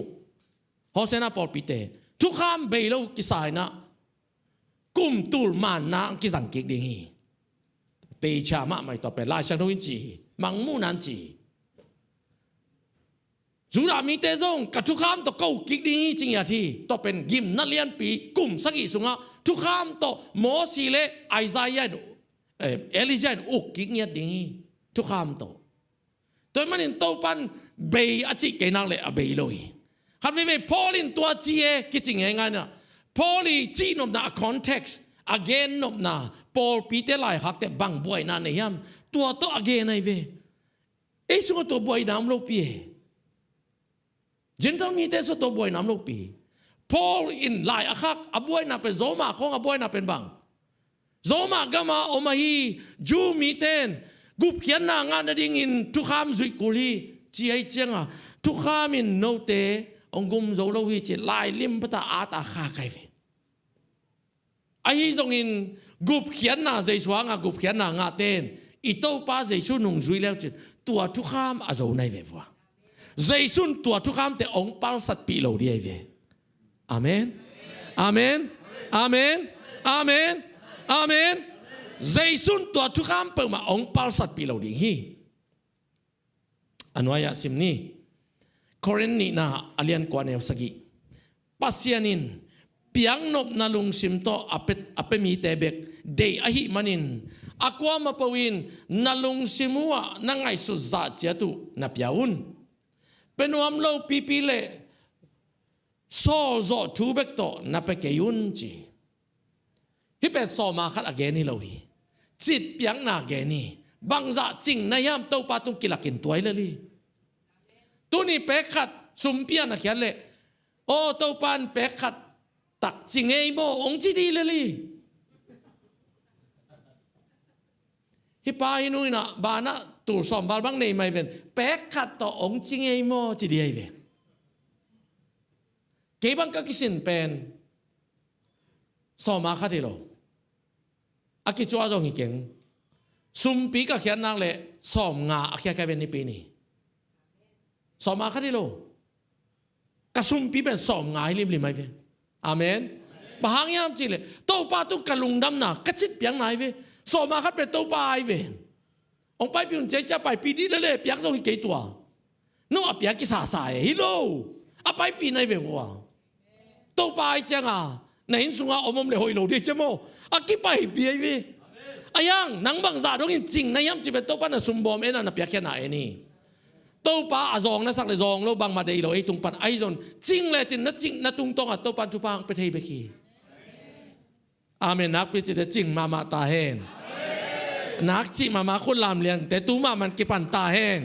ฮอเซนาปอลปิเตทุกคำเบโลกิสายนะกุมตูลมันนะกิสังกิดิ้งเตชามาไม่ต่อไปลายช่างทวินจีมังมูนันจีจุดามีเตจงกับทุกคำต่อเก้ากิกดิ้งจริงอย่างที่ต่อเป็นยิมนักเรียนปีกลุ่มสักอีสุงะทุกคำต่อโมสีเลไอซายาเอลิจาอุกกิกเงียดิ้งทุกคำต่อตัวมันอินโตปันเบย์อจิเกนังเลอเบย์เลยคันไม่พอลินตัวจีเอกิจริงยังไงเนี่ยพอลีจีนอมนาคอนเท็กซ์ again นอมนาพอปีเตลายหักแต่บังบวยนั่นเองตัวโต again ไอเวไอ้สุดตัวบวยน้ำโลปีจินต้องมีแต่สุดตัวบวยน้ำโลปีพออินลายหักอบวยน่าเป็นโซมาของอบวยน่าเป็นบังโซมากามาอมาฮีจูมีเตนกุบเขียนนางานดิ่งอินทุกคำสุยกุลีจีไอเจียงทุกคำอินโนเตองกุมโซโลวิจิลายลิมปตาอาตาขาไกเวไอ้ตรงอินกุบเขียนนาใจสว่างกุบเขียนนางาเตนอีโต้ป้าใจชูนุงซุยแล้วจิตตัวทุกคำอาโซในเวฟวะ ใจสุนตัวทุกคำแต่องค์ปัลสัตปีเราดีไอเวอาเมนอาเมนอาเมนอาเมนอาเมนใจสุนตัวทุกคำเปิดมาองค์ปัลสัตปีเราดีฮีอันว่ายาสิมนี่โคเรนนี่นะอเลียนกว่าเนวสกิปัสยานินเปียงนบนาลุงสิมโตอเปมีเตเบกเดยอหิมันินอากวามาปวินนาลุงสิมัวนังไงสุดจัดเจตุนับยาวุนเป็นวามโลปีปีเลโซโซทูเบกโตนับไปเกยุนจีฮิเป็นโซมาขัดอเกนี่เราฮีจิตเปียงนาเกนี่บางจะจริงในยามเต้าปาตุงกิลักินตัวเลยตัวนี้เปขัดสุมเปียนะเขียนเลยโอ้เต้าปานเปขัดตักจริงไอ้โมองจีดีเลยฮิปาฮินุยนะบานะตูสอมบาลบังในไม่เป็นเปขัดต่อองจริงไอ้โมจีดีไอ้เวเก็บังก็คิสินเป็นสอมาขัดที่เราอากิจวัตรของเก่งสุมปีก็เขียนนักเลยสอมงาอาเขียนกันเป็นในปีนี้สอมมาขัดที่เรากระสุมปีเป็นสอมงาให้ริมไม่เป็นอาเมนบางอย่างจริงเลยโตปาตุกกะลุงดำน่ะกระชิดเปียงไหนเวสอมาขัดเป็นโตปาไอเวองไปพิมพ์เจ๊จะไปปีนี้เลยเปียกต้องกี่ตัวนู้นเปียกกี่สาสายฮิโลอ่ะไปปีไหนเววัวโตปาไอเจ้าในหินสุงอาอมเลยหอยโลดีเจ้าโมอ่ะกี่ไปปีไอเวอ่ะยังนังบางจ่าต้องจริงในยามจีเป็นโตปาน่ะสมบูรณ์เอ็น่ะเปียกแค่ไหนนี่โตปาอาจองนะสักเลยจองแล้วบางมาเดียวไอ้ตุงปันไอ้จนจริงเลยจริงนะจริงนะตุงตองอ่ะโตปันทุพังไปเทไปขี้อาเมนนักพิจิตรจริงมาตาเฮนนักจิมาคนลามเลียงแต่ตูมามันกิปันตาเฮน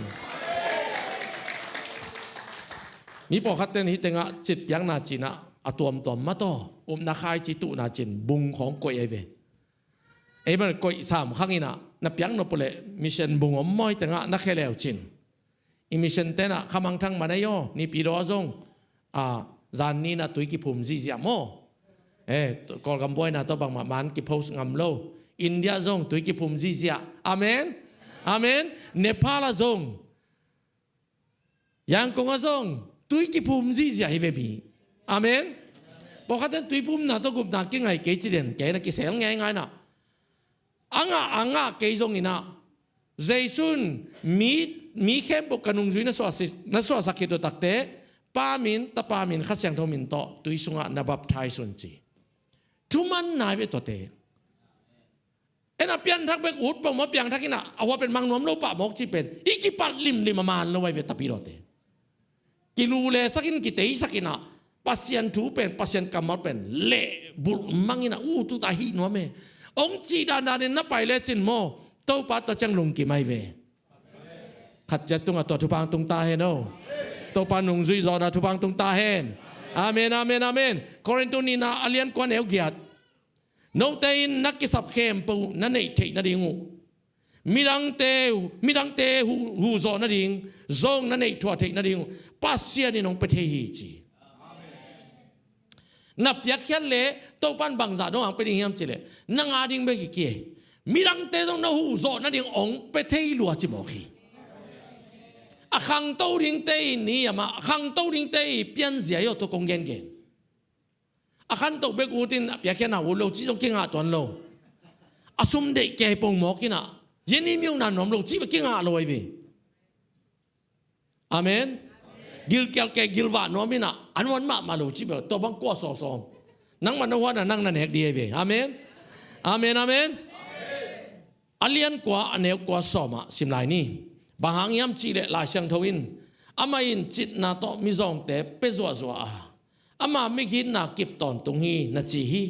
มีปอคัดเตนฮิตเตงะจิตยังนาจินะอะตัวมมาต่อนาคายจิตุนาจินบุงของกวยไอเวไอ้มันกวยสามครั้งนี่นะนับยังนปเลมิเชนบุงอมมอยเตงะนักแค่แล้วจินอิมิเชนเตนะขมังทั้งมาได้ย่อนี่ปีรอซงจานนี้นะตุยกิภูมิซีเซียโมกอลกัมบอยนะตัวบางมันกิโพสงำโลอินเดียซงตุยกิภูมิซีเซียอาเมนอาเมนเนปาลซงยังกงซงตุยกิภูมิซีเซียฮิเวบีอาเมนบอกว่าตุยภูมินะตัวกุมนักยังไงเกจิเดนเกนักกิเสงไงนะอังเกยซงนี่นะเจสุนมีแค่ปกันนุ่งจุยนัสวาสักกิโตตักเตปามินตาปามินขัดเสียงทมินโตตุยสุงะนับบับไทยสุนจีทุมันนายเวตเตน่ะเปียนทักเบกอุดปงมาเปียงทักกินะเอาว่าเป็นมังนวมโลปะมกจีเป็นอีกิปัดลิมมานโลไวเวตปิโรเตกิลูเลสักินกิเตยสักินะปัสยันทูเป็นปัสยันกำมัดเป็นเละบุลมังกินะตุตาหินวะเมองจีดานนับไปเลจินโมโตปัตตจังลุงกิไม่เวขัดเจตุงตัวทุพังตุงตาเฮโนโตปานุงจุยจอนาทุพังตุงตาเฮนอาเมนอาเมนอาเมนโครินตุนีนาอเลียนกวนเอวเกียดโนเตนนักกิสับเข้มปูนั่นเองเทนั่นเองมิดังเตหูโซนั่นเองซงนั่นเองทัวเทนั่นเองปัสเซียนี่น้องไปเทฮีจีนับยักษ์ยันเล่โตปันบังซาโนอังไปดิ้งยามจิเล่นังอาดิ้งไปกี่เกี่ยมิดังเตต้องน่าหูโซนั่นเององไปเทฮีลัวจิโมกีอาขังโตดิ้งเตนี่มาขังโตดิ้งเตเปลี่ยนเสียอยู่ตัวกงเงินเกนอาขันโตเบกูตินเปียกแค่น่ะวุ้นโลจีจงเก่งอาตัวโลอาสมเด็จแกปงหมอกินะยันนี่มีอุณหภูมิโลจีบเก่งอาโลไอวีอาเมนกิลเกลแกกิลวานวมินะอันวันมาโลจีบตัวบังกัวสอสอมนังมันวันนังนั่นเอกดีไอวีอาเมนอาเมนอาเมนอเลียนกว่าอันเอกกว่าสอมาสิมลายนี่บางยามจีเลลายเชียงทวินอามาอินจิตนาโตมิจงเตเปจัวจัวอามาไม่คิดนักเก็บตอนตรงนี้นัจีฮี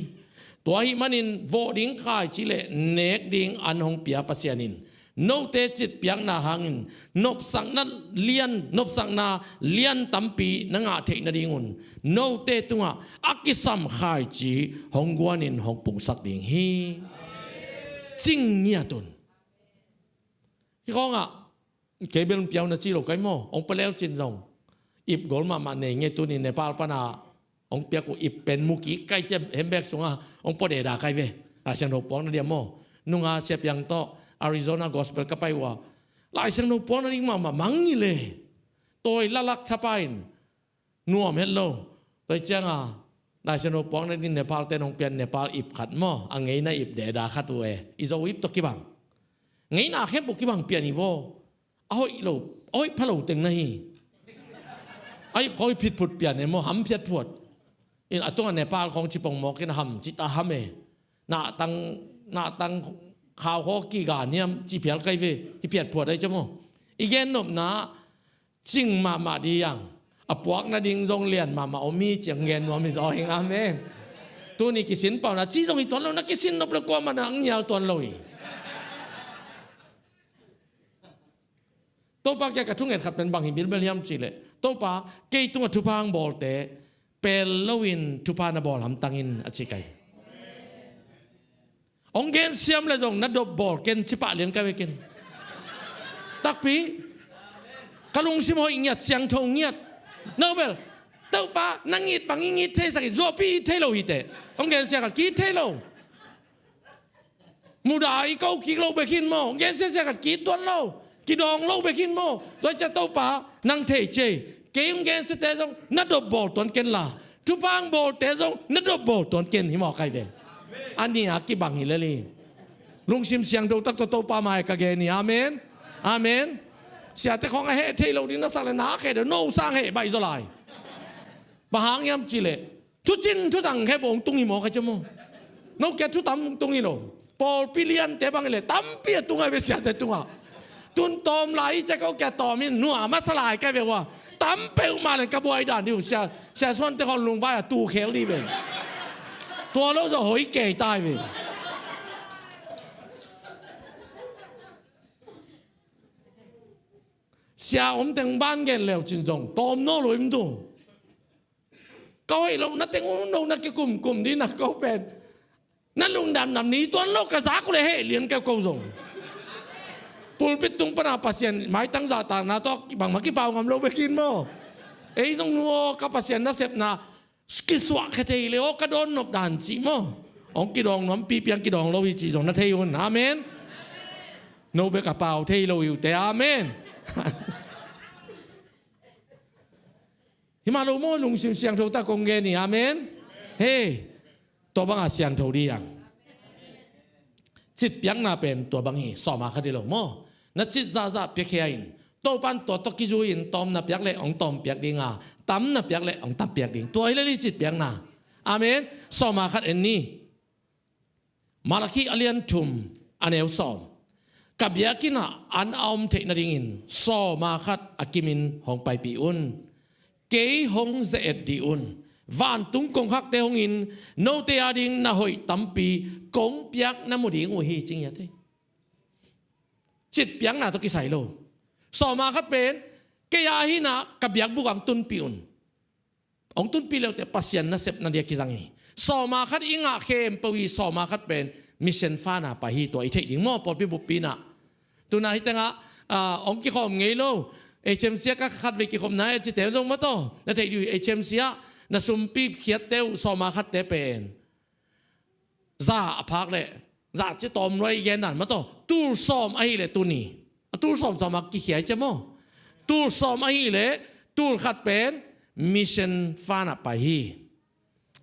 ตัวฮิมันินโวดิ้งขายจิเลเนกดิ้งอันหงเปียปัสยานินโนเตจิตเปียงนาหังนบสังนั้นเลียนนบสังนาเลียนตัมปีนังอาเทนดิ้งุนโนเตตุงะอักิสัมขายจีหงกวานินหงปุงสักดิ้งฮีจิงเงียตุนที่เขาอ่ะเก็บเป็นเปียวนัจีโลกไก่โมองไปแล้วจินจงอิบกอลมาเนี่ยเงี้ยตัวนี้ในปาลปนาองเปียกอิบเป็นมุกิใกล้จะเห็นแบกสงอ่ะองปอเดดาใครเวเสียงโนปองนั่นเดียโมนุ่งอาเสียบยังโตอาริโซนากอสเปลก็ไปว่าหลายเสียงโนปองนั่นเองมามังนี่เลย tôi la lắc tháp in nuông hết lâu tôi chăng à đại sân hộp bóng nên Nepal tên ông Pian Nepal ip khát mò anh ấy na ip để đá khát uể izo ip to kibang ngay na khép bộ kibang Pian ivo ôi phá lầu từng này ai khôi phít phụt Pian em mò hầm phết phụt in ở trong Nepalของจิปงมอกินหำจิตาหำเอน่าตังข่าวเขากี่การเนี่ยจีเพียรไกลเวที่เพียรปวดได้จ้ะมั้งอีกแง่นบนะจริงมาดีอย่างอ่ะพวกนัดดิ่งโรงเรียนมาเอามีเจียงเงินว่ามีจอยอาเมนตัวนี้กิสินเปล่านะจีตรงอีตัวเรานักกิสินนบเลยกว่ามันอังยาวตัวเราอีตัวปากแกกระทุ่งเงินขัดเป็นบางหินบินเบลเลียมจีเลยตัวปากเกยตัวทุพางบอลเตะเป็นลวินทุพานาบอลหำตังอินอจิกายองเกนเซียมเลยจงนัดดบบอลเกนชิปะเลียนกันไปกินตักปีกะลุงซิมโฮอิงยัดเสียงทงยัดโนเบลเต้าป้านั่งยิดฟังยิดเทสักโจปีเทโลฮิเตองเกนเซียกับกีเทโลมูดาอีเก้ากีโลไปกินโมองเกนเซียกับกีตัวโลกีดองโลไปกินโมโดยจะเต้าป้านั่งเทเจเกมเกนเซเตจงนัดดบบอลตอนเกนลาทุบางบอลเตจงนัดดบบอลตอนเกนหิมอไกเดอันนี้อากิบังหิเลลีลุงซิมเสียงดูตักโตปาไมกะเกนี่อาเมนอาเมนเสียแต่ของไอ้เฮเทโลดินัสเลนาแค่เดี๋ยวโน้สร้างเฮใบสลายบางยามจิเลทุจินทุตังแค่บงตุงหิมอใครจะมองนกแกทุตัมตุงหิโลปอลปิเลียนแต่บางเลยตั้มเปียตุงไอ้เบเสียแต่ตุงอ่ะตุนตอมไหลจะเขาแกตอมินนัวมาสลายแกเบว่าตั้มเปลมาเลยกระบวยด่านดิวเสียส่วนแต่คนลุงว่าตูเคลดีเวนตัวเราจะหอยเกยตายเวนเสียผมแต่งบ้านกันแล้วจริงจังตอมโน่เลยมั้งตัวก็ให้เรานัดแต่งเรานัดแกกลุ่มที่นักเขาเป็นนั่นลุงดำนี้ตัวโลกกระซักเลยให้เลี้ยงแกกูส่งปูปิดตรงปนาปัสเซียนหมายตั้งใจต่างนะต้องบางมากี่เปล่างำเราไปกินมั้งไอ้ต้องนัวกับปัสเซียนน่าเสพนะสกิสวะแค่เทเลยโอ้กระโดนนบด่านสิมั้งองกิดองน้ำปีเปียงกิดองเราวิจิส่งนัดเทยุนอาเมนโนเบกระเป๋าเทเราอยู่แต่อาเมนฮิมาลูโมลุงซิมเสียงโทตากงเกนี่อาเมนเฮ้ตัวบังอาเสียงโทดีอย่างจิตเปียงนาเป็นตัวบังฮีสอมาคดีโลโมนัดจิตซาเปียกเฮียอินตัวปันตัวตกิจูอินตอมนับเปียกเละองตอมเปียกดิงอ่ะตั้มนับเปียกเละองตั้มเปียกดิงตัวเฮเลจิตเปียงนาอาเมนสอมาคัดเอ็นนี่มาลาคีอเลียนทุมอันเอลสอมกับยากินะอันอมเทนดิ่งอินสอมาคัดอากิมินหงไปปีอุนเกยหงเจเอ็ดดีอุนวันตุงกงคักเตหงอินโนเตียดิ่งนาหอยตั้มปีกงเปียกน้ำมุดิ่งอุฮีจริงยังไงจิตเปียงนาตกิใส่โลสอมาคัดเป็นเกยาหินะกับยาบุกังตุนปีอุนองตุนปีเลวแต่ปัสยันนะเสพนาเดียกิจังฮีสอมาคัดอิงอาเข้มปวีสอมาคัดเป็นมิเชนฟ้านาไปฮีตัวไอเทดิ่งมอปอดปีบุปีนะตัวนั้นที่ตั้งองกิคอมไงโลHMC ก็ขัดวิกิคมนายจิตเตจงมาโตนั่นเองอยู่ HMC นั่นสุมปีเขียดเตวสอมาขัดเตเป็นซาพักเลยซาจะตอมรอยเย็นนั่นมาโตตูสอมไอเลยตัวนี้ตูสอมสอมากี่เขียดจะมั้งตูสอมไอเลยตูขัดเป็นมิชชั่นฟ้านาไปฮี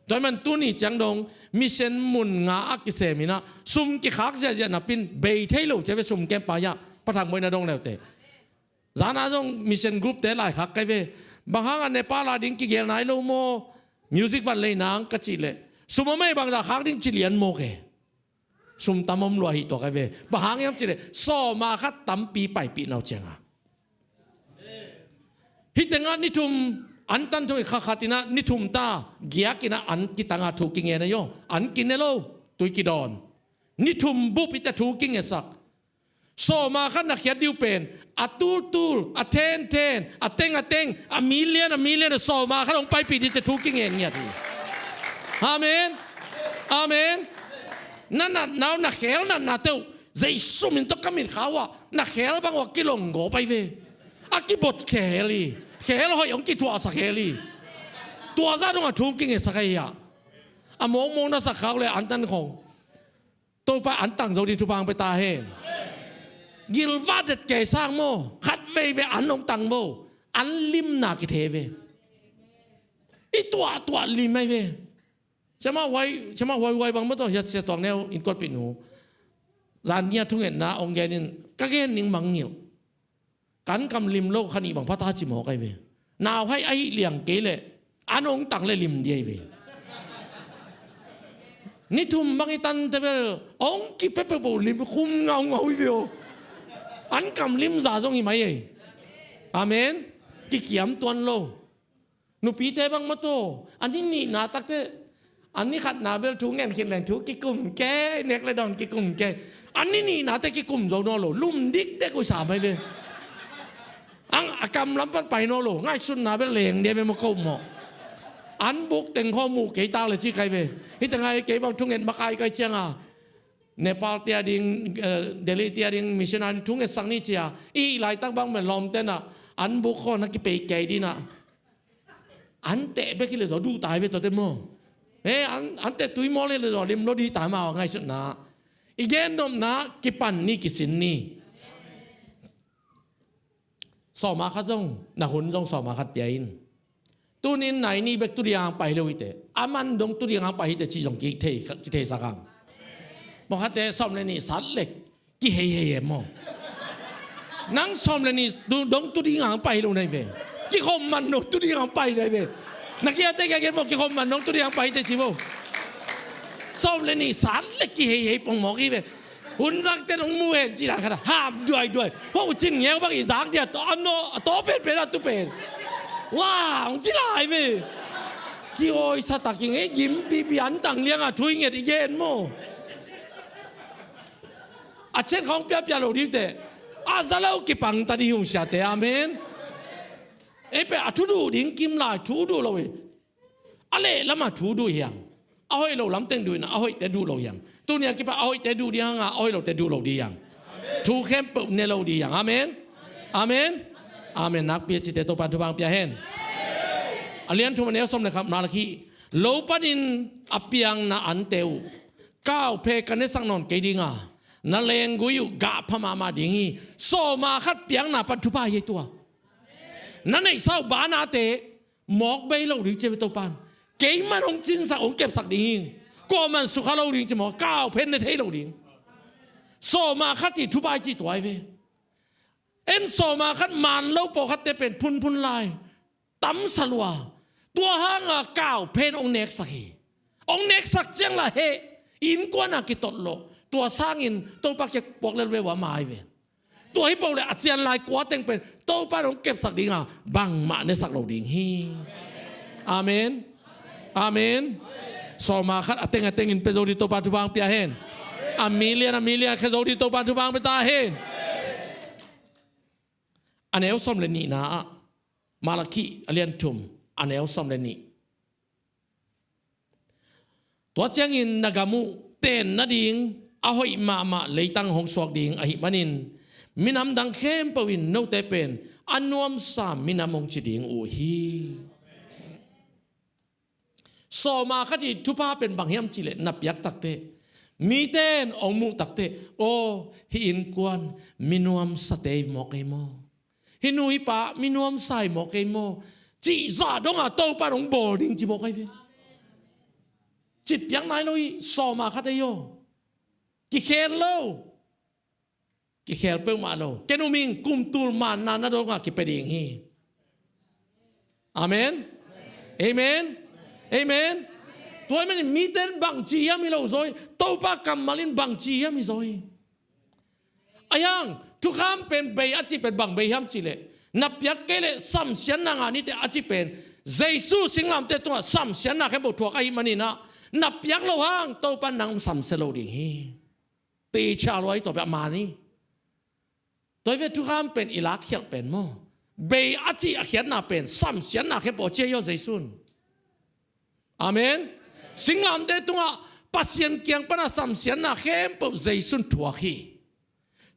โดยมันตัวนี้จังดงมิชชั่นมุนงาอักเสมินะสุมกี่ขักเจะนับเป็นเบย์เทโลจะไปสุมแกมปายะประทังมวยนาดงแล้วเตจานาจงมิชชั่นกรุ๊ปเตหลายขักไกเวบางครั้งในปาลาดิ้งกิเกลนายโลโมมิวสิกวันเลยนางกระจิเลสุมาไม่บางจากขักดิ้งจิเลียนโมเกสุมตามอมลอยตัวไกเวบางครั้งยังจิเลสอมาคัดตั้มปีไปปีนเอาเจงอ่ะฮิตเงานิทุมอันตันทุยขัดตินะนิทุมตาเกียกินะอันกิตังอาถูกกิงเงนโยอันกินเนโลตุยกิดอนนิทุมบุปิตาถูกกิงเงสักโซมาขันนักเขียนดิวเป็นอัตูลอัเทนอัเต็งอัมิเลียนโซมาขันลงไปปีที่จะถูกกิงเงี้ยทีอาเมนนั่นน่ะนักเขียนนั่นน่ะเต้าใจสุ่มอินตกมินเขาว่านักเขียนบางว่ากิลงโง่ไปเวอากิบดเขียนหอยองกิตัวสักเขียนตัวซาตรงอ่ะถูกกิงเงี้ยสักอย่างอ่ะมองน่ะสักเขาเลยอันตันของตัวไปอันตังโซดีทุบางไปตาเห็นยิลวาดเกยสร้างโมขัดเวอันลงตังโม อันลิมนากิเทเวอีตัวลิมไม่เวใช่ไหมไว้บางไม่ต้องยัดเสียตองแนวอินกอดปิดหนูร้านเนี้ยทุ่งเงินนะองค์แกนี่ก็แค่นิ่งบังเหนียวกันกำลิมโลกขณีบังพระตาจิมหอกไอเวนาวให้ไอเลี้ยงเกเลยอันองตังเลยลิมเดียเวนี่ทุ่มบางไอตันแต่เป็นองกิเปเปปูลิมคุ้มเงาอีเวอันกำลิมซาซงอีไหมเออาเมนกิเขียมตัวนโลนูปีเตบังมาโตอันนี้นี่นาตักเตอันนี้ขัดนาเวลทุงเงินเขียนแหล่งทุกกิกุ่มแกเน็กเลยดอนกิกุ่มแกอันนี้นี่นาแต่กิกุ่มโซโนโลลุ่มดิกเด็กกุยสามไปเลยอังอากรรมล้ำปันไปโนโลง่ายสุดนาเวลเหลงเดียวไปมาโกมอันบุกเต็งข้อมูเกยตาเลยชี้ใครไปที่ตั้งไงเกยบางทุงเงินบักไอไกเชียงอ่ะเนปาลเตียดิงเดลีเตียดิงมิชชันนารีทุงเงินสังนิจเชียอีหลายตั้งบางเหมือนลอมเต้นอ่ะอันบุกข้อนักกิเปย์เกยดีนะอันเตะไปกี่เลยเราดูตายไปตัวเต็มมั้งอันเตะตุยมอเลยเราเล่มรถดีตายมาง่ายสุดนะอีกแง่นมนะกิปันนี่กิสินนี่สอบมาขัดจงนะหุ่นจงสอบมาขัดเปียนตัวนี้ไหนนี่เบกตุเรียงไปเลยเตะอามันดงตุเรียงไปเตะจีจงกิเทสักครั้งบอกฮัตเตะสอบเลยนี่สัตว์เล็กกิเฮมอนั่งสอบเลยนี่ดงตุเรียงไปเลยในเวกิคมมันดงตุเรียงไปเลยเวนักเรียนแต่แกเห็นบอกกิคมมันดงตุเรียงไปเตะจีโบสอบเลยนี่สัตว์เล็กกิเฮปงหมอกิเวหุ่นรักแต่น้องมูเห็นจีรังขนาดห้ามด้วยเพราะจินเงี้ยบางอีสักเดียวตัวอันโนตัวเป็นอะตัวเป็นว้าวจีไรเว้ยกี่โอยสตักยังไงยิ้มบีอันต่างเลี้ยงอ่ะทุยเงี้ยอีเย็นโมอาเช่นของเปียเราดีแต่อาซาเลากิปังตาดีหุ่นเสียแต่อาเมนเปอะทุดูดิ้งกิมลายทุดูเราเว้ยอะไรแล้วมาทุดูยังเอาให้เราล้ำเต็งดูนะเอาให้แต่ดูเรายังตัวเนี้ยกิปะเอาให้แต่ดูดียังอ่ะเอาให้เราแต่ดูเราดียังทุกเข้มปุ่มเนี่ยเราดียังอาเมนนักเปียจิตเตโตปันทุบางเปียเห็นอเลียนทุมันเนลสมนะครับนาลคีโลปันินอเปียงนาอันเตวก้าวเพกันในสังนนเกดิงานาเลงกุยกะพมาดิงีโซมาขัดเปียงนาปันทุบายตัวนั่นไอ้เศร้าบานาเตหมอกใบเราดิเจเวโตปันเก่งมันองจินสักองเก็บสักดิงก็มันสุขาเราดิจะหมอก้าวเพนในเทเราดิโซมาขัดติทุบายจีตัวไอเวเอ็นโซมาขัดมันเล่าปอขัดเตเป็นพุนลายตั้มสลัวตัวห้างก้าวเพนองเน็กสักองเน็กสักเจียงละเฮอินกว่านักกิตโลตัวสร้างอินตัวปักจะบอกเลยว่ามาไอเวตัวให้บอกเลยอาเจียนลายกว่าเต็งเป็นตัวป้าองเก็บสักดิ่งบังมาในสักเราดิ่งฮีอาเมนโซมาขัดเต็งอินเป็นโจดิโตปันทุบางเปียเห็นอามิเลียนแค่โจดิโตปันทุบางเป็นตาเห็นอันเอลสมเลนีนะมาลาคีอเลียนทุมอันเอลสมเลนีตัวเจียงอินนากามูเต้นนาดิงอาหอยมาเลยตั้งหงสวกดิงอหิมันินมินำดังเข้มปวินโนเตเป็นอันนวมสามมินำมงจิดิงอูฮีโซมาคดีทุพาเป็นบางเฮียมจิเลนับยักตักเตมีเต้นองมุตักเตโอฮิอินกวนมินวมสเตย์มอกเอโมฮินุยปะมินวมใส่หมอกเอโมจีซาดงอาโตปะดงโบดิงจิบอกไอเวจิตยังไหนเลยโซมาคดีโยกิเคลโลกิเคลเปิงมาโลเกนุมิงกุมตูลมานานาดงอากิเปดิงฮีอาเมนตัวมันมีเต้นบังจียามิโลซอยโตปะกัมมาลินบังจียามิซอยอายังทุกคำเป็นเบียอาจิเป็นบังเบียมจิเลนับยักเกเลสัมเสียนนางานิเตอาจิเป็นเจสุสิงลำเตตัวสัมเสียนนาแค่บุตรไอ้มันนี่นะนับยักเราห่างโตปะนางสัมเสโลดิฮีตีชาลอยตัวแบบมานี่ตัวเวทุกคำเป็นอิลักเขียนเป็นมั้งเบียอาจิเขียนนาเป็นสัมเสียนนาแค่บุตรเจียเจสุนอาเมนสิงลำเตตัวปัสยันเกียงปนาสัมเสียนนาแค่บุตรเจสุนทัวฮี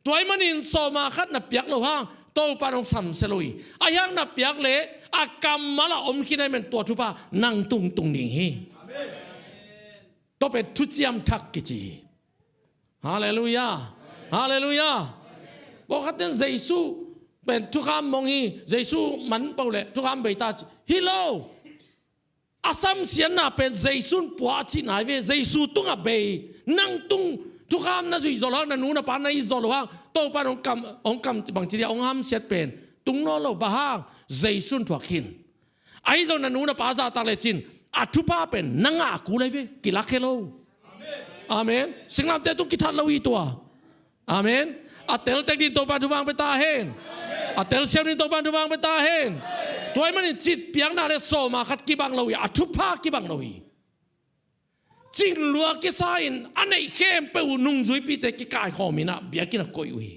ตัวมันอินโซมาขัดนับยักเราห่างโตปานองสัมเสลอยอายังนับยักเละอากรรมมาละอมขี้ในเป็นตัวทุปานั่งตุงนิ่งฮีตัวเป็นทุจยมทักกิจีฮาเลลูยาบอกขัดเต็นเจสุ เป็นทุกคำมองฮีเยซูมันเปล่าเลยทุกคำเบต้าฮิโลอาซัมเสียน่ะเป็นเยซูปัวจีนายเวเยซูตุ้งอ่ะเบนั่งตุ้งทุกคำน่ะจุยจอลนั่นนู้นน่ะปานนั่นอีจอลว่างโตปานองค์บางทีองค์ห้ามเสียเป็นตุ้งโนโลบ้าเยซูถั่วขินไอ้เจ้านั่นนู้นน่ะป้าจะตาเลจินอัทุป้าเป็นนั่งอากูเลยเวกิลักเฮโลอาเมนสิ่งนั้นแต่ตุ้งกิทัดเราอีตัวอาเมนอาเตลเต็กดินโตปานทุบางไปตาเฮนอาเตลเซลดินโตปานทุบางไปตาเฮนตัวมันจิตเปียงนาเลโซมาขัดกิบังเราอีอัทุป้ากิบังเราอีจิงลัวกิสายนอันไหนเข้มเปอุนุ่งจุยปีเตกิกายขอมินะเบียกินักกอยอุย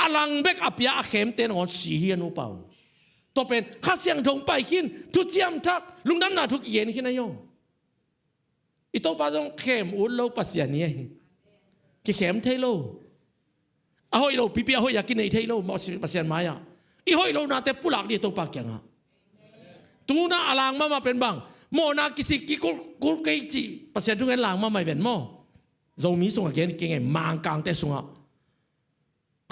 อลังเบกอภิยาเข้มเตนอ่อนสีเฮียนุเปล่าตัวเป็นข้าเสียงทงไปขินทุเจียมทักลุงดำนาทุกเย็นขินนายงอีโตปาจงเข้มอุ่นโลปัสยานี่กิเข้มเทโลอาหอยโลปีอาหอยอยากกินในเทโลมาปัสยานมายาอีหอยโลนาเตปุลักดีโตปากยังอ่ะตูน่าอลังมาเป็นบังโมนากิสิกิกุลเกจิปัสยานทุกอย่างหลังมาไม่เป็นโมเรามีส่งอะไรเก่งๆมังกังแต่ส่งอ่ะ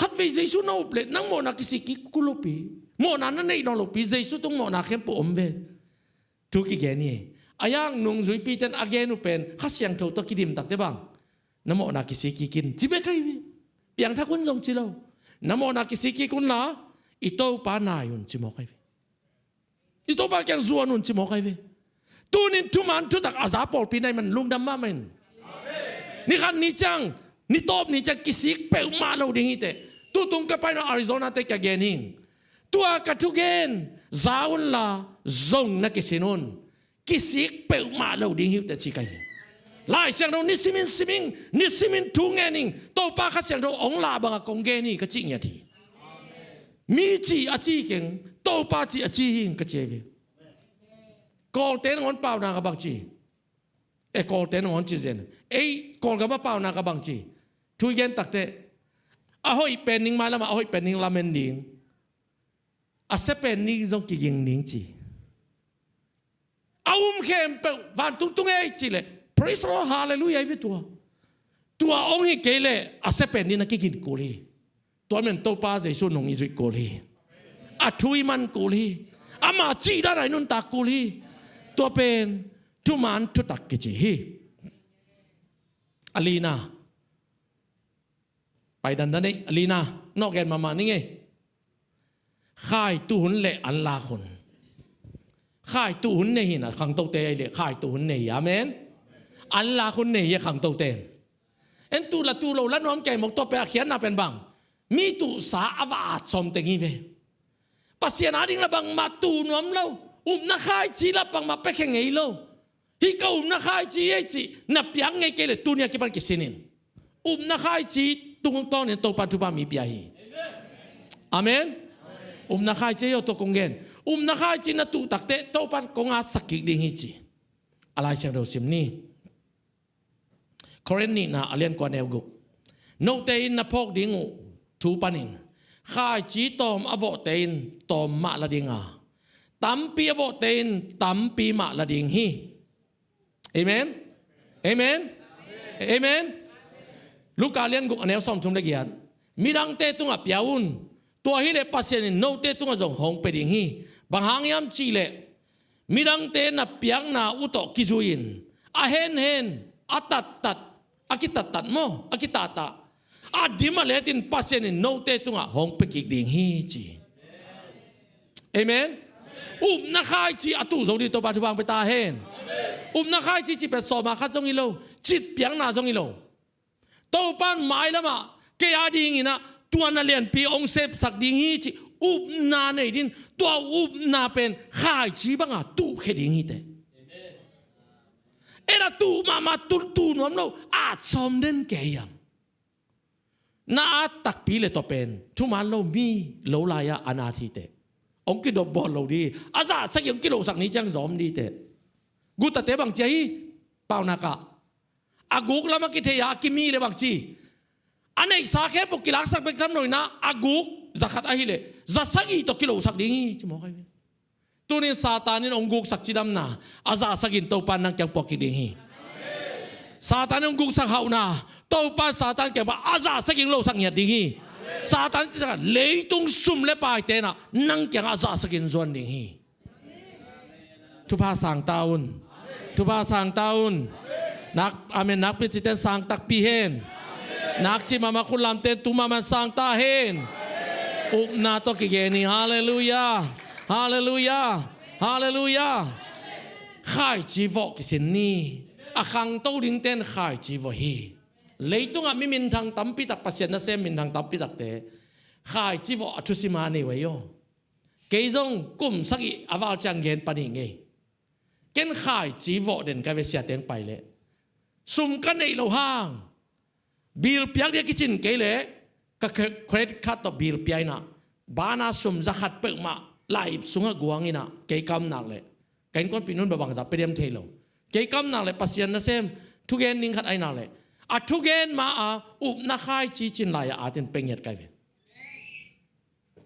ขัดวิเยซูน่าอุปเลนั่งโมนากิสิกิกุลปีโมนานั่นเองนรกปีเยซูต้องโมนาเข้มปุ่มเวทุกอย่างนี่อายังนุ่งจุยปีเต็นอาเกนุเป็นข้าเสียงโทตกิดิมตักได้บ้างน้ำโมนากิสิกิกินจิเบใครวิเปียงทักคุณจงจิโลน้ำโมนากิสิกิคุณละอิโตปานายุนจิโมใครวิอิโตปาแกงซัวนุนจิโมใครวิตูนินทุมันทุตักอาซาปอลปีในมันลุงดำมามันนี่ขันนี่จังนี่ตบนี่จังกิสิกเปลมาเราดิ่งเตะตูตุงกับไปในอาริโซนาเตกะเกนิงตัวกัทุเกนซาอุนลาซงนักกิสินุนกิสิกเปลมาเราดิ่งหิวแต่ชิกายลายเสียงเรานิสิมินทุงเงนิงโตปาขัดเสียงเราองลาบังกงเกนี่ก็จริงอย่างที่มีจีอาจีเก่งโตปาจีอาจีหิงก็เจวิกอลเตนงอนเปล่านากบังจีกอลเตนงอนจีเซนกอลกับมาเปล่านากบังจีทุเย็นตักเตอาหอยเป็นนิงมาแล้วมาอาหอยเป็นนิงลาเมนดิงอาเซเป็นนิงจงกิยิงนิงจีอาเข้มเปวันตุ้งเอจีเลยpraise the Lord hallelujah วิตัวองค์ฮิเกเลอาเซเป็นนิงนักกินกุลีตัวมันโตปาเจสุนงอิจุกุลีอาทุยมันกุลีอามาจีได้ไรนุนตากุลีตัวเป็นทุมันทุตักกิจิฮีอลีนาไปดันนี่อลีนานอกแกนมานี่ไงข่ายตุนเละอัลลาคนข่ายตุนเนี่ยนะขังโตเตยเละข่ายตุนเนี่ยอาเมนอัลลาคนเนี่ยขังโตเตนเอ็นตูละตูเราละน้อมใจหมกตัวไปเขียนน่ะเป็นบังมีตุสาอวาดสมเตงี้เวปัสยานาดิ่งละบังมาตูน้อมเรานักข่ายจีละบังมาไปแข่งไงเราฮิกานักข่ายจีไอจีนับยังไงเกลตูเนี่ยกี่ปันกี่สินินนักข่ายจีตุงตอนเนี่ยโตปันทุบามีเบียฮีอาเมนนักข่ายจีโยโตกงเกนนักข่ายจีนัตุตักเตโตปันกงอาสักกิดิ่งฮีจีอะไรเสียงเราสิมนี่คอเรนนี่นะอเลียนกว่าแนวกุโนเตอินนับพกดิ่งทูปันินข่ายจีตอมอโวเตอินตอมมาละดิ่งอาตั้มปีอโวเตอินตั้มปีมาละดิ่งฮีเอเมนเอเมนเอเมนลูกการเลี้ยงกุอันนี้สมทุนได้กี่อันมีดังเตตุงอับยาวุนตัวฮิเลปัสเซนินโนเตตุงจงหงไปดิ่งฮีบางหางยามจีเลมีดังเตนับเปียงนาอุตกิจุยินอาเฮนอาตัดอากิตัดโมอากิตาตาอาดิมาเลตินปัสเซนินโนเตตุงหงไปกิดิ่งฮีจีเอเมนนักข่ายจีอตุจงดีตัวปัจจุบันไปตาเฮนนักข่ายจีเป็นสมาคัดจงอิโลจิตเปียงนาจงอิโลโตปันหมายแล้วมาเกียดิ่งนะตัวนั่นเรียนปีองเซฟสักดิ่งฮีจีนาในดินตัวนาเป็นข่ายจีบังอ่ะตู้แค่ดิ่งฮีเตระตู้มาตูนวมเราอาจสมเด่นแก่ยังน่าตักปีเลยตัวเป็นทุมันเรามีโลลายอนาทีเตองกิดบอลเราดีอาซาสักยังกิโลสักนี้จังสมดีเตกูตัดเตะบางใจเปล่านักอากุกแล้วมากิเทียกิมีเลยบางจีอันไหนสาแค่ปกิลักสักเป็นคำหน่อยนะอากุกจะขัดอะไรเลยจะสักอีตัวกิโลสักนี้จะมองใครตัวนี้ซาตานี่องกุกสักจีดำนะอาซาสักอินตัวปันนังจังปกิดิ่งซาตานองกุกสักเขานะตัวปันซาตานแกว่าอาซาสักอินโลสักเงียดิ่ง ซาตานจะเลยตุงซุ่มเล็บไปเตนะนั่งยังอาซาสกินส่วนดิ่งฮีทุพาสังตาอุนทุพาสังตาอุนนักอาเมนนักพิจิตรสังตักปีเฮนนักจิมามาคุลามเตตุมามันสังตาเฮนอุปนาโตกิเกนีฮาเลลูยาฮาเลลูยาฮาเลลูยาข้าจีวกิสินนีอาคังโตลิงเตนข้าจีวฮีเลยตุงอามิมินทางตั้มปิตักปัสยนเซมินทางตั้มปิตักเตข้าจีวอัตุสิมานีไว้โยเกยจงกุมสักอีอาวาจังเย็นปนิงเงเกนข้าจีวเด่นกันเวเสียเตียงไปเลยสุ่มกันในโลห้างบิลเปียกเดียกิจินเกยเลยก็เครดิตคัตต่อบิลเปียนะบ้านาสุ่มจะขัดเปิกมาไล่สุงกวางอินะเกยกำหนักเลยเกยคนปีนุ่นบางจะไปเรียมเทโลเกยกำหนักเลยปัสยนเซมทุกเกนนิ่งขัดไอหนักเลยอะทุกเกนมาอุบนักข่ายจีจินไล่อาตินเป็นเหตุไกเว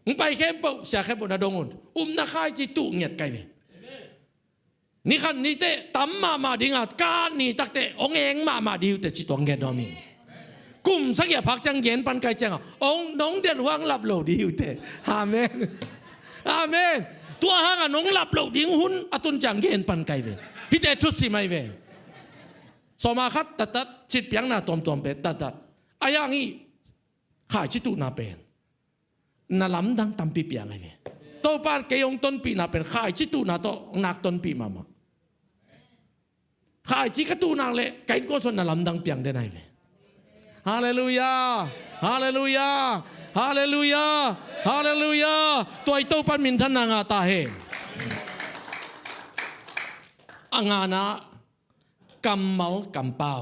มึงไปเข้มเปล่าเสียเข้มปนดงอุนอุบนักข่ายจีตุเหตุไกเวนี่ขันนี่เตะตั้มมาดิ้งอ่ะการนี่ตักเตะองเองมาดิวเตะจิตวงเงินนอมิงกุมสักอย่างพักจังเย็นปันไกจังอ่ะองน้องเดินว่างหลับโหลดิวเตะอาเมนอาเมนตัวห่างอ่ะน้องหลับโหลดิ้งหุ่นอตุนจังเย็นปันไกเวฮิเตทุสิไม่เวสมาคัดตัดจิตเปียงหน้าตอมเป็ดตัดอายังงี้ข่ายจิตุนาเป็นนาล้ำดังตั้มปีเปียงไงเวโตปานเกยงต้นปีนาเป็นข่ายจิตุนาโตนักต้นปีมาข่ายจิกตูนางเละไก่ก็สนนาล้ำดังเปียงได้ไงเวฮาเลลูยาฮาเลลูยาฮาเลลูยาฮาเลลูยาตัวไอโตปานมินทันนางาตาเฮอ่างานะกำมัลกำเปล่า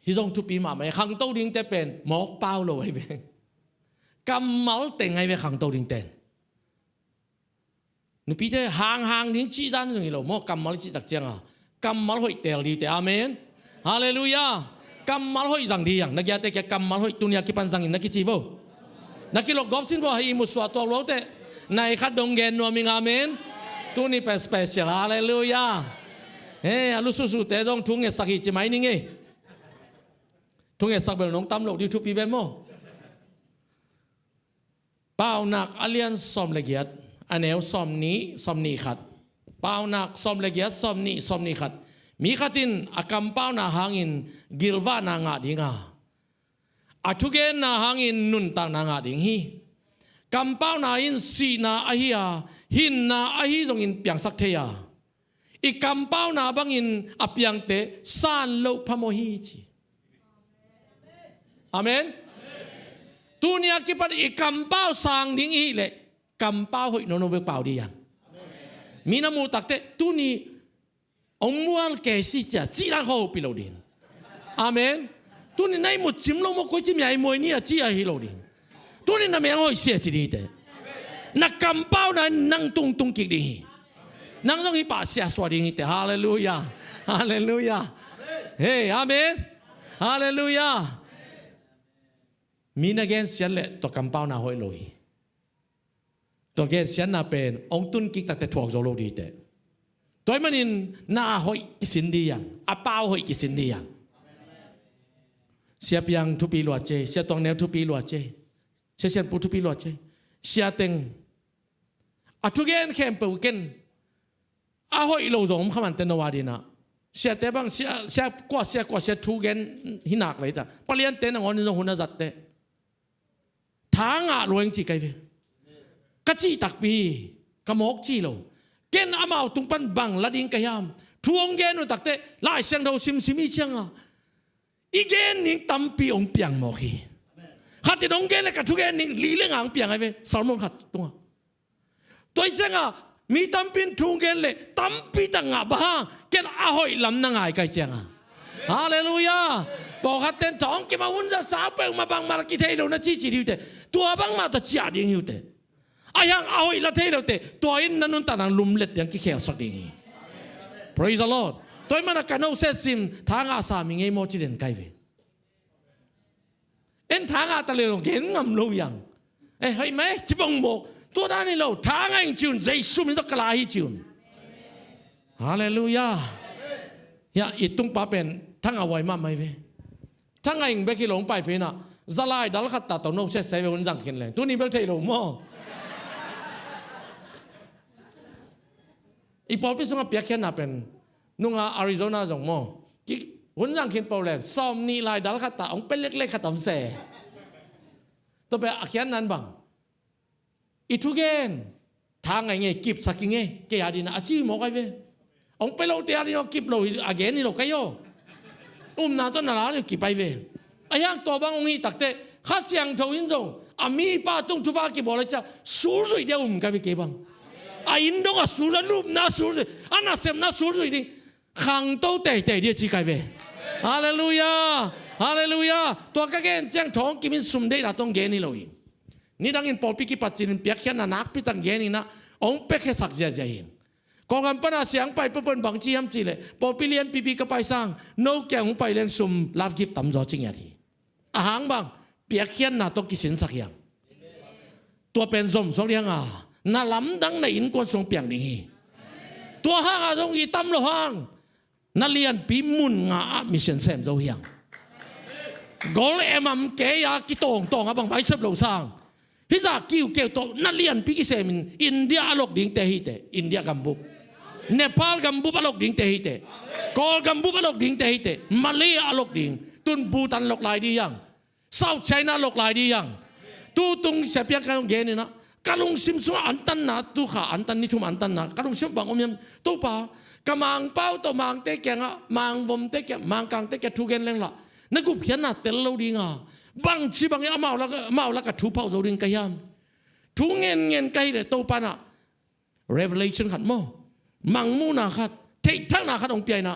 ฮิซงทุปีมาไหมขังโตดิ้งแต่เป็นหมอกเปล่าเลยเว้ยกำมัลแต่ไงเว้ยขังโตดิ้งแต่นุปีเตห่างดิ้งจีด้านตรงนี้เราหมอกำมัลจีตักเจียงอ่ะกำมัลหอยเตลดีแต่อาเมนฮาเลลูยากำมัลหอยสังดีอย่างนักยาเตแกกำมัลหอยตุนยากิปันสังอินนักกิจีโวนักกิโลกอบสินว่าให้มุสวาตัวเราเตในขัดดงเกนนัวมิงอาเมนตัวนี้เป็นสเปเชียลฮาเลลูยาalu susu te dong thunge sakhi chi mai ni nge thunge sak bel nong tam lo di thu pi be mo pau nak alian som legiat aneu som ni khat pau nak som legiat som ni khat mi khatin akam pau na hangin gilwa na nga dinga athugen na hangin nun ta na nga ding hi kam pau na in si na ahia hin na ahi dong in piang sak theyaอีกำเป้านาบังอินอภิยังเตสานโลพโมหิจีอาเมนตัวนี้กิปันอีกำเป้าสางดิ้งอีเลยกำเป้าหอยโนโนเวกเป้าดีอย่างมีน้ำมูตักเตตัวนี้องมัวแก่สิจ่าจีรังเขาปิโลดินอาเมนตัวนี้ในหมดจิมลงมาคุยจิมใหญ่มวยนี่จีอาฮิโลดินตัวนี้น้ำแมงหอยเสียจีดีเตนักกำเป้านั้นนั่งตุงกิกดีนั่งต้องฮิปาเสียสวัสดีแต่ฮาเลลูยาฮาเลลูยาเฮ้อาเมนฮาเลลูยามีนักเรียนเสียนเละตัวกำเป้าหน้าหอยลอยตัวเรียนเสียนน่าเป็นองตุนกิกตัดแต่ถ่วงโซโลดีแต่ตัวมันนินหน้าหอยกิสินดีอย่างอาเป้าหอยกิสินดีอย่างเสียเปียงทุปีหลวดเจเสียตองแนวทุปีหลวดเจเสียปูทุปีหลวดเจเสียเต็งอะทุกเรียนเข้มเปิวเก่นอาหอยโลจงขมันเตนวาดีนะเสียแต่บางเสียกว่าเสียทุกเกนหินักเลยแต่ปลียนเตนงอนนี่จงหุ่นจัดเตทางอ่ะรวยจริงไงเว้ยกะจีตักปีกะมอกจีโลเกนอามาตุงปันบังละดิ้งกะยามทวงเกนุตักเตไล่เสียงเราซิมอีเชียงอ่ะอีเกนนิ่งตั้มปีองเปียงหมอกีขัดที่น้องเกนเลยกะทุกเกนนิ่งลีเรื่องอ่างเปียงไงเว้ยสารมงขัดตัวตัวเสียงอ่ะมีตั้มปินทุ่งเกนเลยตั้มปีตั้งอ่ะบ้าเกนอาหอยลำนั่งไงไกเจียงอ่ะฮาเลลูยาบอกฮัตเต้นท้องเก็บมาวุ่นจะสาวเปิงมาบังมากิเทโลนะจีจีดิวเตตัวบังมาตัวจีอาดิ้งอยู่เตอายังอาหอยละเทโลเตตัวอินนั่นนุ่นตานังลุมเล็ดยังกิเขียวสักดิ้ง Praise the Lord ตัวมันกันเอาเสซิมทางอาสามีไงโมจิเดนไกเวเอ็นทางอาตะเลงเห็นงำรู้ยังเฮ้ยไหมจิบังโมตัวด้านนี้เราทางไอ้จูนใจสุ่มนี่ต้องกลายจูนฮาเลลูยาอย่าอิดตุ้งป้าเป็นทั้งเอาไว้มาไหมเว้ทั้งไอ้เบกิหลงไปเพน่ะ zalai dal khat ta to no se se un jang kin le tu ni bel thei lo mo i pol pi songa pia khen na pen nunga Arizona jong mo ki un jang kin pol le som ni lai dal khat ta ong pel lek lek khatam se to pe akhian nan bang itu gen thang ngai nge kip saking nge ke adina achi mo kai ve ong pe lo te ari no kip lo again ni lo kai yo na to na la ni kip pai ve ayang to bang ong i takte khasyang tho in jong ami pa tung tu ba ki bo le cha sur rui de ka ve ke bang a in dong a sur rup na sur ana sem na sur rui ding khang to te te dia chi kai ve hallelujah hallelujah to ka gen chang thong ki min sum de la tong ge ni lo i ni dang in pol pi ki pat chin piak khan na nak pi tang ge ni na ong pe khe sak ja ja yin ko gam pa na siang pai pa pon bang chi ham chi le pol pi lian pi pi ka pai sang no ke ong pai len sum love gift tam zo ching ya thi a hang bang piak khan na to ki sin sak yang to pen zom so liang a na lam dang na in ko song piang ding hi to hang a jong i tam lo hang na lian pi mun nga mission sem zo hiang gol emam ke ya ki tong tong a bang bai sep lo sang hi za kiu ke to na lian pi ki semin India alok ding te hi te India gambu Nepal gambu alok ding te hi te kol gambu alok ding te hi te Malaya alok ding tun Bhutan lok lai di yang South China lok lai di yang tu tung sepia ka ge ni na kalung sim su an tan na tu kha an tan ni thum an tan na kalung sim bang om yam tu pa kamang pau to mang te ke nga mang vom te ke mang kang te ke thu gen leng la na gup khian na tel lo ding a bang chi bang ya mau la ka thu pau zo ding ka yam thu ngen kai le to pa na revelation khat mo mang mu na khat thei thang na khat ong pi na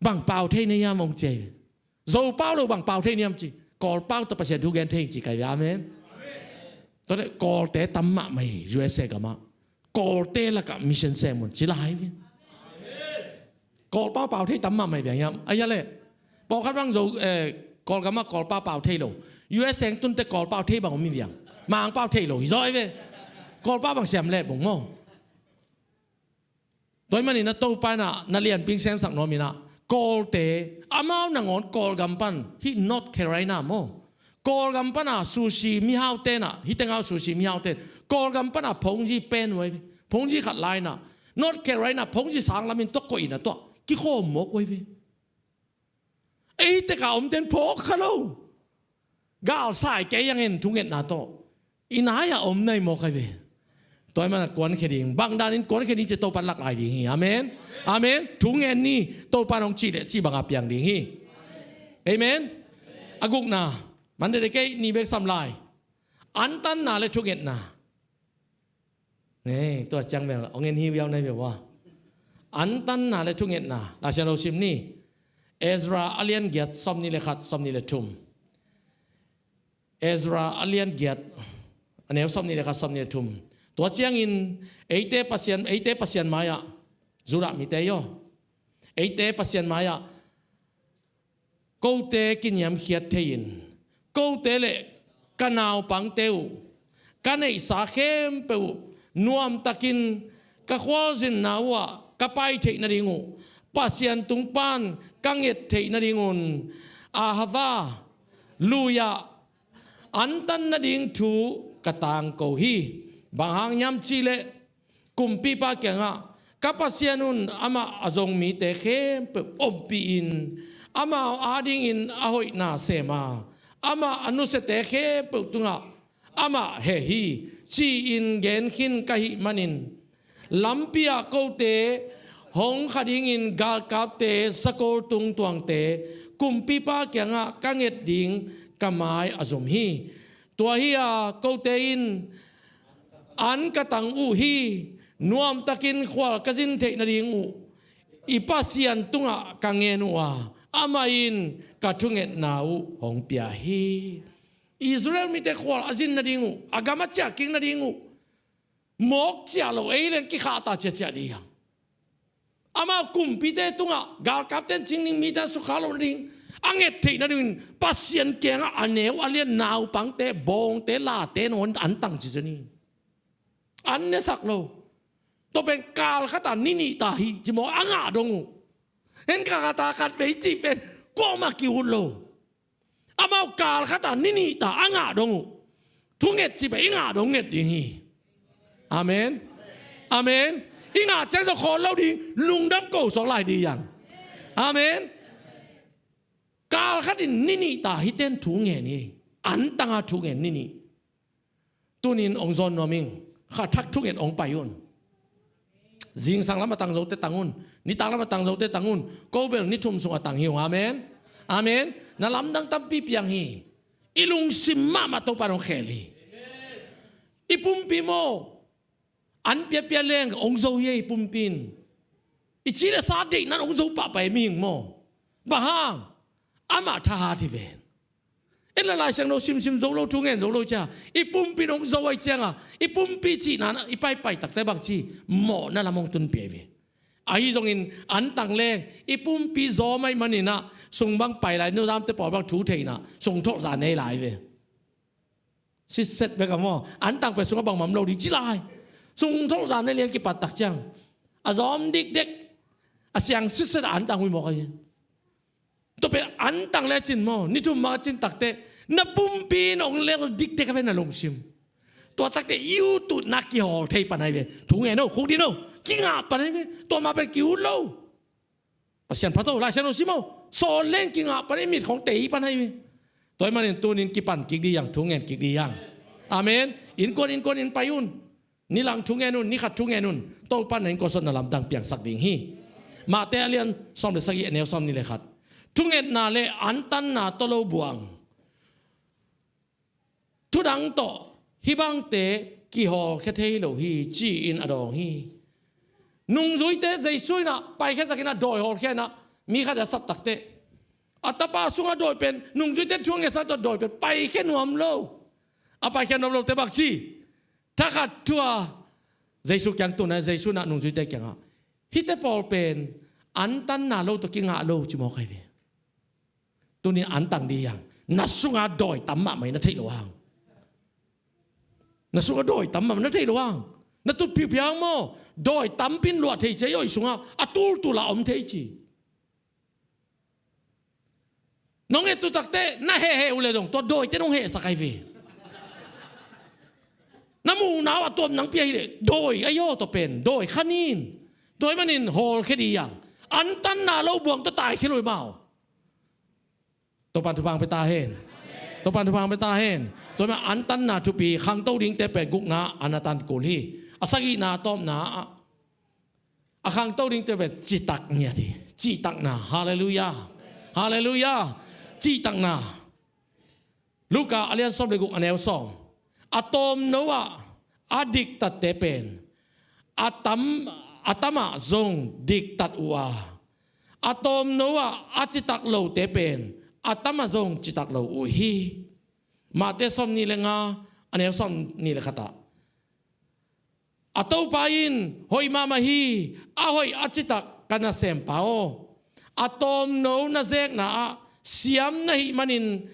bang pau thei ne yam ong che zo pau lo bang pau thei niam chi kol pau to pa se thu gen thei chi kai amen to le kol te tam ma mai USA ka ma kol te la ka mission sem mon chi lai vi kol pau thei tam ma mai bang yam aya le pok khat bang zo kol ka ma kol pau thei lo US sang tun te kol pau thei bang mi viang mang pau thei lo roi ve kol pau bang sem le bong mo toy mani na to pa na lian ping sem sak no mi na kol te amao na ngon kol gam pan hi North Carolina mo kol gam pan a sushi mi hao te na hi teng ao sushi mi hao te kol gam pan a phong ji pen we phong ji khat lai na North Carolina phong ji sang lamin to ko ina to ki kho mok we ve ei te ka om ten phok khalo gal sai ke yang en thungen na to inaya om nai mo kai ve toy man kon kheding bang dan in kon kheding che to pan lak lai ding hi amen amen thungen ni to pan ong chi le chi bang a piang ding hi amen aguk na man de ke ni bek sam lai an tan na le thungen na nei to chang vel ong en hi wiao nai be wa an tan na le thungen na la sia lo sim ni Ezra alian get som ni le khat som ni le thum Ezra alian get anew som ni le khat som ni le thum to chiang in eite pasien maya zura mi te yo eite pasien maya ko te kinyam khiat thein ko te le kanao pang teu kanei sa khem pe nuam takin ka khwazin nawa ka pai the na ringu pasien tung pan kanget the na ringun ahava luya antan na ding thu katang ko hi bang nyam chile kumpi pa kenga kapasianun ama azong mi te khem pe ompi in ama ading in ahoi na sema ama anu se te khem pe tunga ama he hi chi in gen khin ka hi manin lampia ko te hong khading in gal kap te sakol tung tuang te kumpi pa kenga kanget ding kamai azom hi tua hi a ko te in an katang u hi nuam takin khwal kazin the na ding u ipasian tunga kangenua amain kathunget nau hong pia hi Israel mi te khwal azin na ding u agama cha king na ding u mok cha lo eilen ki khata cha cha dia ama kumpi te tunga gal kapten chingning mi ta su khalo ding anget the na ding pasien kenga anew alien nau pang te bong te la te non an tang chi ni an ne sak lo toเป็นกาลขตานินิตาhiจิโมอ่างาดงเห็นกาตากัดไปจิเป็นก็มากิวโลอามา mau kal khata nini ta anga dong thu nget chi be inga dong nget ding hi amen amen inga chang so khol lo ding lung dam ko so lai di yang amen kal khatin nini ta hiten thu nge ni an tanga thu nge nini tunin ong zon noming kha thak thu nget ong payun jing sang lama tang zo te tangun ni tang lama tang zo te tangun ko bel ni thum sunga tang hiu amen amen na lam dang tam pi piang hi ilung simma ma to parong kheli ipumpi mo an pia pia leng ong zo ye ipumpin ichile sa de nan ong zo pa pa ming mo bahang ama tha ha thi ven ela lai sang no sim sim zo lo thu ngen zo lo cha ipumpi ong zo ai chang a ipumpi chi na ipai pai tak te bang chi mo na lamong tun pe ve ai zong in an tang leng ipumpi zo mai manina sung bang pai lai no dam te por bang thu thei na sung thok za nei lai ve si set ve ka mo an tang pe sung bang mam lo di chi lai sung thok za nei lian ki pat tak chang a zom dik dek a siang si set an tang wi mo kai to pe an tang le chin mo ni tu ma chin tak te na pumpi nong le dik te ka ve na lom sim to tak te yu tu na ki hol thei pa nai ve thu nge no khu di no ki nga pa nai ve to ma pe ki u lo pasian phato la sian no simo so len ki nga pa nai mit khong te pa nai ve toy manin tunin ki pan ki di yang thu ngen ki di yang amen in kon in payun ni lang thu nge nun ni khat thu nge nun to pan nen ko son na lam dang piang sak ding hi ma te alian som le sagi ne som ni le khat thu nget na le an tan na to lo buang thu dang to hi bang te ki ho khe thei lo hi chi in adong hi nung zui te zai sui na pai khe sakina doi hol khe na mi kha da sat tak te atapa sunga doi pen nung zui te thuang sa to doi pen pai khe nuam lo a pai khe nuam lo te bak chi tha khat tua zai su kyang tu na zai su na nung zui te kyang a hi te pol pen an tan na lo to ki nga lo chi mo khai ve tu ni an tang di yang na sunga doi tamma mai na thei lo hang na sunga doi tamma na thei lo hang na tu pi piang mo doi tam pin lo thei che yoi sunga atul tu la om thei chi nong e tu tak te na he ule dong to doi te nong he sa kai ve na mu na wa tom nang pi le doi ayo to pen doi khanin doi manin hol khe di yang an tan na lo buang to tai khi loi mau to pan tu bang pe ta hen to pan tu bang pe ta hen to ma an tan na tu pi khang to ding te pen guk na anatan ko li asagi na tom na a khang to ding te pen chi tak nya thi chi tak na hallelujah hallelujah chi tak na luka alian som le guk anel song atom noa adik tat te pen atama zong dik tat wa atom noa achitak lo te pen atama zong chitak lo u hi ma te som ni le nga anel som ni le khata atau pain hoi mama hi a hoi achitak kana sem pao atom no na zek na siam na hi manin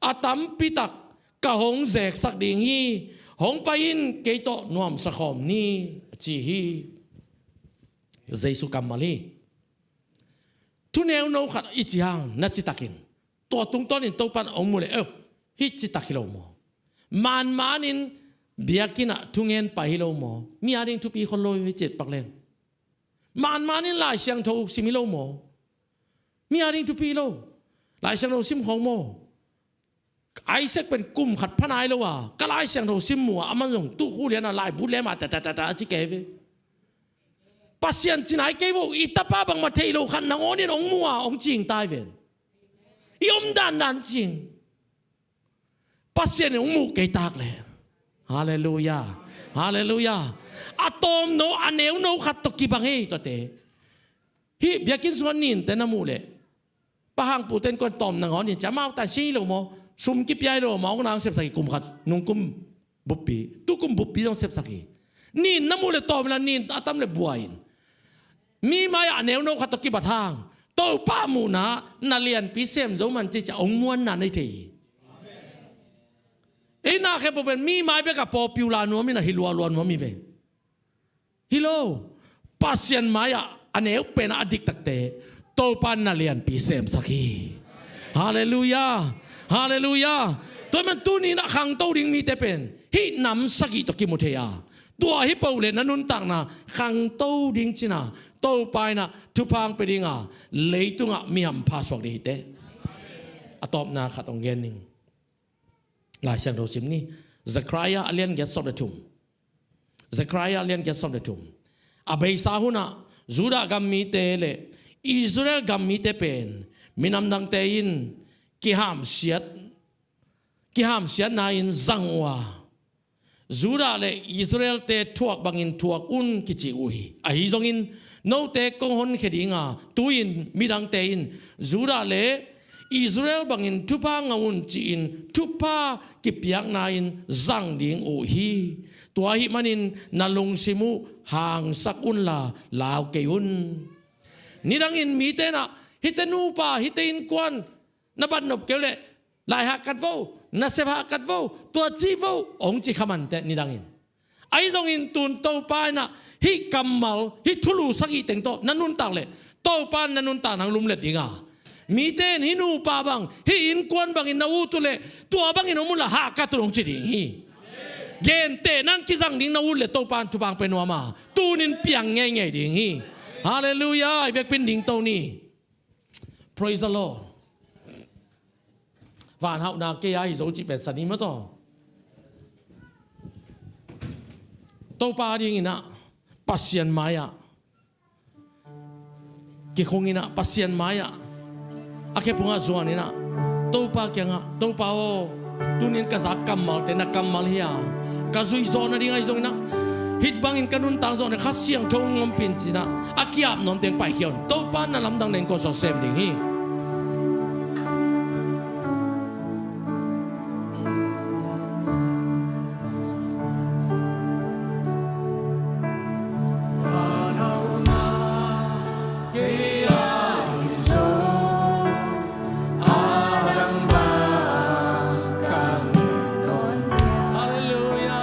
atam pitak ka hong zek sak ding hi hong pain ke to nuam sa khom ni chi hi jesu kamali tu neo no khat ichiang na chitakin to tung tonin to pan ong mule hi chitakilo mo manin biakina tungen pahilo mo mi aring tu pi kholoi we chet paklen manin lai siang tho similo mo mi aring tu pi lo lai siang tho sim khong mo ai sek pen kum khat phanai lo wa ka lai siang tho sim mo aman jong tu khu lian lai bu le ma ta chi ke ve pasien chinai ke bo itapa bang ma thei lo khan nang onin ong mua ong ching tai ven iom dan ching pasien ong mu ke tak le hallelujah hallelujah atom no aneu no khat to ki bang ei to te hi biakin suan nin te na mu le pahang pu ten kon tom nang onin chamau ta si lo mo sum ki piai lo mo nang sep saki kum khat nung kum buppi tu kum buppi dong sep saki nin na mu le tom la nin atam le buain mi mai aneu no khat to ki bathang to pa mu na lian pi sem zo man chi cha ong muan na nei thei e na khe po ben mi mai be ka popular no mi na hilwa lon mo mi ve hilo pasien maya aneu pen adik takte to pan na lian pi sem saki ฮาเลลูยาฮาเลลูยาตัวมันตัวนี้นะขังโตดิ้งมีแต่เป็นฮินำสกิตกิมุเทียตัวฮิเปาเลนันุนตักนะขังโตดิ้งจินะโตไปนะทุพังไปดิ้งอ่ะเลยตุงอ่ะมีอัมพาสวกดีเตอะตอบนาขัดองเกนนิงหลายเสียงโดสิมนี่Zechariah alien gets of the tomb Zechariah alien gets of the tomb Abay sahuna Juda gamite le Israel gamite pen minam nang tein kiham siat nain zangwa Juda le Israel te tuak bangin tuak un kichi uhi ahi zongin no te konghon khedinga tuin midang tein Juda le Israel bangin tupa ngaun ciin tupa kipiak nain zang ding uhi tuahi manin nalung simu hang sakun la lao keun nidangin mite na hitenu pa hitein kwan naban nop kele lai hakat vo na seva hakat vo tua chi vo ong chi khaman te nidangin ai dong in tun to pa na hi kamal hi thulu sagi teng to nanun tak le to pa nanun ta nang lum let dingaมีเต้นหินูปาบังฮิอินกวนบังอินนาวูตุเลตัวบังอินอมุลละฮากาตุรงจิดิงฮีเกนเตนันกิซังดิงนาวูเลโตปานทุบังเป็นวามาตูนินเปียงไงไงดิงฮีฮาเลลูยาไอเวกเป็นดิงโตนี่ praise the Lord วานเฮานาเกียฮิโซจิเป็นสันนิมะต่อโตปาดิงอินะปัสเซียนมายะกิคงอินะปัสเซียนมายะAke punga zuan ina topa kyanga topa o tunin kazak kamal te na kamal hiya kazui zona dingai zona hit bangin kanun tang zona khasiang thong ngom pin china akiap nom teng pai hion topa na lam dang den ko so sem ding hi Hallelujah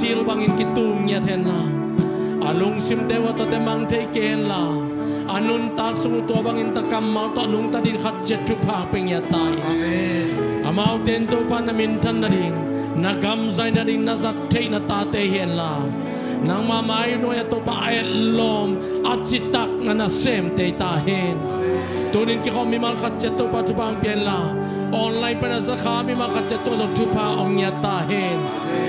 sil bangin kitum nya then la alung sim te wa to te mang te ken la anun tak sungu to bangin ta kam mau to nung ta din khat chet tu phang peng ya tai amau ten to pan na min than na ding na gam zai na ding na zat te na ta te hian la nang ma mai no ya to pa el lom achitak na sem te ta hen tunin ki kho mi mal khat chet to pa tu bang pian la online pa na za kha mi ma khat chet to zo tu pa ong ya ta hen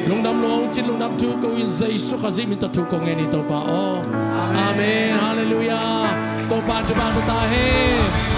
lung dam long chin lung dam tu ko in zai su khazi min ta tu ko nge ni to pa o amen hallelujah to pa tu bang ta hen